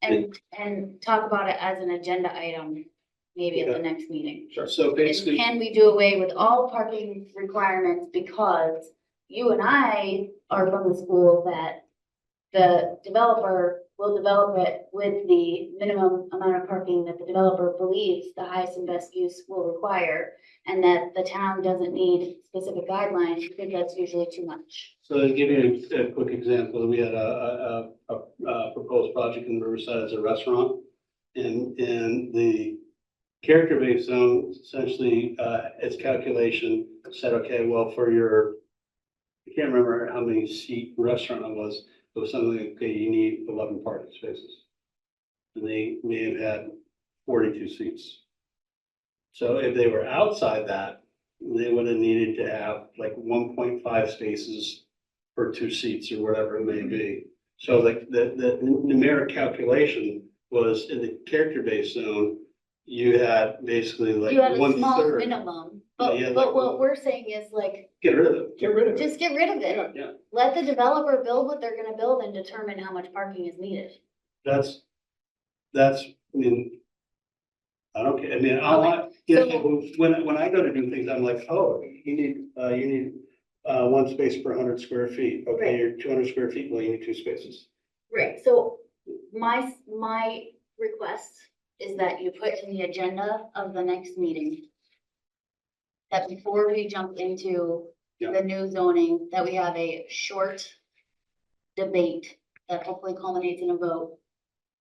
[SPEAKER 1] and talk about it as an agenda item, maybe at the
[SPEAKER 2] Okay.
[SPEAKER 1] next meeting.
[SPEAKER 2] so
[SPEAKER 1] Is
[SPEAKER 2] basically,
[SPEAKER 1] can we do away with all parking requirements because you and I are from the school that the developer will develop it with the minimum amount of parking that the developer believes the highest and best use will require, and that the town doesn't need specific guidelines because that's usually too much.
[SPEAKER 2] so to give you a quick example, we had a proposed project in Riverside as a restaurant. And the character-based zone, essentially, its calculation said, okay, well, for your, I can't remember how many seat restaurant it was something like, okay, you need 11 parking spaces. And they may have had 42 seats. So if they were outside that, they would have needed to have like 1.5 spaces per 2 seats or whatever it may be. So like the numeric calculation was in the character-based zone, you had basically like
[SPEAKER 1] You had a small
[SPEAKER 2] 1/3.
[SPEAKER 1] minimum,
[SPEAKER 2] Yeah, yeah,
[SPEAKER 1] but
[SPEAKER 2] like-
[SPEAKER 1] what we're saying is like,
[SPEAKER 2] Get rid of it.
[SPEAKER 5] Get rid of it.
[SPEAKER 1] just get rid of it.
[SPEAKER 2] Yeah,
[SPEAKER 1] Let the developer build what they're gonna build and determine how much parking is needed.
[SPEAKER 2] that's, I mean, I don't care, I mean, you know, when I go to do things, I'm like, oh, you need 1 space per 100 square feet. Okay,
[SPEAKER 1] Right.
[SPEAKER 2] you're 200 square feet, well, you need 2 spaces.
[SPEAKER 1] Right, so my request is that you put in the agenda of the next meeting that before we jump into
[SPEAKER 2] Yeah.
[SPEAKER 1] the new zoning, that we have a short debate that hopefully culminates in a vote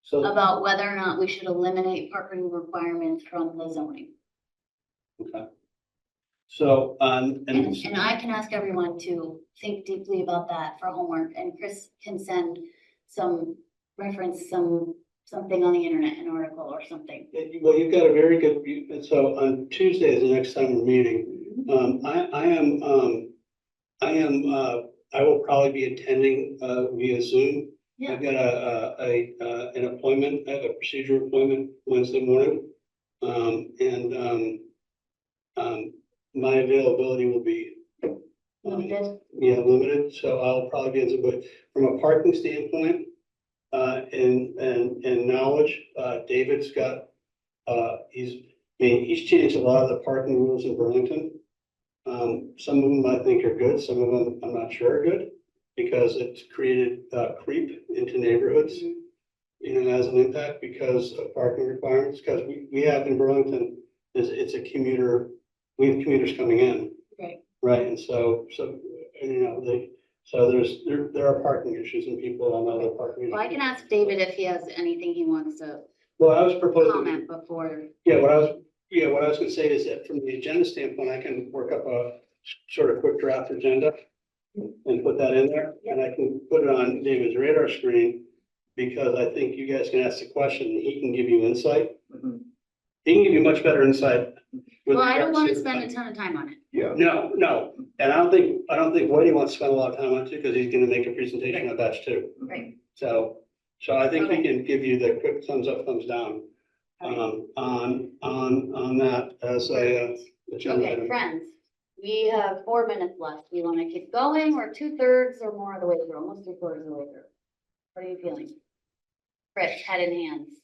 [SPEAKER 2] So,
[SPEAKER 1] about whether or not we should eliminate parking requirements from the zoning.
[SPEAKER 2] okay. So,
[SPEAKER 1] And I can ask everyone to think deeply about that for homework, and Chris can send something on the internet, an article or something.
[SPEAKER 2] well, you've got a very good, and so on Tuesday is the next time we're meeting. I will probably be attending, via Zoom.
[SPEAKER 1] Yeah.
[SPEAKER 2] I've got an appointment, I have a procedure appointment Wednesday morning. My availability will be,
[SPEAKER 1] Limited.
[SPEAKER 2] limited, so I'll probably be in Zoom, but from a parking standpoint, and knowledge, David's got, he's changed a lot of the parking rules in Burlington. Some of them I think are good, some of them I'm not sure are good, because it's created, creep into neighborhoods. You know, as an impact because of parking requirements, because we have in Burlington, it's a commuter, we have commuters coming in.
[SPEAKER 1] Right.
[SPEAKER 2] Right, and so, you know, there are parking issues and people on other parking issues.
[SPEAKER 1] Well, I can ask David if he has anything he wants to
[SPEAKER 2] Well, I was proposing,
[SPEAKER 1] comment before.
[SPEAKER 2] what I was gonna say is that from the agenda standpoint, I can work up a sort of quick draft agenda and put that in there, and I can put it on David's radar screen, because I think you guys can ask the question, and he can give you insight.
[SPEAKER 5] Mhm.
[SPEAKER 2] He can give you much better insight. with
[SPEAKER 1] Well, I don't
[SPEAKER 2] regards
[SPEAKER 1] want to
[SPEAKER 2] to-
[SPEAKER 1] spend a ton of time on it.
[SPEAKER 5] Yeah.
[SPEAKER 2] No, and I don't think Woody wants to spend a lot of time on it, because he's gonna make a presentation on batch 2.
[SPEAKER 1] Right.
[SPEAKER 2] So I think he
[SPEAKER 1] Okay.
[SPEAKER 2] can give you the quick thumbs up, thumbs down, on that as a, agenda
[SPEAKER 1] Okay,
[SPEAKER 2] item.
[SPEAKER 1] friends, we have 4 minutes left. We want to keep going. We're 2/3 or more of the way through, almost 3/4 of the way through. What are you feeling? Chris, head in hands.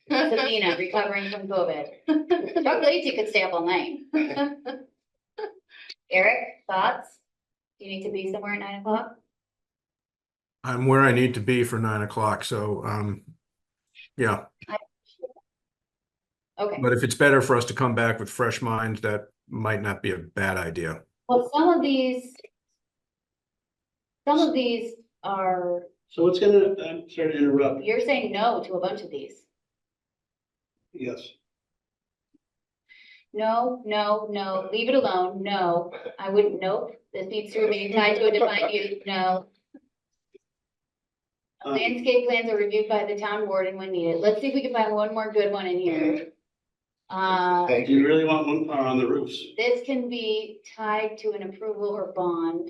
[SPEAKER 1] Sabina, recovering from COVID. Chuck Lacy could stay up all night. Eric, thoughts? Do you need to be somewhere at 9 o'clock?
[SPEAKER 6] I'm where I need to be for 9 o'clock, so, yeah.
[SPEAKER 1] Okay,
[SPEAKER 6] But if it's better for us to come back with fresh minds, that might not be a bad idea.
[SPEAKER 1] well, some of these are,
[SPEAKER 2] So what's gonna, I'm sorry to interrupt.
[SPEAKER 1] you're saying no to a bunch of these.
[SPEAKER 2] Yes.
[SPEAKER 1] No, no, no, leave it alone, no, I wouldn't, nope, this needs to remain tied to a defined use, no. Landscape plans are reviewed by the town warden when needed, let's see if we can find one more good one in here.
[SPEAKER 5] Thank
[SPEAKER 2] Do you
[SPEAKER 5] you.
[SPEAKER 2] really want wind power on the roofs?
[SPEAKER 1] This can be tied to an approval or bond.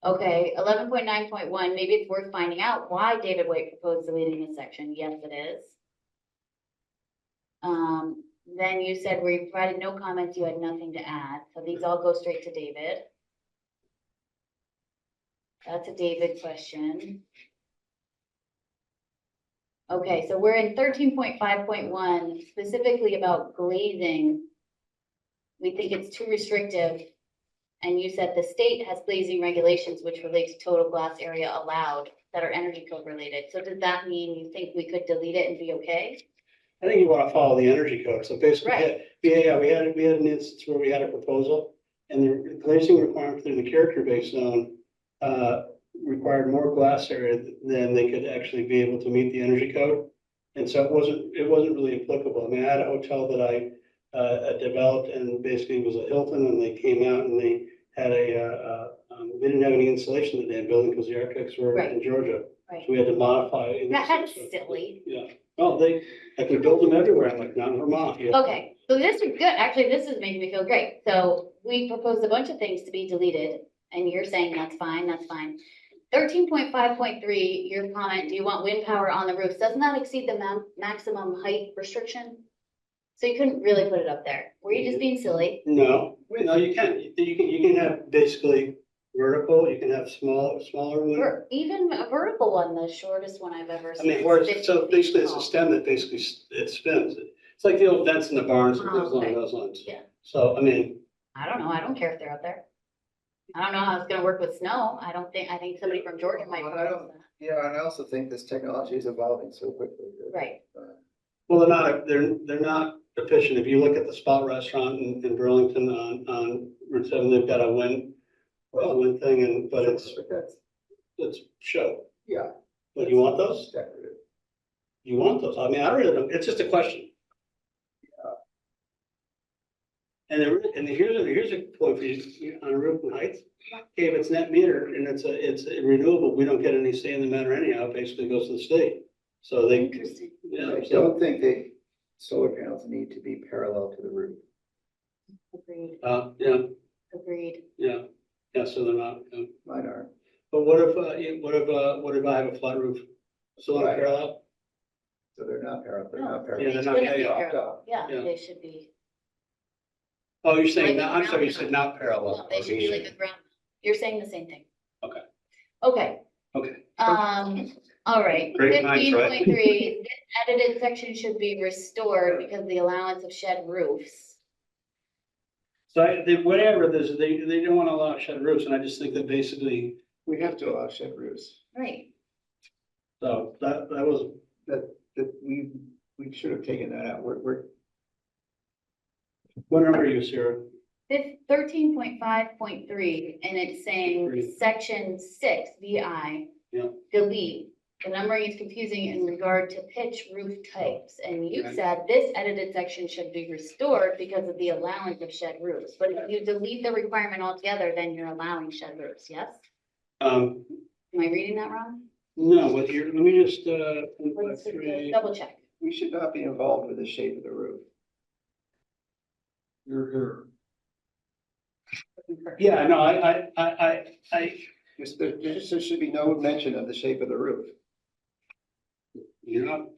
[SPEAKER 1] Okay, 11.9.1, maybe it's worth finding out why David White proposed deleting this section, yes, it is. Then you said where you provided no comments, you had nothing to add, so these all go straight to David. That's a David question. Okay, so we're in 13.5.1, specifically about glazing. We think it's too restrictive. And you said the state has glazing regulations which relate to total glass area allowed that are energy code related. So does that mean you think we could delete it and be okay?
[SPEAKER 2] I think you want to follow the energy code. So basically,
[SPEAKER 1] Right.
[SPEAKER 2] yeah, we had an instance where we had a proposal and the glazing requirement through the character-based zone required more glass area than they could actually be able to meet the energy code. And so it wasn't really applicable. I mean, I had a hotel that I developed and basically it was a Hilton and they came out and they had they didn't have any insulation that they had building because the architects were
[SPEAKER 1] Right.
[SPEAKER 2] in Georgia.
[SPEAKER 1] Right.
[SPEAKER 2] So we had to modify.
[SPEAKER 1] That's silly.
[SPEAKER 2] Yeah. Oh, they could build them everywhere. I'm like, not in Vermont. Yeah.
[SPEAKER 1] Okay, so this is good. Actually, this is making me feel great. So we proposed a bunch of things to be deleted and you're saying that's fine, that's fine. 13.5.3, your comment, do you want wind power on the roofs? Doesn't that exceed the maximum height restriction? So you couldn't really put it up there. Were you just being silly?
[SPEAKER 2] No, you can't. You can have basically vertical, you can have smaller one.
[SPEAKER 1] Or even a vertical one, the shortest one I've ever
[SPEAKER 2] I
[SPEAKER 1] seen.
[SPEAKER 2] mean,
[SPEAKER 1] is
[SPEAKER 2] or
[SPEAKER 1] 50
[SPEAKER 2] so
[SPEAKER 1] feet
[SPEAKER 2] basically it's a
[SPEAKER 1] tall.
[SPEAKER 2] stem that basically it spins. It's like the old vents in the barns and things
[SPEAKER 1] Oh,
[SPEAKER 2] along
[SPEAKER 1] okay.
[SPEAKER 2] those lines.
[SPEAKER 1] Yeah.
[SPEAKER 2] So, I mean,
[SPEAKER 1] I don't know. I don't care if they're up there. I don't know how it's gonna work with snow. I think somebody from Georgia might.
[SPEAKER 5] Well, I don't- Yeah, and I also think this technology is evolving so quickly. that,
[SPEAKER 1] Right.
[SPEAKER 2] well, they're not efficient. If you look at the Spot Restaurant in Burlington on Route 7, they've got a wind thing but
[SPEAKER 5] But that's,
[SPEAKER 2] it's show.
[SPEAKER 5] yeah.
[SPEAKER 2] But you want those?
[SPEAKER 5] Decorative.
[SPEAKER 2] You want those? I mean, I really don't, it's just a question. And here's a point for you on roof and height. Okay, if it's net meter and it's renewable, we don't get any say in the matter anyhow, it basically goes to the state. So they,
[SPEAKER 1] Interesting.
[SPEAKER 2] yeah,
[SPEAKER 5] I
[SPEAKER 2] so,
[SPEAKER 5] don't think solar panels need to be parallel to the roof.
[SPEAKER 1] Agreed.
[SPEAKER 2] yeah,
[SPEAKER 1] Agreed.
[SPEAKER 2] yeah, so they're not,
[SPEAKER 5] Mine are.
[SPEAKER 2] but what if I have a flat roof? So I'm
[SPEAKER 5] Right.
[SPEAKER 2] parallel?
[SPEAKER 5] So they're not parallel, they're
[SPEAKER 1] No,
[SPEAKER 5] not
[SPEAKER 2] Yeah,
[SPEAKER 5] parallel.
[SPEAKER 2] they're
[SPEAKER 1] they
[SPEAKER 2] not
[SPEAKER 1] shouldn't be
[SPEAKER 2] parallel.
[SPEAKER 1] parallel. Yeah,
[SPEAKER 2] Yeah.
[SPEAKER 1] they should be.
[SPEAKER 2] Oh, you're saying,
[SPEAKER 1] Like a
[SPEAKER 2] I'm sorry, you
[SPEAKER 1] ground
[SPEAKER 2] said
[SPEAKER 1] mount.
[SPEAKER 2] not parallel.
[SPEAKER 1] No, they should be like a ground. You're saying the same thing.
[SPEAKER 2] Okay.
[SPEAKER 1] Okay,
[SPEAKER 2] Okay.
[SPEAKER 1] all right.
[SPEAKER 2] Great minds, right?
[SPEAKER 1] 15.3, this edited section should be restored because of the allowance of shed roofs.
[SPEAKER 2] So whatever, they don't want to allow shed roofs, and I just think that basically,
[SPEAKER 5] We have to allow shed roofs.
[SPEAKER 1] Right.
[SPEAKER 2] so that was,
[SPEAKER 5] That we should have taken that out. We're
[SPEAKER 2] what number are you, Sarah?
[SPEAKER 1] 13.5.3, and it's saying section 6, VI.
[SPEAKER 2] Yeah.
[SPEAKER 1] Delete. The numbering is confusing in regard to pitch roof types, and you
[SPEAKER 2] Okay.
[SPEAKER 1] said this edited section should be restored because of the allowance of shed roofs. But if you delete the requirement altogether, then you're allowing shed roofs, yes?
[SPEAKER 2] Um,
[SPEAKER 1] Am I reading that wrong?
[SPEAKER 2] no, but here, let me just,
[SPEAKER 1] Let's double check.
[SPEAKER 5] we should not be involved with the shape of the roof.
[SPEAKER 2] yeah, no, I,
[SPEAKER 5] There should be no mention of the shape of the roof.
[SPEAKER 2] you know,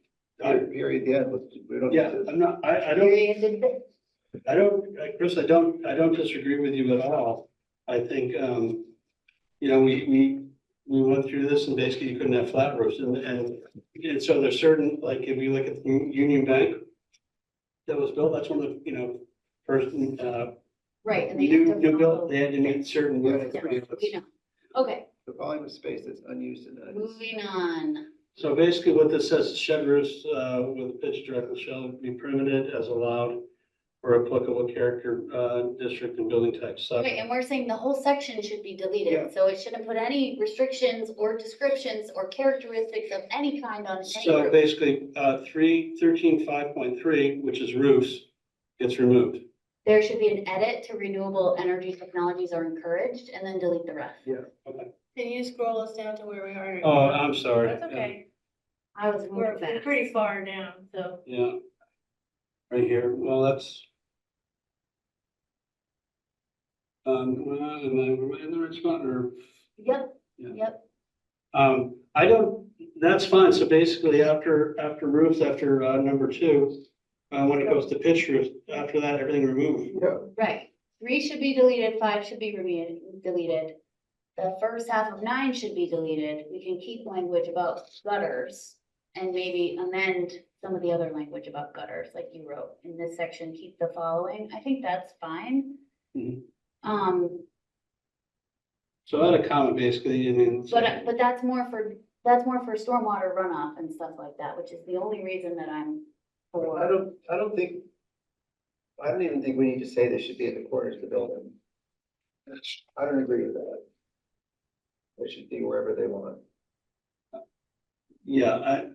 [SPEAKER 5] Period, the end. We don't.
[SPEAKER 2] yeah, I'm not, I don't,
[SPEAKER 1] Period.
[SPEAKER 2] Chris, I don't disagree with you at all. I think, we went through this and basically you couldn't have flat roofs and so there's certain, like, if you look at the Union Bank that was built, that's one of the, first,
[SPEAKER 1] Right, and they have to
[SPEAKER 2] New build,
[SPEAKER 1] follow.
[SPEAKER 2] they had to meet certain.
[SPEAKER 5] Yeah,
[SPEAKER 2] limits.
[SPEAKER 1] Yeah, we know. Okay,
[SPEAKER 5] The volume of space that's unused in that is.
[SPEAKER 1] moving on.
[SPEAKER 2] So basically what this says, shed roofs, with pitch directly shall be permitted as allowed for applicable character, district and building type sub.
[SPEAKER 1] Right, and we're saying the whole section should be
[SPEAKER 5] Yeah.
[SPEAKER 1] deleted, so it shouldn't put any restrictions or descriptions or characteristics of any kind on any
[SPEAKER 2] So
[SPEAKER 1] roof.
[SPEAKER 2] basically, 13.5.3, which is roofs, gets removed.
[SPEAKER 1] There should be an edit to renewable energy technologies are encouraged, and then delete the rest.
[SPEAKER 2] Yeah. Okay.
[SPEAKER 4] Can you scroll us down to where we are?
[SPEAKER 2] Oh, I'm sorry.
[SPEAKER 4] That's okay.
[SPEAKER 1] I was
[SPEAKER 4] We're
[SPEAKER 1] moving fast.
[SPEAKER 4] pretty far down, so.
[SPEAKER 2] Yeah. Right here, well, that's. In the right spot, or,
[SPEAKER 1] Yep,
[SPEAKER 2] Yeah.
[SPEAKER 1] yep,
[SPEAKER 2] I don't, that's fine, so basically after roofs, after, number 2, when it goes to pitch roofs, after that, everything removed.
[SPEAKER 5] Yeah,
[SPEAKER 1] right. 3 should be deleted, 5 should be deleted. The first half of 9 should be deleted. We can keep language about gutters and maybe amend some of the other language about gutters, like you wrote in this section, keep the following. I think that's fine.
[SPEAKER 2] Mhm.
[SPEAKER 1] Um,
[SPEAKER 2] So I had a comment basically, I mean.
[SPEAKER 1] but that's more for stormwater runoff and stuff like that, which is the only reason that I'm
[SPEAKER 5] I
[SPEAKER 1] for.
[SPEAKER 5] don't even think we need to say they should be at the corners of the building. I don't agree with that. They should be wherever they want.
[SPEAKER 2] Yeah,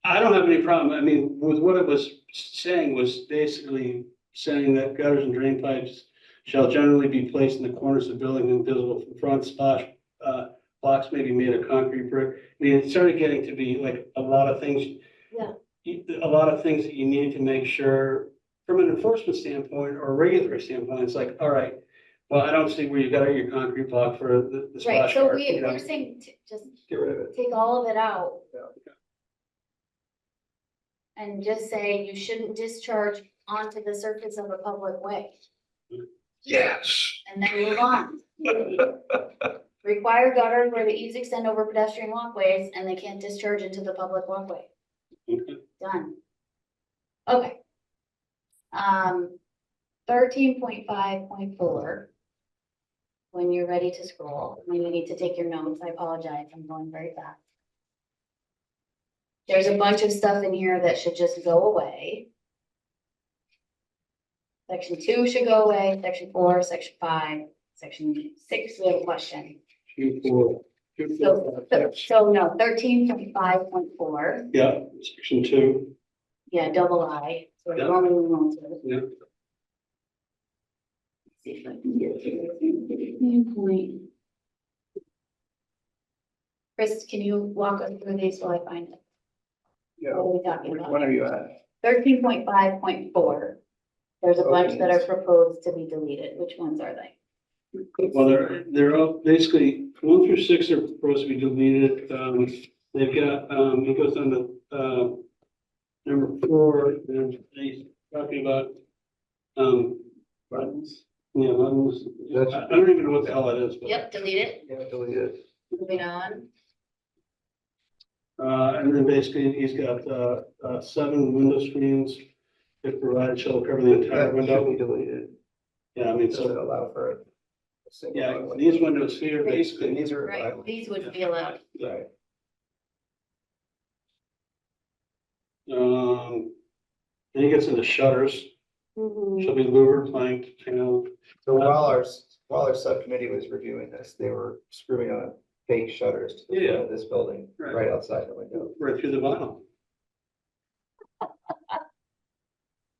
[SPEAKER 2] I don't have any problem, I mean, with what it was saying was basically saying that gutters and drain pipes shall generally be placed in the corners of the building and visible from front, splash, blocks may be made of concrete brick. I mean, it started getting to be like a lot of things.
[SPEAKER 1] Yeah.
[SPEAKER 2] A lot of things that you need to make sure, from an enforcement standpoint or a regulatory standpoint, it's like, all right, well, I don't see where you got your concrete block for the
[SPEAKER 1] Right,
[SPEAKER 2] splash
[SPEAKER 1] so
[SPEAKER 2] guard, you know?
[SPEAKER 1] we're saying just
[SPEAKER 5] Get rid of it.
[SPEAKER 1] take all of it out.
[SPEAKER 5] Yeah.
[SPEAKER 1] And just say you shouldn't discharge onto the surface of a public way,
[SPEAKER 3] Yes.
[SPEAKER 1] and then move on. Require gutters where the eaves extend over pedestrian walkways and they can't discharge into the public walkway.
[SPEAKER 2] Okay.
[SPEAKER 1] Done. Okay. 13.5.4. When you're ready to scroll, when you need to take your notes, I apologize, I'm going very fast. There's a bunch of stuff in here that should just go away. Section 2 should go away, section 4, section 5, section 6, we have a question.
[SPEAKER 2] Q4.
[SPEAKER 1] So no, 13.5.4,
[SPEAKER 2] Yeah, section 2,
[SPEAKER 1] yeah, double I, so
[SPEAKER 2] Yeah.
[SPEAKER 1] normally we won't do it.
[SPEAKER 2] yeah.
[SPEAKER 1] See if I can get to point. Chris, can you walk us through these while I find it?
[SPEAKER 5] Yeah.
[SPEAKER 1] What are we talking
[SPEAKER 5] Which
[SPEAKER 1] about?
[SPEAKER 5] one are you at?
[SPEAKER 1] 13.5.4. There's a bunch
[SPEAKER 5] Okay.
[SPEAKER 1] that are proposed to be deleted. Which ones are they?
[SPEAKER 2] Well, they're all basically 1 through 6 are supposed to be deleted. They've got, it goes on to, number 4, and he's talking about,
[SPEAKER 5] Buttons?
[SPEAKER 2] yeah, buttons.
[SPEAKER 5] That's-
[SPEAKER 2] I don't even know what the hell that is, but.
[SPEAKER 1] Yep, delete it.
[SPEAKER 5] Yeah, delete it.
[SPEAKER 1] Moving on.
[SPEAKER 2] And then basically he's got, 7 window screens that provide shall cover the entire
[SPEAKER 5] That should
[SPEAKER 2] window.
[SPEAKER 5] be deleted.
[SPEAKER 2] Yeah, I mean,
[SPEAKER 5] Doesn't
[SPEAKER 2] so,
[SPEAKER 5] allow for a single.
[SPEAKER 2] yeah,
[SPEAKER 5] one.
[SPEAKER 2] these windows here,
[SPEAKER 5] And
[SPEAKER 2] basically,
[SPEAKER 5] these are.
[SPEAKER 1] Right, these would be allowed.
[SPEAKER 5] Right.
[SPEAKER 2] then he gets into shutters, shall be louvered, planked, paneled.
[SPEAKER 5] So while our subcommittee was reviewing this, they were screwing on fake shutters to the front of this building,
[SPEAKER 2] Right.
[SPEAKER 5] right outside the window.
[SPEAKER 2] Right through the vinyl.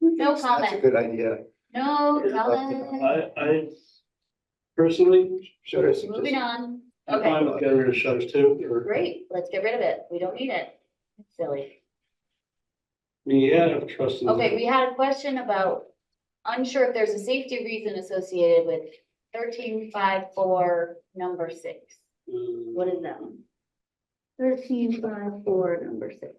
[SPEAKER 1] No
[SPEAKER 5] That's a
[SPEAKER 1] comment.
[SPEAKER 5] good idea.
[SPEAKER 1] No comment.
[SPEAKER 2] I personally,
[SPEAKER 5] Shutters. are
[SPEAKER 1] Moving
[SPEAKER 5] just-
[SPEAKER 1] on.
[SPEAKER 2] I'm
[SPEAKER 1] Okay,
[SPEAKER 2] fine with getting rid of shutters too, or,
[SPEAKER 1] great. Let's get rid of it. We don't need it. It's silly.
[SPEAKER 2] I mean, yeah, I have trust in.
[SPEAKER 1] Okay, we had a question about, unsure if there's a safety reason associated with 13.5.4, number 6. What is that one? 13.5.4, number 6.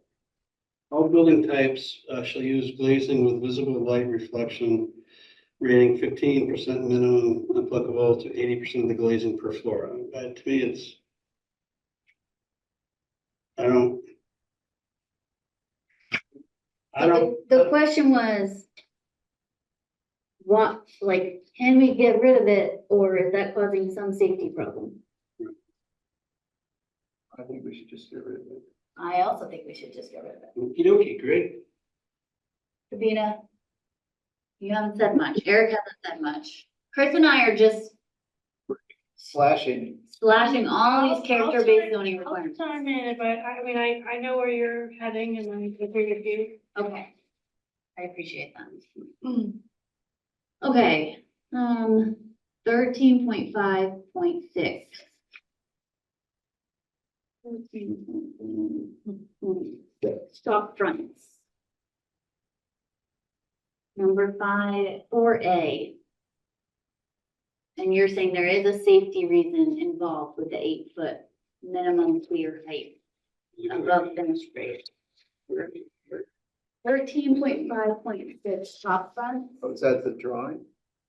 [SPEAKER 2] All building types shall use glazing with visible light reflection, rating 15% minimum applicable to 80% of the glazing per floor. To me, it's. I don't.
[SPEAKER 1] The question was, can we get rid of it, or is that causing some safety problem?
[SPEAKER 5] I think we should just get rid of it.
[SPEAKER 1] I also think we should just get rid of it.
[SPEAKER 2] Okey-dokey, great.
[SPEAKER 1] Sabina? You haven't said much. Eric hasn't said much. Chris and I are just
[SPEAKER 5] Slashing,
[SPEAKER 1] slashing all
[SPEAKER 4] I'll-
[SPEAKER 1] these character-based
[SPEAKER 4] I'll
[SPEAKER 1] zoning
[SPEAKER 4] I'll
[SPEAKER 1] requirements.
[SPEAKER 4] chime in, but I mean, I know where you're heading and I agree with you.
[SPEAKER 1] Okay. I appreciate that. Okay, 13.5.6. Stop fronts. Number 4A. And you're saying there is a safety reason involved with the 8-foot minimum clear height above finished grade. 13.5.6 stop fronts.
[SPEAKER 5] oh, is that the drawing?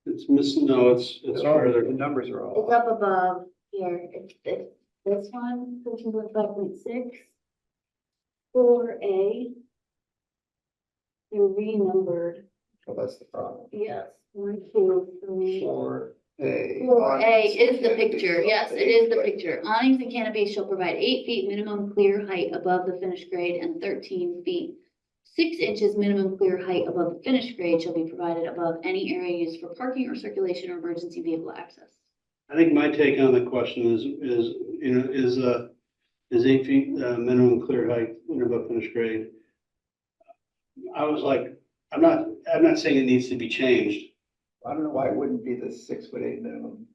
[SPEAKER 2] It's missing, no, it's ours.
[SPEAKER 5] The numbers are all
[SPEAKER 1] It's up above here. It's this one, 13.5.6. 4A. They're renumbered.
[SPEAKER 5] Oh, that's the problem.
[SPEAKER 1] Yes. 1, 2, 3.
[SPEAKER 5] 4A.
[SPEAKER 1] 4A is the picture. Yes, it is the picture. Awnings and canopies shall provide 8 feet minimum clear height above the finished grade and 13 feet 6 inches minimum clear height above the finished grade shall be provided above any area used for parking or circulation or emergency vehicle access.
[SPEAKER 2] I think my take on the question is, is 8 feet, minimum clear height and above finished grade. I was like, I'm not saying it needs to be changed.
[SPEAKER 5] I don't know why it wouldn't be the 6'8" minimum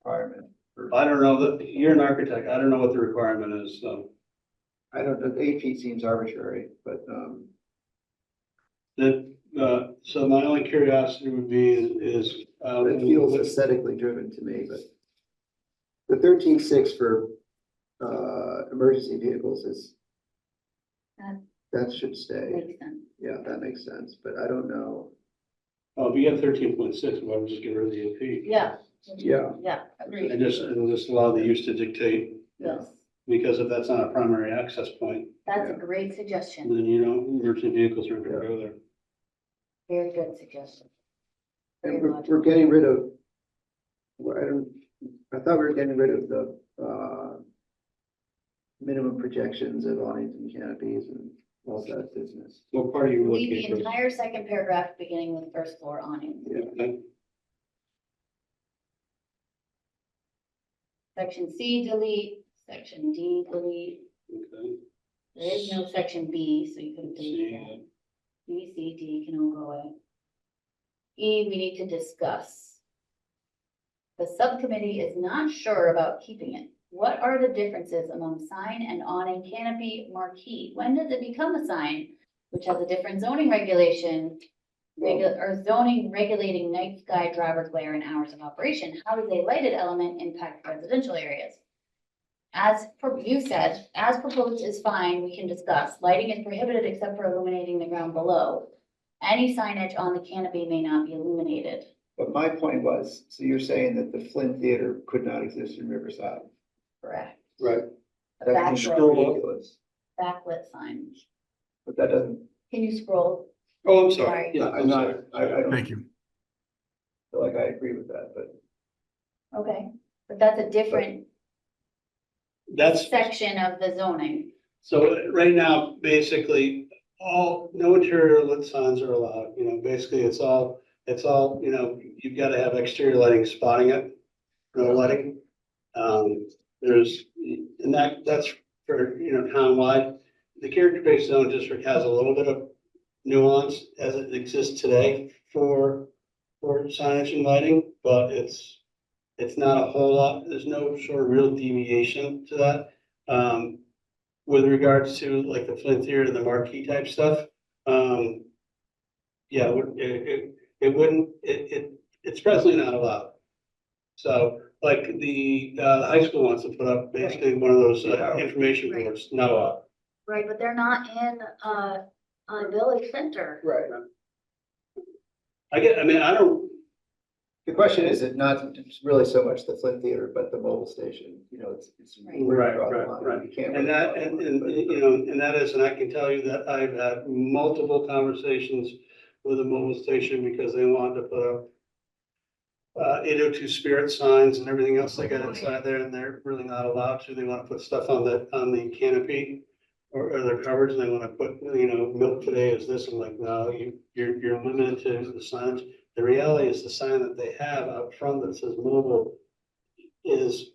[SPEAKER 5] requirement.
[SPEAKER 2] I don't know that, you're an architect, I don't know what the requirement is, so.
[SPEAKER 5] I don't know, 8 feet seems arbitrary, but,
[SPEAKER 2] So my only curiosity would be is.
[SPEAKER 5] it feels aesthetically driven to me, but the 13.6 for, emergency vehicles is, that should stay.
[SPEAKER 1] Makes sense.
[SPEAKER 5] Yeah, that makes sense, but I don't know.
[SPEAKER 2] Oh, if you get 13.6, why don't we just get rid of the 8 feet?
[SPEAKER 1] Yeah.
[SPEAKER 5] Yeah.
[SPEAKER 1] Yeah, agreed.
[SPEAKER 2] And just allow the use to dictate,
[SPEAKER 1] Yes,
[SPEAKER 2] because if that's not a primary access point,
[SPEAKER 1] that's a great suggestion.
[SPEAKER 2] then emergency vehicles are gonna go there.
[SPEAKER 1] Very good suggestion. Very
[SPEAKER 5] And we're
[SPEAKER 1] logical.
[SPEAKER 5] getting rid of, well, I thought we were getting rid of the, minimum projections of awnings and canopies and all that business.
[SPEAKER 2] What part are you
[SPEAKER 1] Leave
[SPEAKER 2] looking
[SPEAKER 1] the
[SPEAKER 2] for?
[SPEAKER 1] entire second paragraph beginning with first floor awning.
[SPEAKER 2] Yeah,
[SPEAKER 1] Section C, delete. Section D, delete.
[SPEAKER 2] okay.
[SPEAKER 1] There is no section B, so you couldn't delete that.
[SPEAKER 2] See,
[SPEAKER 1] B, C, D can all go away. E, we need to discuss. The subcommittee is not sure about keeping it. What are the differences among sign and awning canopy marquee? When does it become a sign, which has a different zoning regulation? Or zoning regulating night sky driver glare and hours of operation? How does a lighted element impact residential areas? You said, as proposed is fine, we can discuss. Lighting is prohibited except for illuminating the ground below. Any signage on the canopy may not be illuminated.
[SPEAKER 5] But my point was, so you're saying that the Flynn Theater could not exist in Riverside?
[SPEAKER 1] Correct.
[SPEAKER 2] right,
[SPEAKER 5] That seems
[SPEAKER 1] Backlit.
[SPEAKER 5] ridiculous,
[SPEAKER 1] Backlit signs.
[SPEAKER 5] but that doesn't,
[SPEAKER 1] Can you scroll?
[SPEAKER 2] oh, I'm
[SPEAKER 1] Sorry.
[SPEAKER 2] sorry, yeah,
[SPEAKER 5] I'm
[SPEAKER 2] I'm
[SPEAKER 5] not,
[SPEAKER 2] sorry.
[SPEAKER 5] I don't
[SPEAKER 6] Thank you.
[SPEAKER 5] feel like I agree with that, but.
[SPEAKER 1] Okay, but that's a different
[SPEAKER 2] That's,
[SPEAKER 1] section of the zoning.
[SPEAKER 2] so right now, basically, no interior lit signs are allowed, basically it's all, you've got to have exterior lighting spotting it, no lighting. That's for, townwide. The character-based zone district has a little bit of nuance as it exists today for signage and lighting, but it's not a whole lot, there's no sort of real deviation to that. With regards to like the Flint Theater and the marquee type stuff, yeah, it's presently not allowed. So like the high school wants to put up basically one of those information
[SPEAKER 1] Right.
[SPEAKER 2] boards, not allowed.
[SPEAKER 1] Right, but they're not in a village center.
[SPEAKER 5] Right.
[SPEAKER 2] I don't,
[SPEAKER 5] The question is, it not really so much the Flynn Theater, but the mobile station, it's.
[SPEAKER 1] Right.
[SPEAKER 5] where
[SPEAKER 2] Right,
[SPEAKER 5] you draw the
[SPEAKER 2] right,
[SPEAKER 5] line.
[SPEAKER 2] right.
[SPEAKER 5] You can't
[SPEAKER 2] and
[SPEAKER 5] really
[SPEAKER 2] that,
[SPEAKER 5] draw the
[SPEAKER 2] and,
[SPEAKER 5] line,
[SPEAKER 2] and,
[SPEAKER 5] but-
[SPEAKER 2] and that is, and I can tell you that I've had multiple conversations with a mobile station because they wanted to put up 802 Spirit signs and everything else they got inside there, and they're really not allowed to. They want to put stuff on the canopy or their covers, and they want to put, milk today is this. I'm like, no, you're limited to the signs. The reality is the sign that they have out front that says mobile is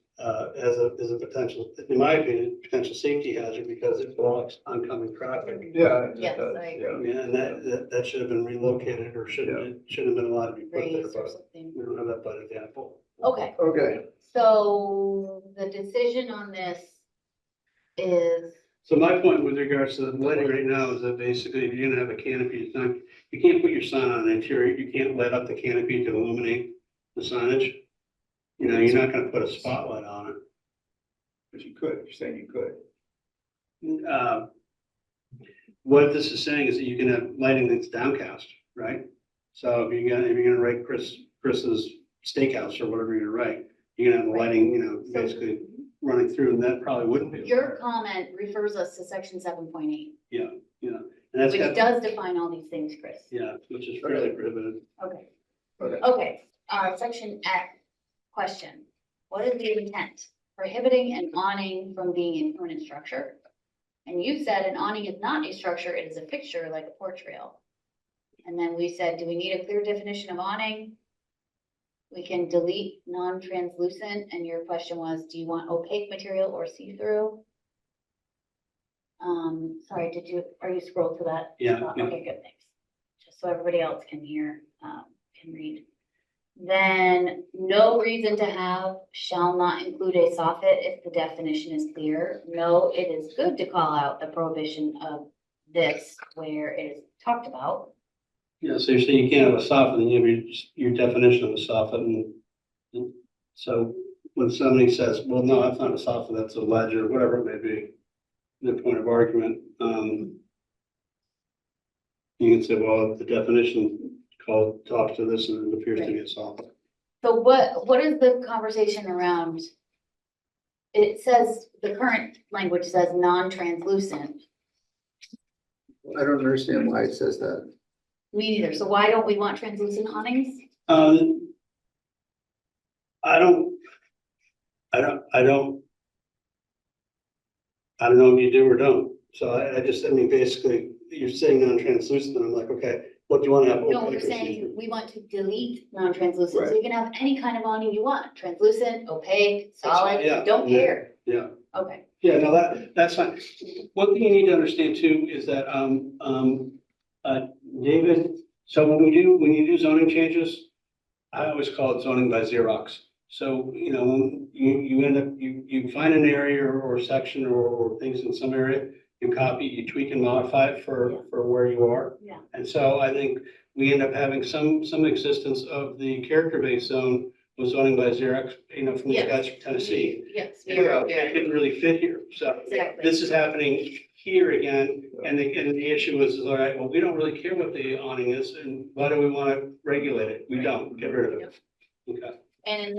[SPEAKER 2] is a potential, in my opinion, potential safety hazard because it blocks oncoming traffic.
[SPEAKER 5] Yeah.
[SPEAKER 1] Yes, I agree.
[SPEAKER 2] Yeah, and that should have been relocated or shouldn't have been allowed to be put there,
[SPEAKER 1] Raised or
[SPEAKER 2] but
[SPEAKER 1] something.
[SPEAKER 2] we don't have that by example.
[SPEAKER 1] Okay,
[SPEAKER 5] Okay,
[SPEAKER 1] so the decision on this is,
[SPEAKER 2] So my point with regards to the lighting right now is that basically if you're gonna have a canopy, it's not, you can't put your sign on an interior, you can't light up the canopy to illuminate the signage. You're not gonna put a spotlight on it.
[SPEAKER 5] but you could, you're saying you could.
[SPEAKER 2] What this is saying is that you can have lighting that's downcast, right? So if you're gonna write Chris's Steakhouse or whatever you're gonna write, you're gonna have the lighting, basically running through, and that probably wouldn't be.
[SPEAKER 1] your comment refers us to section 7.8,
[SPEAKER 2] And that's
[SPEAKER 1] which
[SPEAKER 2] got,
[SPEAKER 1] does define all these things, Chris.
[SPEAKER 2] yeah, which is fairly prohibitive.
[SPEAKER 1] Okay.
[SPEAKER 5] Okay.
[SPEAKER 1] Okay, section F, question. What is the intent? Prohibiting an awning from being a permanent structure? And you said an awning is not a structure, it is a fixture like a porch rail. And then we said, do we need a clear definition of awning? We can delete non-translucent, and your question was, do you want opaque material or see-through? Sorry, are you scrolled to that?
[SPEAKER 2] Yeah,
[SPEAKER 1] spot?
[SPEAKER 2] yeah.
[SPEAKER 1] Okay, good, thanks. Just so everybody else can hear, can read. Then no reason to have shall not include a soffit if the definition is clear. No, it is good to call out the prohibition of this where it is talked about.
[SPEAKER 2] Yeah, so you're saying you can't have a soffit, and you have your definition of a soffit, and so when somebody says, well, no, that's not a soffit, that's a ledge, or whatever it may be, the point of argument, you can say, well, the definition talks to this, and it appears to be a soffit.
[SPEAKER 1] So what is the conversation around? It says, the current language says non-translucent.
[SPEAKER 5] I don't understand why it says that.
[SPEAKER 1] Me neither. So why don't we want translucent awnings?
[SPEAKER 2] I don't know if you do or don't. So I mean, basically, you're saying non-translucent, and I'm like, okay, what do you want to have?
[SPEAKER 1] No,
[SPEAKER 2] opaque
[SPEAKER 1] we're
[SPEAKER 2] or
[SPEAKER 1] saying
[SPEAKER 2] see-through?
[SPEAKER 1] we want to delete non-translucent, so
[SPEAKER 5] Right.
[SPEAKER 1] you can have any kind of awning you want, translucent, opaque, solid,
[SPEAKER 2] yeah,
[SPEAKER 1] don't
[SPEAKER 2] yeah.
[SPEAKER 1] care.
[SPEAKER 2] Yeah.
[SPEAKER 1] Okay,
[SPEAKER 2] Yeah, no, that's fine. One thing you need to understand too is that, David, so when you do zoning changes, I always call it zoning by Xerox. So, when you end up, you find an area or section or things in some area, you copy, you tweak and modify it for where you are.
[SPEAKER 1] yeah.
[SPEAKER 2] And so I think we end up having some existence of the character-based zone was zoning by Xerox, from these
[SPEAKER 1] Yes.
[SPEAKER 2] guys from Tennessee.
[SPEAKER 1] Yes.
[SPEAKER 5] Yeah.
[SPEAKER 2] It didn't really fit here, so.
[SPEAKER 1] Exactly.
[SPEAKER 2] This is happening here again, and the issue is, all right, well, we don't really care what the awning is, and why do we want to regulate it? We don't, get rid of it. Okay.
[SPEAKER 1] And in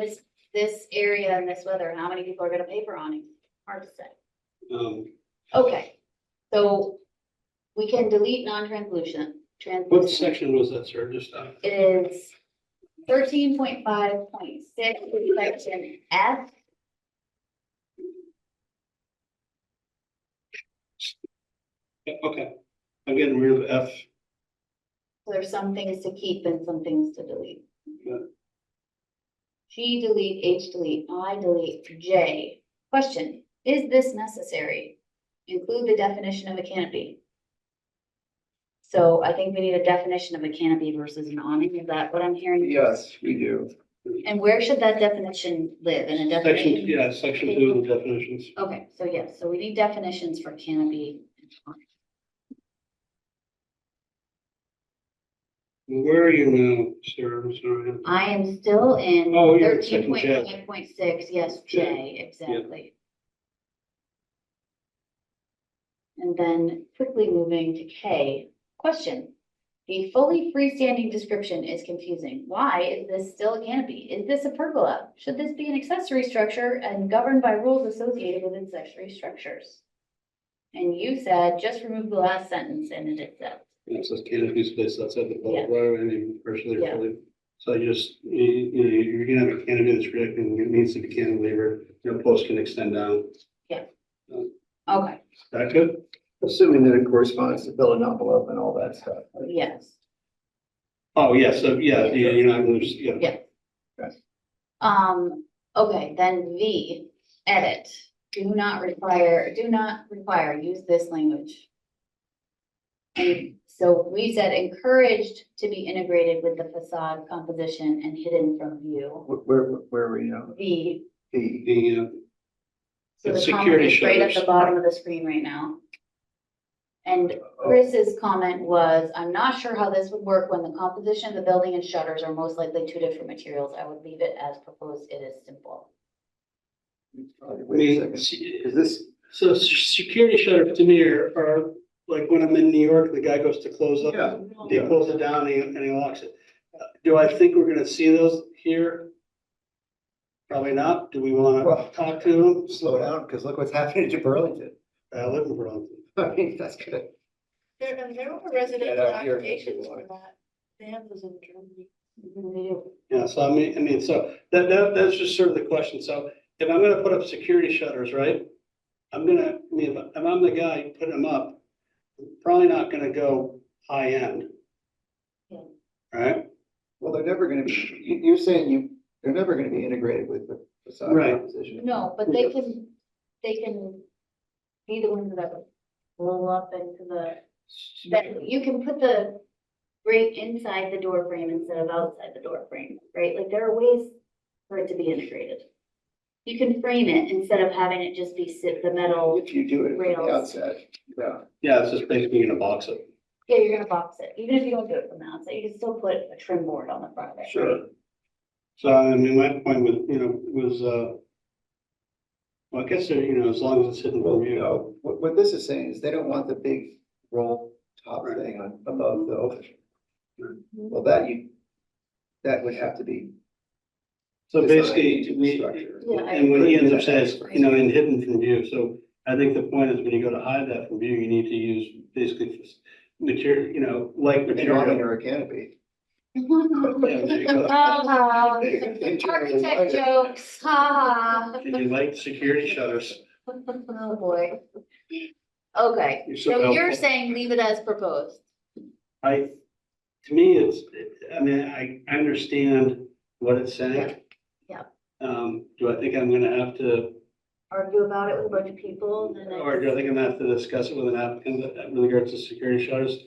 [SPEAKER 1] this area and this weather, how many people are gonna pay for awnings? Hard to say. Okay, so we can delete non-translucent.
[SPEAKER 2] What
[SPEAKER 1] Translucent.
[SPEAKER 2] section was that, sir? Just,
[SPEAKER 1] It is 13.5.6, section F.
[SPEAKER 2] yeah, okay. I'm getting rid of F.
[SPEAKER 1] So there's some things to keep and some things to delete.
[SPEAKER 2] Yeah.
[SPEAKER 1] G delete, H delete, I delete, J. Question, is this necessary? Include the definition of a canopy. So I think we need a definition of a canopy versus an awning. Is that what I'm hearing?
[SPEAKER 5] Yes, we do.
[SPEAKER 1] And where should that definition live? In a
[SPEAKER 2] Section,
[SPEAKER 1] definition?
[SPEAKER 2] yeah, section 2 of the definitions.
[SPEAKER 1] Okay, so yes, so we need definitions for canopy.
[SPEAKER 2] Where are you now, sir? I'm sorry.
[SPEAKER 1] I am still in
[SPEAKER 2] Oh, you're at
[SPEAKER 1] 13.5.6, yes, J, exactly. And then quickly moving to K, question. The fully freestanding description is confusing. Why is this still a canopy? Is this a pergola? Should this be an accessory structure and governed by rules associated with accessory structures? And you said, just remove the last sentence and it accepts.
[SPEAKER 2] You know, it says canopy space outside the
[SPEAKER 1] Yeah.
[SPEAKER 2] public right, I mean, partially or
[SPEAKER 1] Yeah.
[SPEAKER 2] fully. So you're gonna have a canopy that's predicting, it needs to be cantilever, no post can extend down.
[SPEAKER 1] Okay,
[SPEAKER 2] Is that good?
[SPEAKER 5] Assuming that it corresponds to building envelope and all that stuff.
[SPEAKER 1] yes,
[SPEAKER 2] Oh, yeah, so, yeah, you're not gonna, yeah.
[SPEAKER 1] yeah.
[SPEAKER 5] Okay.
[SPEAKER 1] Okay, then V, edit, do not require, use this language. And so we said encouraged to be integrated with the facade composition and hidden from view.
[SPEAKER 5] Where were you now?
[SPEAKER 1] V,
[SPEAKER 5] The,
[SPEAKER 1] so
[SPEAKER 2] It's
[SPEAKER 1] the comment
[SPEAKER 2] security
[SPEAKER 1] is right at the
[SPEAKER 2] shutters.
[SPEAKER 1] bottom of the screen right now. And Chris's comment was, I'm not sure how this would work when the composition of the building and shutters are most likely two different materials. I would leave it as proposed. It is simple.
[SPEAKER 5] wait a second, is this,
[SPEAKER 2] So security shutters to me are like when I'm in New York, the guy goes to close up.
[SPEAKER 5] yeah,
[SPEAKER 2] He pulls it down and he locks it. Do I think we're gonna see those here? Probably not. Do we wanna
[SPEAKER 5] Well-
[SPEAKER 2] talk to them?
[SPEAKER 5] slow down, because look what's happening to Burlington.
[SPEAKER 2] I live in Burlington.
[SPEAKER 5] I mean, that's good.
[SPEAKER 4] There were residential
[SPEAKER 5] Yeah, here.
[SPEAKER 4] applications for that. They have those in Germany.
[SPEAKER 2] Yeah, so I mean, so that's just sort of the question. So if I'm gonna put up security shutters, right? I mean, if I'm the guy putting them up, I'm probably not gonna go high end.
[SPEAKER 1] Yeah.
[SPEAKER 2] Right?
[SPEAKER 5] Well, they're never gonna be, you're saying they're never gonna be integrated with the facade
[SPEAKER 2] Right.
[SPEAKER 5] composition.
[SPEAKER 1] No, but they can be the ones that roll up into that you can put the grate inside the door frame instead of outside the door frame, right? Like there are ways for it to be integrated. You can frame it instead of having it just be the metal.
[SPEAKER 5] If you do it from
[SPEAKER 1] Rails.
[SPEAKER 5] the outside, yeah.
[SPEAKER 2] Yeah, it's just basically gonna box it.
[SPEAKER 1] Yeah, you're gonna box it. Even if you don't do it from the outside, you can still put a trim board on the front of it.
[SPEAKER 5] Sure.
[SPEAKER 1] right?
[SPEAKER 2] So I mean, my point was, well, I guess, as long as it's hidden
[SPEAKER 5] Well,
[SPEAKER 2] from view.
[SPEAKER 5] what this is saying is they don't want the big roll top thing on above the open. Well, that would have to be.
[SPEAKER 2] So
[SPEAKER 5] designed
[SPEAKER 2] basically,
[SPEAKER 5] into the
[SPEAKER 2] we,
[SPEAKER 5] structure.
[SPEAKER 1] Yeah, I
[SPEAKER 2] and when he ends up
[SPEAKER 5] agree.
[SPEAKER 2] says, and hidden from view, so I think the point is when you go to hide that from view, you need to use basically material, like
[SPEAKER 5] An awning
[SPEAKER 2] material.
[SPEAKER 5] or a canopy.
[SPEAKER 1] Architect jokes, ha ha.
[SPEAKER 2] And you like security shutters.
[SPEAKER 1] Oh, boy. Okay,
[SPEAKER 2] You're so
[SPEAKER 1] so you're
[SPEAKER 2] helpful.
[SPEAKER 1] saying leave it as proposed.
[SPEAKER 2] To me, I mean, I understand what it's saying.
[SPEAKER 1] Yeah.
[SPEAKER 2] Do I think I'm gonna have to,
[SPEAKER 1] Argue about it with a bunch of people and then.
[SPEAKER 2] or do I think I'm gonna have to discuss it with an applicant with regards to security shutters?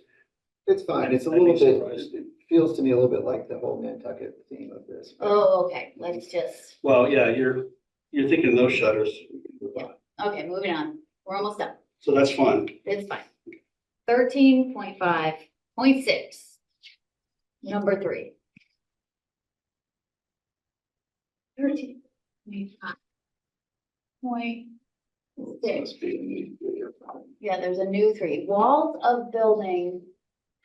[SPEAKER 5] It's fine, it's a
[SPEAKER 2] I'd be
[SPEAKER 5] little bit,
[SPEAKER 2] surprised.
[SPEAKER 5] it feels to me a little bit like the whole Nantucket theme of this.
[SPEAKER 1] Oh, okay, let's just,
[SPEAKER 2] Well, yeah, you're thinking those shutters,
[SPEAKER 1] okay, moving on. We're almost done.
[SPEAKER 2] so that's fine.
[SPEAKER 1] It's fine. 13.5.6. Number 3. 13.5.6. Yeah, there's a new 3. Walls of building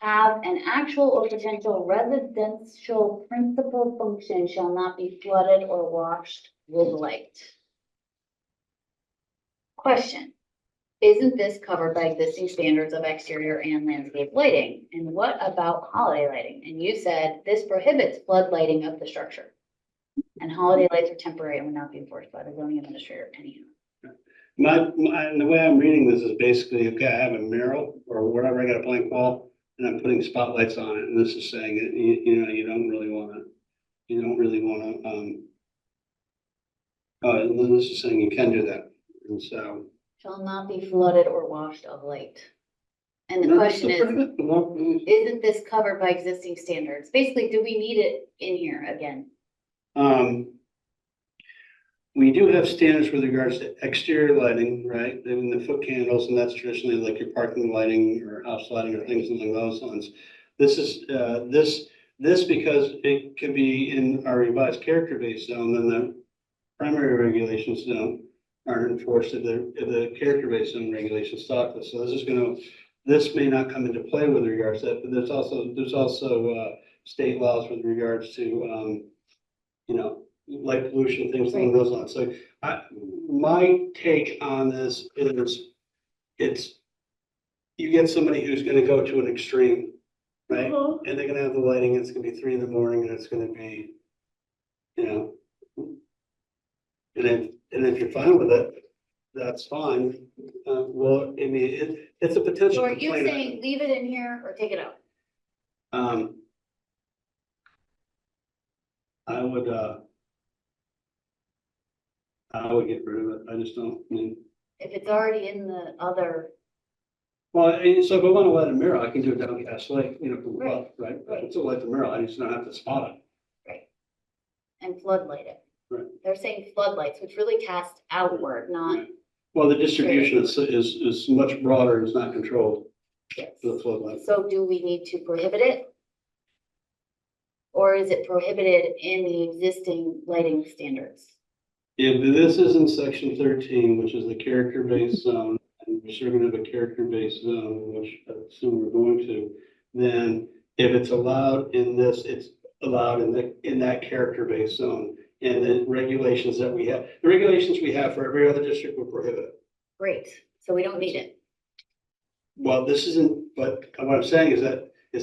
[SPEAKER 1] have an actual or potential residential principal function shall not be flooded or washed with light. Question. Isn't this covered by existing standards of exterior and landscape lighting? And what about holiday lighting? And you said this prohibits flood lighting of the structure. And holiday lights are temporary and will not be enforced by the zoning administrator anyhow.
[SPEAKER 2] And the way I'm reading this is basically, okay, I have a mural or whatever, I got a blank wall, and I'm putting spotlights on it, and this is saying that, you don't really wanna, and then this is saying you can do that, and so.
[SPEAKER 1] Shall not be flooded or washed of light. And the
[SPEAKER 2] No,
[SPEAKER 1] question
[SPEAKER 2] that's
[SPEAKER 1] is,
[SPEAKER 2] pretty good. Well,
[SPEAKER 1] isn't this covered by existing standards? Basically, do we need it in here again?
[SPEAKER 2] We do have standards with regards to exterior lighting, right? I mean, the foot candles, and that's traditionally like your parking lighting or house lighting or things along those lines. This is, this because it can be in our revised character-based zone, then the primary regulations aren't enforced if the character-based zone regulations stop this. So this may not come into play with regards to that, but there's also state laws with regards to, light pollution, things along those lines. So my take on this is you get somebody who's gonna go to an extreme, right?
[SPEAKER 4] Uh-huh.
[SPEAKER 2] And they're gonna have the lighting, it's gonna be 3 in the morning, and it's gonna be, you know. And if you're fine with it, that's fine. Well, I mean, it's a potential
[SPEAKER 1] So are you
[SPEAKER 2] complaint.
[SPEAKER 1] saying leave it in here or take it out?
[SPEAKER 2] Um. I would get rid of it. I just don't, I mean,
[SPEAKER 1] If it's already in the other,
[SPEAKER 2] well, so if I want to light a mirror, I can do it downcast light, you know, from
[SPEAKER 1] Right,
[SPEAKER 2] above, right?
[SPEAKER 1] right.
[SPEAKER 2] It's a light the mirror, I just don't have to spot it.
[SPEAKER 1] and floodlight it.
[SPEAKER 2] Right.
[SPEAKER 1] They're saying floodlights, which really cast outward, not,
[SPEAKER 2] Right. Well, the distribution is much broader, it's not controlled,
[SPEAKER 1] yes.
[SPEAKER 2] the floodlight.
[SPEAKER 1] So do we need to prohibit it? Or is it prohibited in the existing lighting standards?
[SPEAKER 2] If this is in section 13, which is the character-based zone, and we're still gonna have a character-based zone, which I assume we're going to, then if it's allowed in this, it's allowed in that character-based zone. And the regulations that we have, the regulations we have for every other district will prohibit it.
[SPEAKER 1] Great, so we don't need it.
[SPEAKER 2] Well, this isn't, but what I'm saying is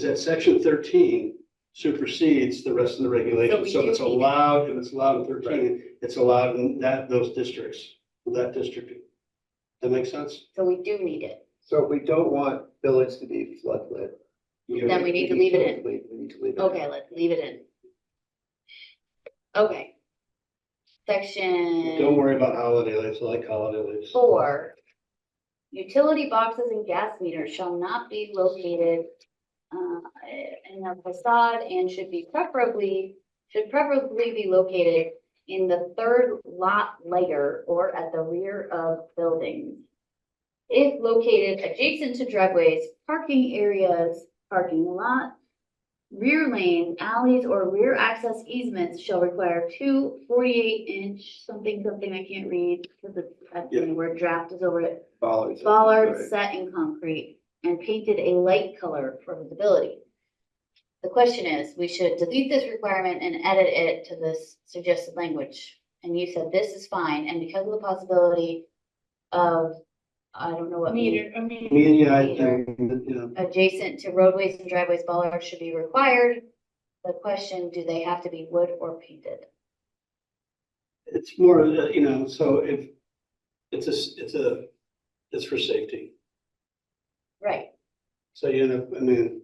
[SPEAKER 2] that section 13 supersedes the rest of the regulations. So
[SPEAKER 1] do
[SPEAKER 2] it's
[SPEAKER 1] need it.
[SPEAKER 2] allowed, if it's allowed in 13, it's allowed in those districts, that district. That make sense?
[SPEAKER 1] So we do need it.
[SPEAKER 5] So if we don't want buildings to be floodlit.
[SPEAKER 1] Then we need to leave it in.
[SPEAKER 5] We need to leave it in.
[SPEAKER 1] Okay, let's leave it in. Okay. Section.
[SPEAKER 2] Don't worry about holiday lights, I like holiday lights.
[SPEAKER 1] 4, utility boxes and gas meters shall not be located in the facade and should preferably be located in the third lot layer or at the rear of buildings. If located adjacent to driveways, parking areas, parking lot, rear lane, alleys, or rear access easements shall require 2 48-inch something I can't read because the word draft is over it.
[SPEAKER 5] Bollards.
[SPEAKER 1] Bollards
[SPEAKER 5] Right.
[SPEAKER 1] set in concrete and painted a light color for visibility. The question is, we should delete this requirement and edit it to this suggested language. And you said this is fine, and because of the possibility of, I don't know what.
[SPEAKER 4] Meter.
[SPEAKER 2] Media, I think, you know,
[SPEAKER 1] Adjacent to roadways and driveways, bollards should be required. The question, do they have to be wood or painted?
[SPEAKER 2] it's more, you know, so if, it's for safety.
[SPEAKER 1] Right,
[SPEAKER 2] So, you know, I mean.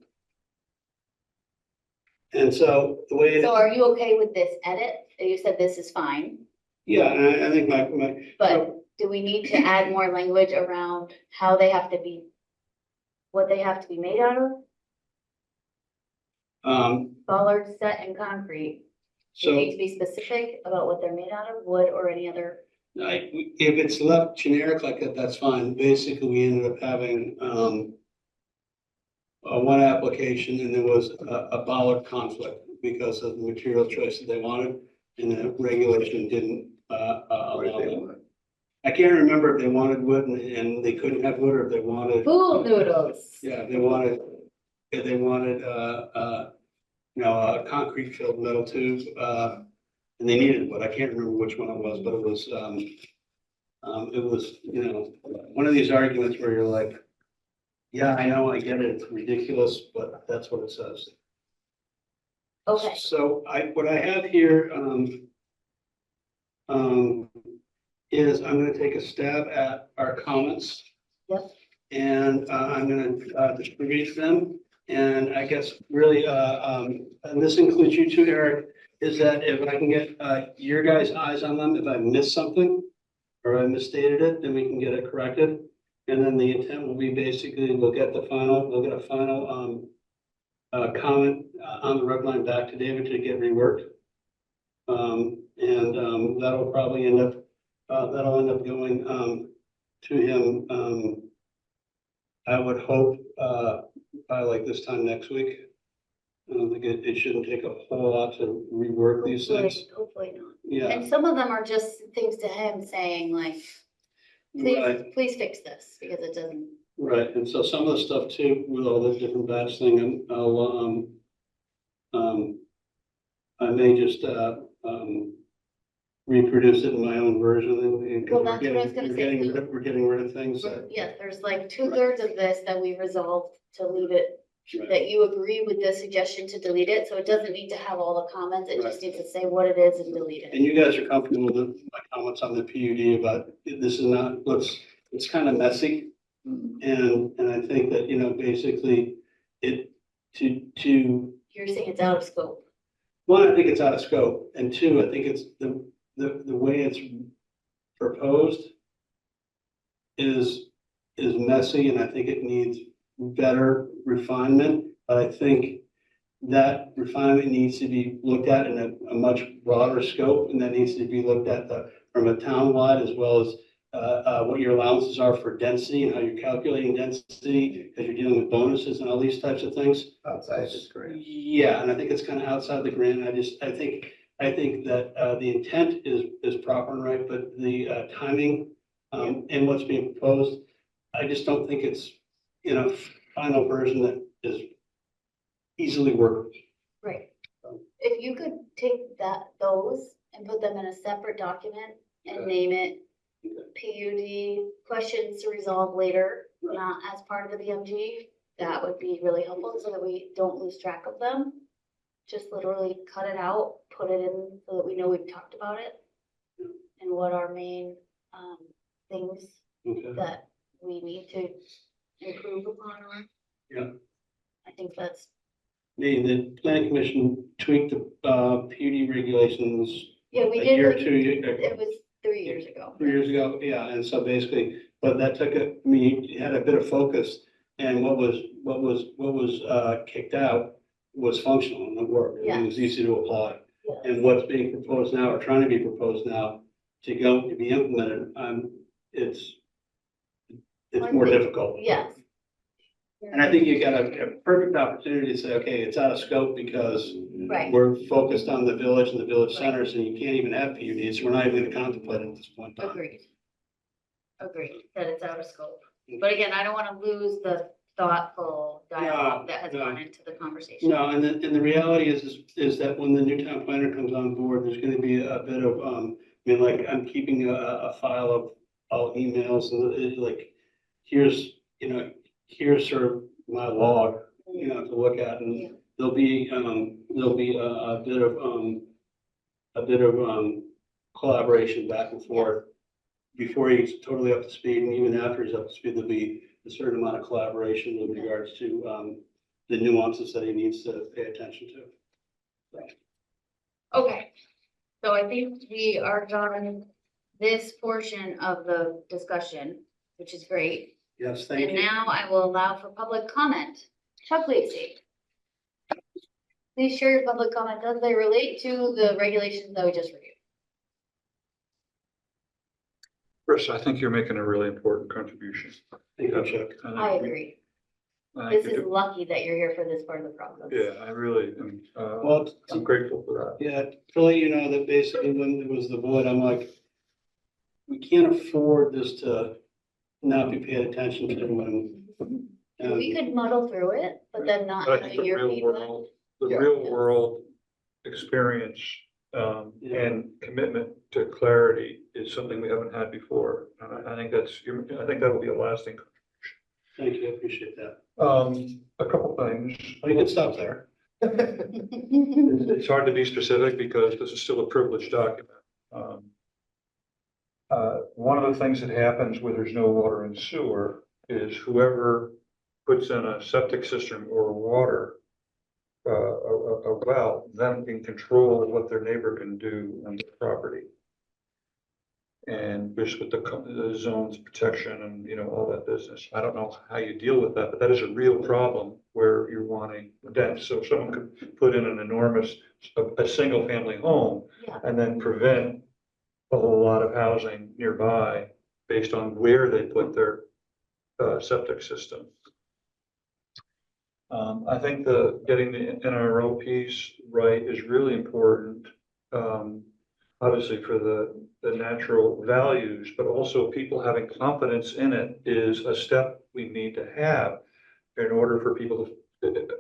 [SPEAKER 2] And so the way,
[SPEAKER 1] so are you okay with this edit? You said this is fine,
[SPEAKER 2] yeah, and I think my.
[SPEAKER 1] but do we need to add more language around how they have to be, what they have to be made out of? Bollards set in concrete. Do you need
[SPEAKER 2] So
[SPEAKER 1] to be specific about what they're made out of, wood or any other?
[SPEAKER 2] if it's left generic like that, that's fine. Basically, we ended up having, one application and there was a bollard conflict because of the material choice that they wanted and the regulation didn't, allow them. I can't remember if they wanted wood and they couldn't have wood or if they wanted.
[SPEAKER 1] Pool noodles.
[SPEAKER 2] Yeah, they wanted, you know, a concrete filled metal tube, and they needed wood. I can't remember which one it was, but it was, you know, one of these arguments where you're like, yeah, I know, I get it, it's ridiculous, but that's what it says.
[SPEAKER 1] Okay,
[SPEAKER 2] So what I have here, is I'm gonna take a stab at our comments.
[SPEAKER 1] Yep.
[SPEAKER 2] And, I'm gonna, distribute them. And I guess really, and this includes you too, Eric, is that if I can get, your guys' eyes on them, if I missed something or I misstated it, then we can get it corrected. And then the intent will be basically, we'll get a final, comment on the red line back to David to get reworked. That'll probably end up, going, to him, I would hope, by like this time next week. I don't think it shouldn't take a whole lot to rework these things.
[SPEAKER 1] hopefully not.
[SPEAKER 2] Yeah,
[SPEAKER 1] And some of them are just things to him saying like,
[SPEAKER 2] right,
[SPEAKER 1] please fix this because it doesn't.
[SPEAKER 2] right. And so some of the stuff too, with all the different batch thing, and I may just, reproduce it in my own version and
[SPEAKER 1] Well, that's what I was gonna
[SPEAKER 2] we're
[SPEAKER 1] say,
[SPEAKER 2] getting
[SPEAKER 1] too.
[SPEAKER 2] rid of, we're getting rid of things that.
[SPEAKER 1] Yeah, there's like 2/3 of this that we resolved to leave it, that you agree with the suggestion to delete it, so it doesn't need to have all the comments, it just needs to say what it is and delete it.
[SPEAKER 2] And you guys are comfortable with my comments on the PUD about this is not, it's kind of messy. And I think that, basically it, to,
[SPEAKER 1] You're saying it's out of scope.
[SPEAKER 2] one, I think it's out of scope. And two, I think it's the way it's proposed is messy and I think it needs better refinement. But I think that refinement needs to be looked at in a much broader scope, and that needs to be looked at from a town-wide as well as what your allowances are for density and how you're calculating density, because you're dealing with bonuses and all these types of things.
[SPEAKER 5] Outside this grant.
[SPEAKER 2] Yeah, and I think it's kind of outside the grant. I think that the intent is proper and right, but the timing and what's being proposed, I just don't think it's, final version that is easily workable.
[SPEAKER 1] Right. If you could take those and put them in a separate document and name it PUD questions to resolve later, not as part of the BMG, that would be really helpful so that we don't lose track of them. Just literally cut it out, put it in so that we know we've talked about it and what our main things
[SPEAKER 2] Okay.
[SPEAKER 1] that we need to improve upon are.
[SPEAKER 2] Yeah.
[SPEAKER 1] I think that's,
[SPEAKER 2] The planning commission tweaked the PUD regulations
[SPEAKER 1] yeah, we
[SPEAKER 2] a
[SPEAKER 1] did.
[SPEAKER 2] year or
[SPEAKER 1] like-
[SPEAKER 2] 2 years.
[SPEAKER 1] It was 3 years ago.
[SPEAKER 2] 3 years ago, yeah, and so basically, but that took you had a bit of focus, and what was kicked out was functional and it worked, and it was easy to apply.
[SPEAKER 1] Yeah.
[SPEAKER 2] And what's being proposed now, or trying to be proposed now, to be implemented, it's more difficult.
[SPEAKER 1] Yes.
[SPEAKER 2] And I think you got a perfect opportunity to say, okay, it's out of scope because
[SPEAKER 1] Right.
[SPEAKER 2] we're focused on the village and the village centers, and you can't even have PUDs, we're not even gonna contemplate it at this point in time.
[SPEAKER 1] Agreed, that it's out of scope. But again, I don't want to lose the thoughtful dialogue that has
[SPEAKER 2] No.
[SPEAKER 1] gone into the conversation.
[SPEAKER 2] No, and the reality is that when the new town planner comes on board, there's gonna be a bit of, like, I'm keeping a file of all emails and like, here's sort of my log, to look at, and
[SPEAKER 1] Yeah.
[SPEAKER 2] there'll be a bit of collaboration back and forth. Before he's totally up to speed, and even after he's up to speed, there'll be a certain amount of collaboration with regards to the nuances that he needs to pay attention to.
[SPEAKER 1] Okay, so I think we are done this portion of the discussion, which is great.
[SPEAKER 2] Yes, thank
[SPEAKER 1] And
[SPEAKER 2] you.
[SPEAKER 1] now I will allow for public comment. Chuck Lacy. Please share your public comment as they relate to the regulations that we just reviewed.
[SPEAKER 3] Chris, I think you're making a really important contribution.
[SPEAKER 2] Thank you, Chuck.
[SPEAKER 1] I agree.
[SPEAKER 3] I
[SPEAKER 1] This
[SPEAKER 3] think
[SPEAKER 1] is lucky that you're here for this part of the process.
[SPEAKER 3] Yeah, I really am,
[SPEAKER 2] Well,
[SPEAKER 3] I'm grateful for that.
[SPEAKER 2] yeah, to let you know that basically when it was the void, I'm like, we can't afford this to not be paid attention to when.
[SPEAKER 1] We could muddle through it, but then not
[SPEAKER 3] But I
[SPEAKER 1] have
[SPEAKER 3] think the
[SPEAKER 1] your
[SPEAKER 3] real
[SPEAKER 1] feedback.
[SPEAKER 3] world, the
[SPEAKER 5] Yeah.
[SPEAKER 3] real world experience, and commitment to clarity is something we haven't had before. I think I think that will be a lasting.
[SPEAKER 2] Thank you, I appreciate that.
[SPEAKER 3] A couple things.
[SPEAKER 2] Well, you can stop there.
[SPEAKER 3] It's hard to be specific because this is still a privileged document. One of the things that happens where there's no water and sewer is whoever puts in a septic system or water, a well, then can control what their neighbor can do on the property. And just with the zones protection and, all that business. I don't know how you deal with that, but that is a real problem where you're wanting dense. So someone could put in an enormous, a single family home
[SPEAKER 1] Yeah.
[SPEAKER 3] and then prevent a whole lot of housing nearby based on where they put their septic system. I think getting the NRO piece right is really important. Obviously for the natural values, but also people having confidence in it is a step we need to have in order for people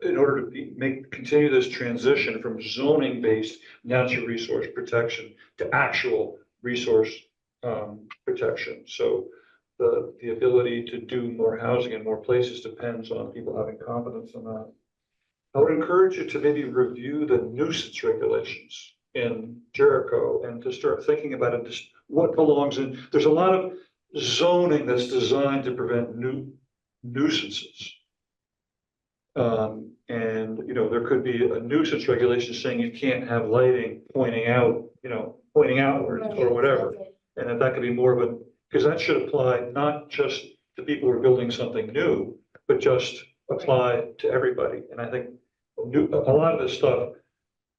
[SPEAKER 3] in order to continue this transition from zoning-based natural resource protection to actual resource protection. So the ability to do more housing in more places depends on people having confidence in that. I would encourage you to maybe review the nuisance regulations in Jericho and to start thinking about it, just what belongs in. There's a lot of zoning that's designed to prevent nuisances. And, you know, there could be a nuisance regulation saying you can't have lighting pointing out, you know, pointing outwards or whatever. And that could be more of a, because that should apply not just to people who are building something new, but just apply to everybody. And I think a lot of this stuff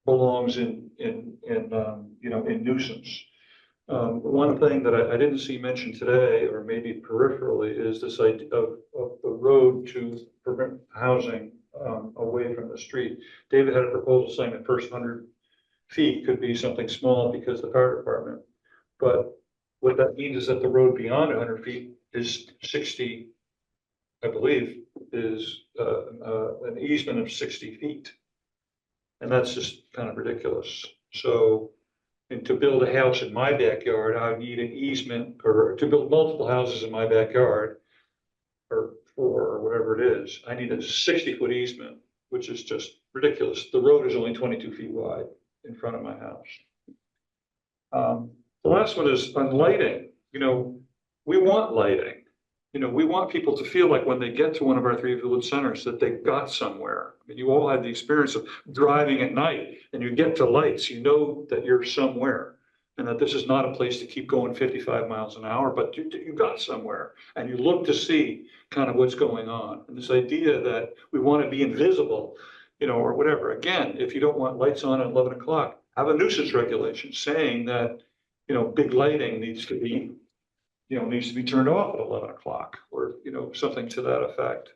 [SPEAKER 3] belongs in you know, in nuisance. One thing that I didn't see mentioned today, or maybe peripherally, is this idea of the road to prevent housing away from the street. David had a proposal saying the first 100 feet could be something small because the fire department. But what that means is that the road beyond 100 feet is 60, I believe, is an easement of 60 feet. And that's just kind of ridiculous. So, and to build a house in my backyard, I need an easement, or to build multiple houses in my backyard, or 4 or whatever it is, I need a 60-foot easement, which is just ridiculous. The road is only 22 feet wide in front of my house. The last one is on lighting. You know, we want lighting. You know, we want people to feel like when they get to one of our 3 village centers that they got somewhere. I mean, you all had the experience of driving at night and you get to lights, you know that you're somewhere and that this is not a place to keep going 55 miles an hour, but you got somewhere and you look to see kind of what's going on. And this idea that we want to be invisible, you know, or whatever. Again, if you don't want lights on at 11 o'clock, have a nuisance regulation saying that, you know, big lighting needs to be turned off at 11 o'clock or, you know, something to that effect.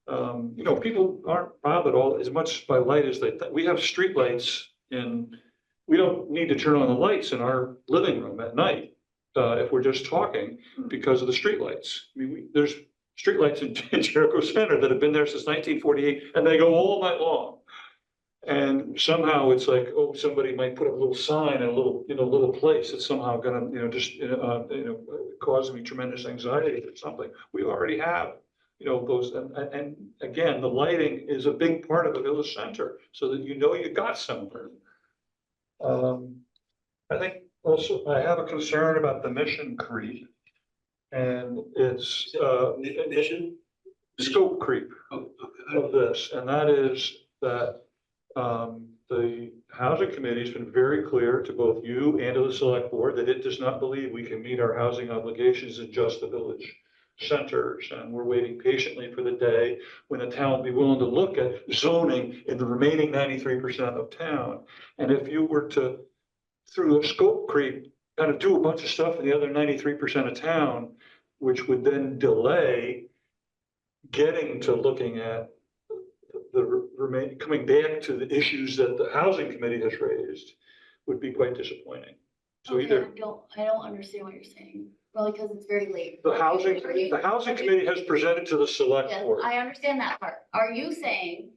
[SPEAKER 3] You know, people aren't bothered all as much by light as they think. We have street lights we don't need to turn on the lights in our living room at night if we're just talking because of the street lights. I mean, there's street lights in Jericho Center that have been there since 1948 and they go all night long. And somehow it's like, oh, somebody might put up a little sign in a little place that's somehow gonna, you know, just, cause me tremendous anxiety or something. We already have, you know, those, and again, the lighting is a big part of the village center so that you know you got somewhere. I think also I have a concern about the mission creep. And it's,
[SPEAKER 2] Mission?
[SPEAKER 3] scope creep of this, and that is that the housing committee has been very clear to both you and to the select board that it does not believe we can meet our housing obligations in just the village centers. And we're waiting patiently for the day when the town will be willing to look at zoning in the remaining 93% of town. And if you were to, through a scope creep, kind of do a bunch of stuff in the other 93% of town, which would then delay getting to looking at coming back to the issues that the housing committee has raised, would be quite disappointing. So
[SPEAKER 1] Okay,
[SPEAKER 3] either
[SPEAKER 1] I don't understand what you're saying, probably because it's very late.
[SPEAKER 3] the housing committee has presented to the select
[SPEAKER 1] Yes,
[SPEAKER 3] board.
[SPEAKER 1] I understand that part. Are you saying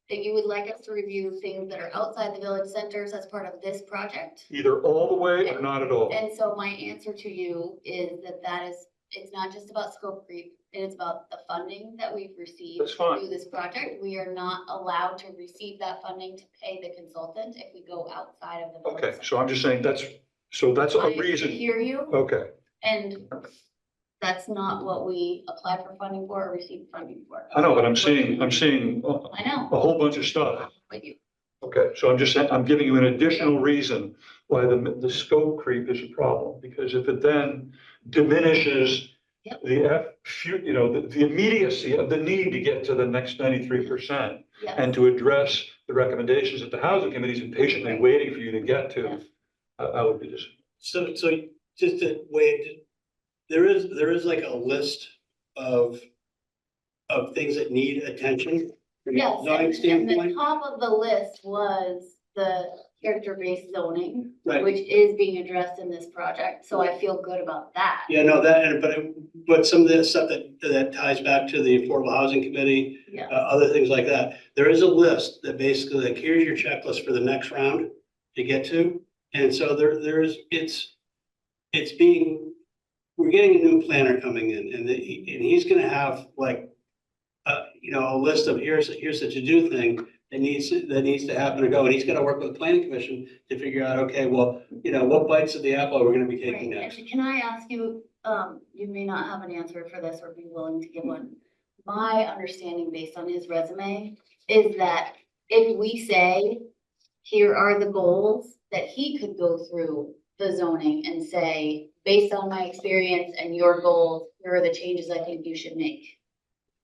[SPEAKER 1] that you would like us to review things that are outside the village centers as part of this project?
[SPEAKER 3] Either all the way or not at all.
[SPEAKER 1] And so my answer to you is that it's not just about scope creep. It's about the funding that we've received
[SPEAKER 3] That's fine.
[SPEAKER 1] through this project. We are not allowed to receive that funding to pay the consultant if we go outside of the village
[SPEAKER 3] Okay,
[SPEAKER 1] center.
[SPEAKER 3] so I'm just saying that's a
[SPEAKER 1] I
[SPEAKER 3] reason.
[SPEAKER 1] hear you,
[SPEAKER 3] Okay,
[SPEAKER 1] and that's not what we applied for funding for or received funding for.
[SPEAKER 3] I know, but I'm seeing
[SPEAKER 1] I know.
[SPEAKER 3] a whole bunch of stuff.
[SPEAKER 1] With you.
[SPEAKER 3] Okay, so I'm just saying, I'm giving you an additional reason why the scope creep is a problem, because if it then diminishes
[SPEAKER 1] Yep.
[SPEAKER 3] the immediacy of the need to get to the next 93%
[SPEAKER 1] Yes.
[SPEAKER 3] and to address the recommendations that the housing committee's been patiently
[SPEAKER 1] Right.
[SPEAKER 3] waiting for you to get to,
[SPEAKER 1] Yes.
[SPEAKER 3] I would be just.
[SPEAKER 2] So just to wait, there is like a list of things that need attention. from a
[SPEAKER 1] Yes,
[SPEAKER 2] zoning
[SPEAKER 1] and the
[SPEAKER 2] standpoint.
[SPEAKER 1] top of the list was the character-based zoning,
[SPEAKER 2] Right.
[SPEAKER 1] which is being addressed in this project, so I feel good about that.
[SPEAKER 2] Yeah, no, that, but some of the stuff that ties back to the Affordable Housing Committee,
[SPEAKER 1] Yeah,
[SPEAKER 2] other things like that. There is a list that basically, like, here's your checklist for the next round to get to. And so we're getting a new planner coming in, and he's gonna have like, a list of here's the to-do thing that needs to happen to go, and he's gonna work with the planning commission to figure out, okay, well, what bites of the apple are we gonna be taking
[SPEAKER 1] right,
[SPEAKER 2] next?
[SPEAKER 1] and can I ask you, you may not have an answer for this or be willing to give one. My understanding based on his resume is that if we say, here are the goals, that he could go through the zoning and say, based on my experience and your goals, here are the changes I think you should make.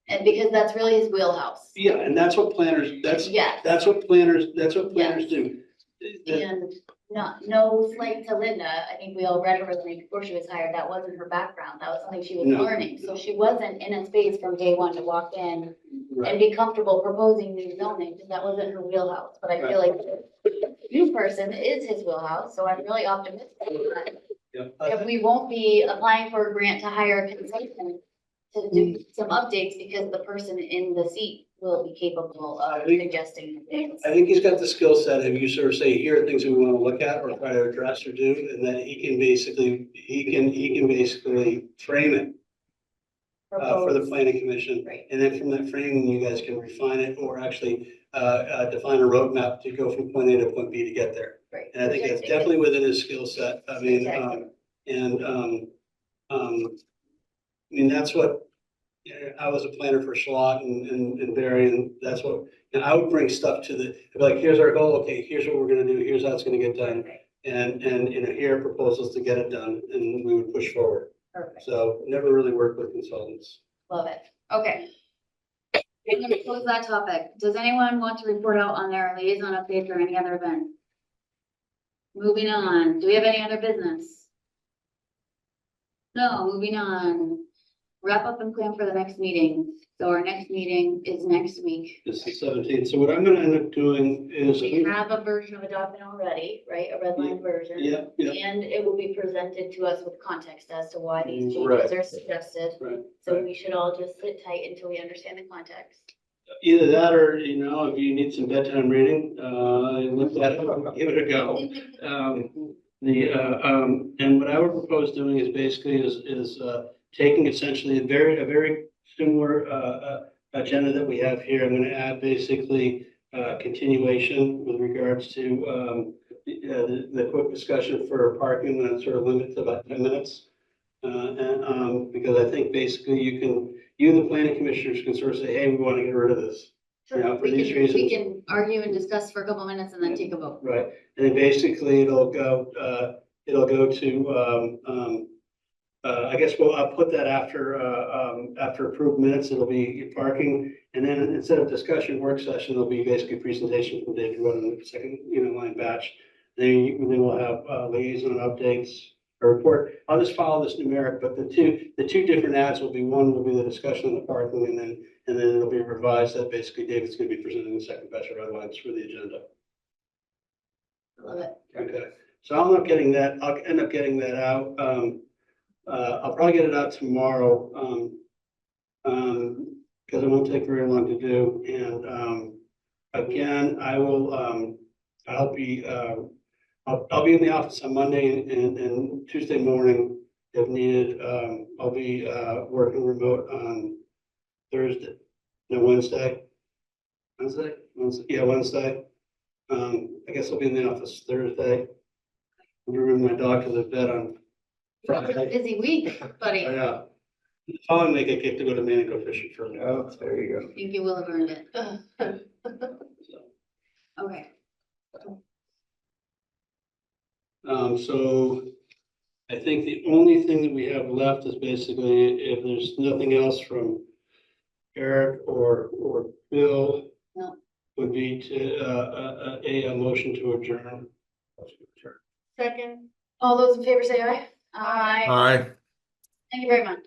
[SPEAKER 1] And because that's really his wheelhouse.
[SPEAKER 2] Yeah, and that's what planners,
[SPEAKER 1] Yes.
[SPEAKER 2] that's what planners do.
[SPEAKER 1] And no slight to Linda, I think we all read her resume before she was hired, that wasn't her background, that was something she was
[SPEAKER 2] No.
[SPEAKER 1] learning. So she wasn't in a space from day one to walk in
[SPEAKER 2] Right.
[SPEAKER 1] and be comfortable proposing new zoning, because that wasn't her wheelhouse. But I feel like the new person is his wheelhouse, so I'm really optimistic that
[SPEAKER 2] Yeah.
[SPEAKER 1] if we won't be applying for a grant to hire a consultant to do some updates, because the person in the seat will be capable of
[SPEAKER 2] I think-
[SPEAKER 1] suggesting things.
[SPEAKER 2] I think he's got the skill set, if you sort of say, here are things we want to look at or try to address or do, and then he can basically frame it for the
[SPEAKER 1] Propose.
[SPEAKER 2] planning commission.
[SPEAKER 1] Right.
[SPEAKER 2] And then from that framing, you guys can refine it or actually define a roadmap to go from point A to point B to get there.
[SPEAKER 1] Right.
[SPEAKER 2] And I think
[SPEAKER 1] Which
[SPEAKER 2] it's definitely within his skill set. I mean,
[SPEAKER 1] Exactly.
[SPEAKER 2] that's what, I was a planner for Shalott and Barry, and that's what, and I would bring stuff to I'd be like, here's our goal, okay, here's what we're gonna do, here's how it's gonna get done.
[SPEAKER 1] Right.
[SPEAKER 2] And, here are proposals to get it done, and we would push forward.
[SPEAKER 1] Perfect.
[SPEAKER 2] So never really worked with consultants.
[SPEAKER 1] Love it. Okay. I'm gonna close that topic. Does anyone want to report out on their liaison updates or any other event? Moving on. Do we have any other business? No, moving on. Wrap up and plan for the next meeting. So our next meeting is next week.
[SPEAKER 2] It's the 17th. So what I'm gonna end up doing is.
[SPEAKER 1] We have a version of a document already, right? A red line version.
[SPEAKER 2] Yeah, yeah,
[SPEAKER 1] And it will be presented to us with context as to why these
[SPEAKER 2] Right.
[SPEAKER 1] changes are suggested.
[SPEAKER 2] right.
[SPEAKER 1] So we should all just sit tight until we understand the context.
[SPEAKER 2] Either that or, if you need some bedtime reading, look at it, give it a go. And what I would propose doing is basically taking essentially a very similar, agenda that we have here. I'm gonna add basically, continuation with regards to, the quick discussion for parking and sort of limit to about 10 minutes. Because I think basically you, the planning commissioners can sort of say, hey, we want to get rid of this. Yeah, for these
[SPEAKER 1] We
[SPEAKER 2] reasons.
[SPEAKER 1] can argue and discuss for a couple minutes and then take a vote.
[SPEAKER 2] Right, and then basically it'll go to, I guess, I'll put that after approved minutes, it'll be parking. And then instead of discussion work session, it'll be basically presentation from David Wood on the second, line batch. Then we'll have liaison updates, a report. I'll just follow this numeric, but the two different ads will be, one will be the discussion on the parking, and then it'll be revised that basically David's gonna be presenting the second batch of red lines for the agenda.
[SPEAKER 1] Love it.
[SPEAKER 2] Okay, so I'll end up getting that out. I'll probably get it out tomorrow, because it won't take very long to do. And, again, I'll be in the office on Monday and Tuesday morning if needed. I'll be, working remote on Thursday, no, Wednesday. Yeah, Wednesday. I guess I'll be in the office Thursday. I'm gonna bring my dog to the vet on Friday.
[SPEAKER 1] Busy week, buddy.
[SPEAKER 2] Yeah. Following week, I get to go to Maine and go fishing for a little.
[SPEAKER 5] Oh, there you go.
[SPEAKER 1] I think you will have earned it.
[SPEAKER 2] So,
[SPEAKER 1] Okay.
[SPEAKER 2] So I think the only thing that we have left is basically, if there's nothing else from Eric or Bill.
[SPEAKER 1] No.
[SPEAKER 2] Would be to, a motion to adjourn.
[SPEAKER 4] Second.
[SPEAKER 1] All those in favor say aye. Aye.
[SPEAKER 6] Aye.
[SPEAKER 1] Thank you very much.